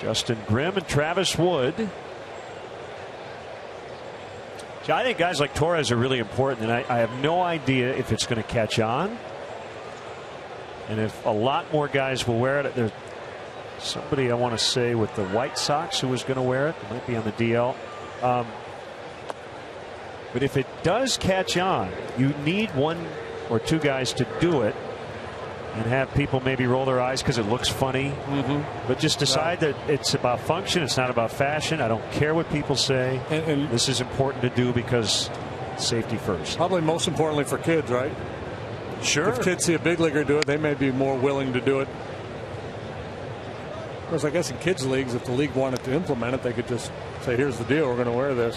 Justin Grimm and Travis Wood. See, I think guys like Torres are really important, and I have no idea if it's going to catch on. And if a lot more guys will wear it. There's somebody I want to say with the White Sox who was going to wear it. It might be on the DL. But if it does catch on, you need one or two guys to do it and have people maybe roll their eyes because it looks funny. But just decide that it's about function. It's not about fashion. I don't care what people say. And this is important to do because safety first. Probably most importantly for kids, right? Sure. If kids see a big leaguer do it, they may be more willing to do it. Of course, I guess in kids' leagues, if the league wanted to implement it, they could just say, here's the deal, we're going to wear this.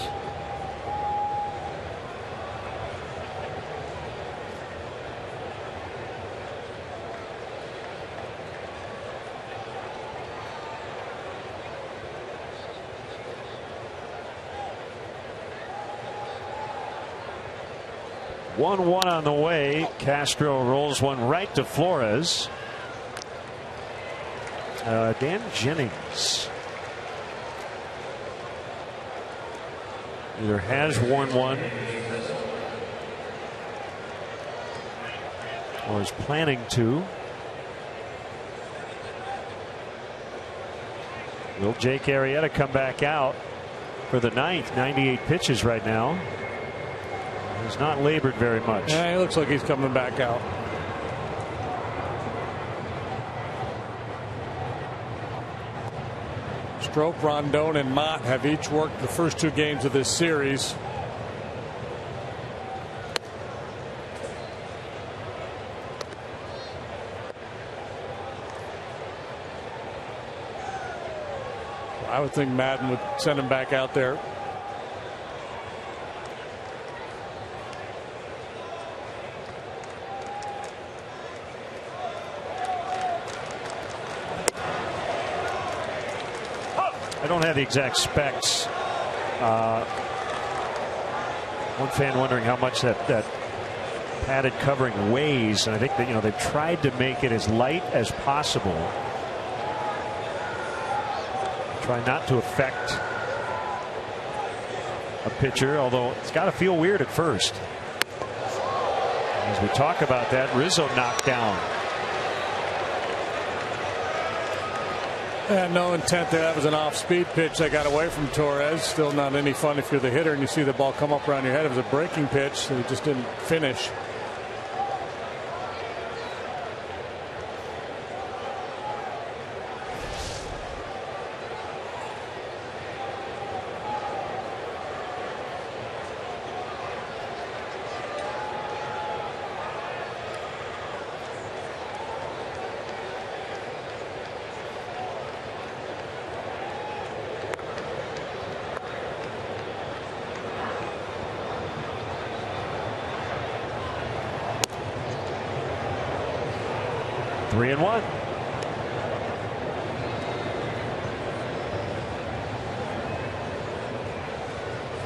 One on the way. Castro rolls one right to Flores. Dan Jennings either has worn one or is planning to. Will Jake Arrieta come back out for the ninth? 98 pitches right now. He's not labored very much. Yeah, he looks like he's coming back out. Strop, Rondon, and Mott have each worked the first two games of this series. I would think Madden would send him back out there. I don't have the exact specs. One fan wondering how much that padded covering weighs, and I think that they've tried to make it as light as possible. Try not to affect a pitcher, although it's got to feel weird at first. As we talk about that, Rizzo knocked down. And no intent there. That was an off-speed pitch that got away from Torres. Still not any fun if you're the hitter and you see the ball come up around your head. It was a breaking pitch, so he just didn't finish. Three and one.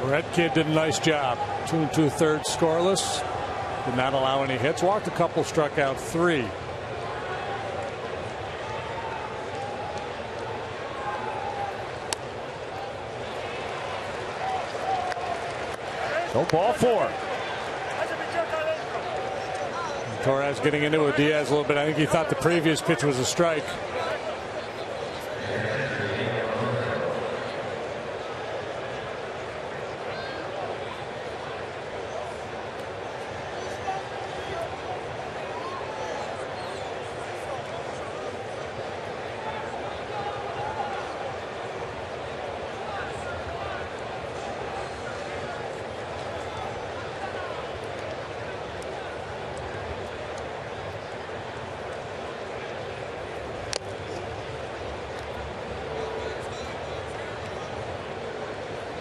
Red Kid did a nice job. 2 2/3 scoreless. Did not allow any hits. Walked a couple, struck out 3. So ball 4. Torres getting into it. Diaz a little bit. I think he thought the previous pitch was a strike.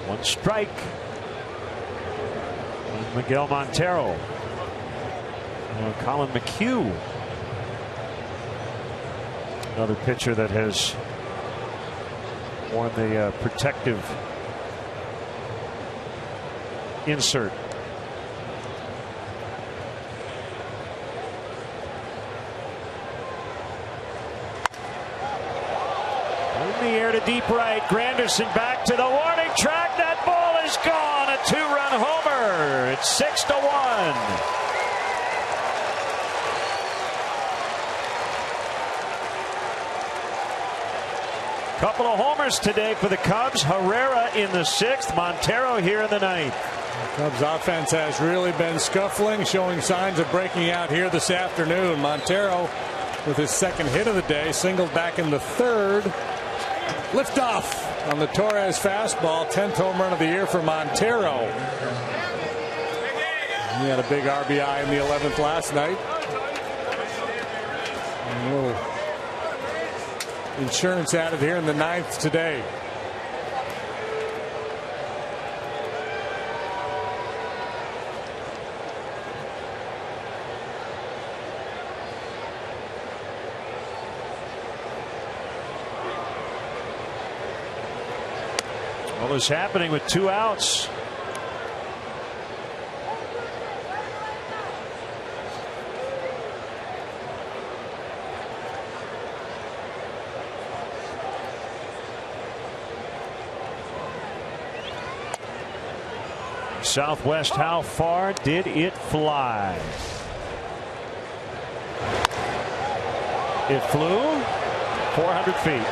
One strike. Miguel Montero. Colin McHugh. Another pitcher that has worn the protective insert. In the air to deep right. Granderson back to the warning track. That ball is gone. A 2-run homer. It's 6-1. Couple of homers today for the Cubs. Herrera in the 6th. Montero here in the 9th. Cubs offense has really been scuffling, showing signs of breaking out here this afternoon. Montero with his 2nd hit of the day, singled back in the 3rd. Liftoff on the Torres fastball. 10th home run of the year for Montero. He had a big RBI in the 11th last night. And a little insurance added here in the 9th today. What was happening with 2 outs? Southwest, how far did it fly? It flew 400 feet.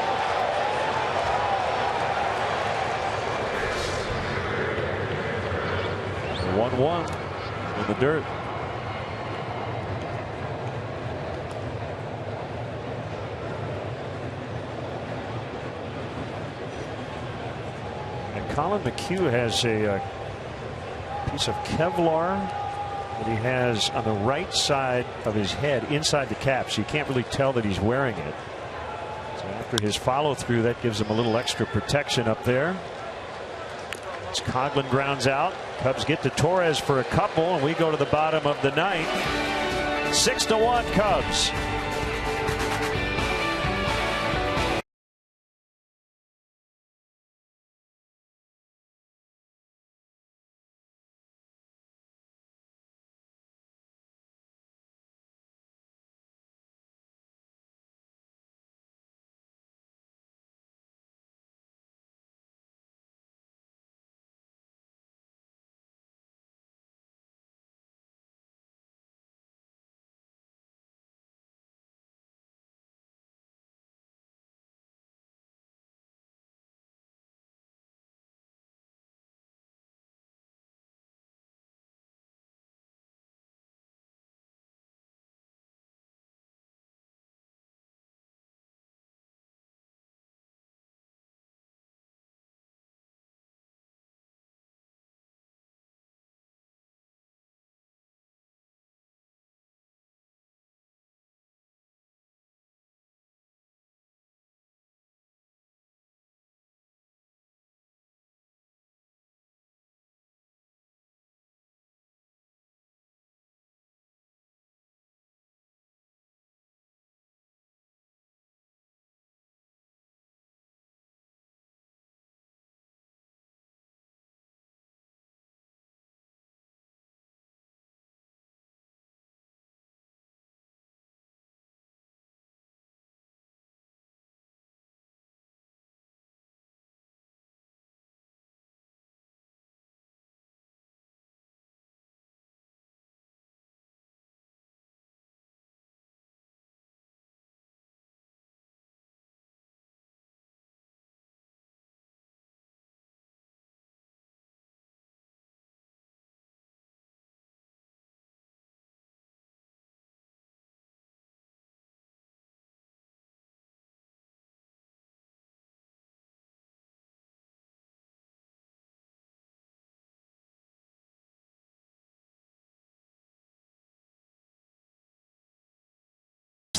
The 1-1 in the dirt. And Colin McHugh has a piece of Kevlar that he has on the right side of his head inside the cap, so you can't really tell that he's wearing it. So after his follow through, that gives him a little extra protection up there. As Coghlan grounds out, Cubs get to Torres for a couple, and we go to the bottom of the 9th. 6-1 Cubs.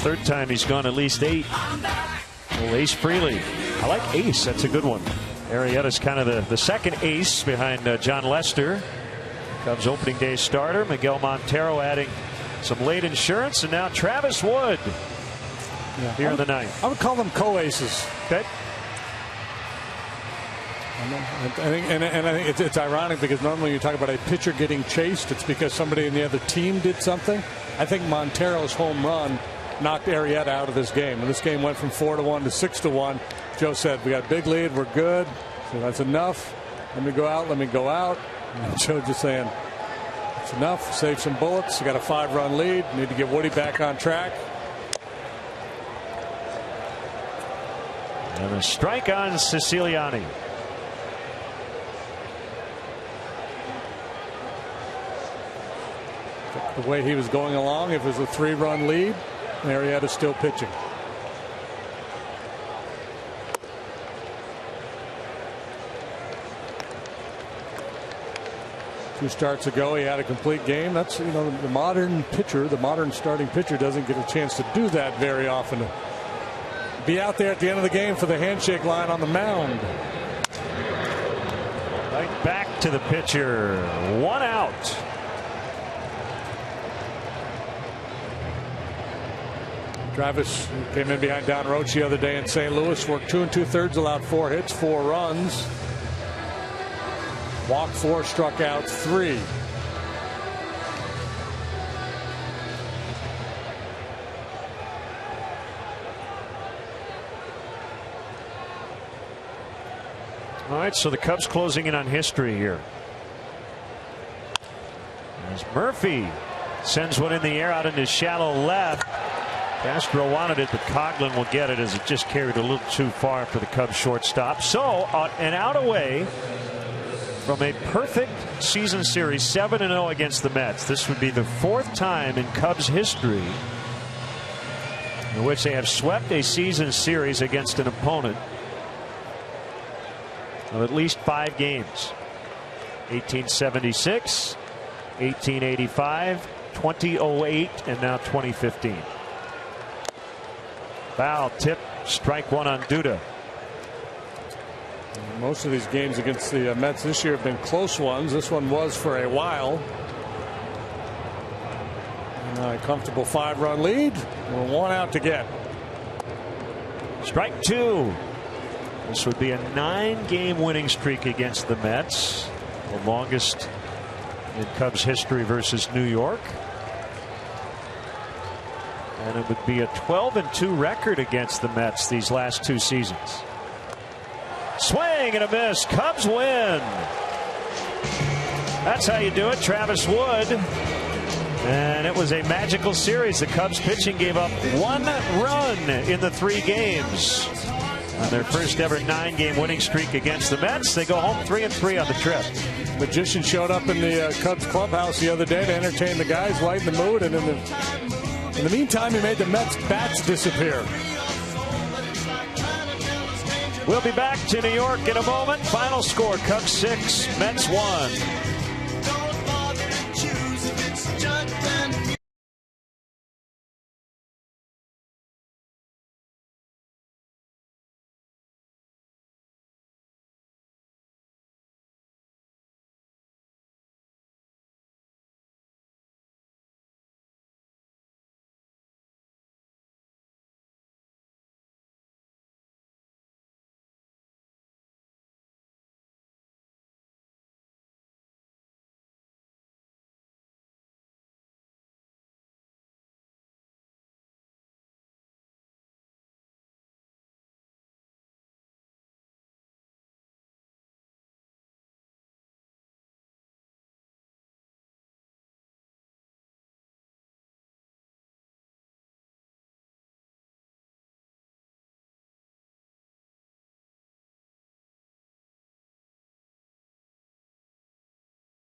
third time he's gone at least 8. Well, Ace Frehley. I like Ace. That's a good one. Arrieta's kind of the second ace behind John Lester. Cubs opening day starter. Miguel Montero adding some late insurance. And now Travis Wood here in the ninth. I would call them co-aces. Okay. I think it's ironic because normally you talk about a pitcher getting chased. It's because somebody in the other team did something. I think Montero's home run knocked Arrieta out of this game. And this game went from 4-1 to 6-1. Joe said, we got a big lead. We're good. So that's enough. Let me go out. Let me go out. And Joe just saying, it's enough. Save some bullets. You got a 5-run lead. Need to get Woody back on track. And a strike on Siciliani. The way he was going along, if it was a 3-run lead, Arrieta's still pitching. Two starts ago, he had a complete game. That's, the modern pitcher, the modern starting pitcher doesn't get a chance to do that very often. Be out there at the end of the game for the handshake line on the mound. Right back to the pitcher. 1 out. Travis came in behind Don Roach the other day in St. Louis, worked 2 2/3, allowed 4 hits, 4 runs. Walked 4, struck out 3. All right, so the Cubs closing in on history here. As Murphy sends one in the air out into shallow left. Castro wanted it, but Coghlan will get it as it just carried a little too far for the Cubs shortstop. So an out away from a perfect season series, 7-0 against the Mets. This would be the 4th time in Cubs history in which they have swept a season series against an opponent of at least 5 games. 1876, 1885, 2008, and now 2015. Foul tip, strike 1 on Duda. Most of these games against the Mets this year have been close ones. This one was for a while. And a comfortable 5-run lead. We're 1 out to get. Strike 2. This would be a 9-game winning streak against the Mets, the longest in Cubs history versus New York. And it would be a 12-2 record against the Mets these last 2 seasons. Swing and a miss. Cubs win. That's how you do it. Travis Wood. And it was a magical series. The Cubs pitching gave up 1 run in the 3 games. On their first ever 9-game winning streak against the Mets, they go home 3-3 on the trip. Magician showed up in the Cubs clubhouse the other day to entertain the guys, lighten the mood, and in the meantime, he made the Mets bats disappear. We'll be back to New York in a moment. Final score: Cubs 6, Mets 1.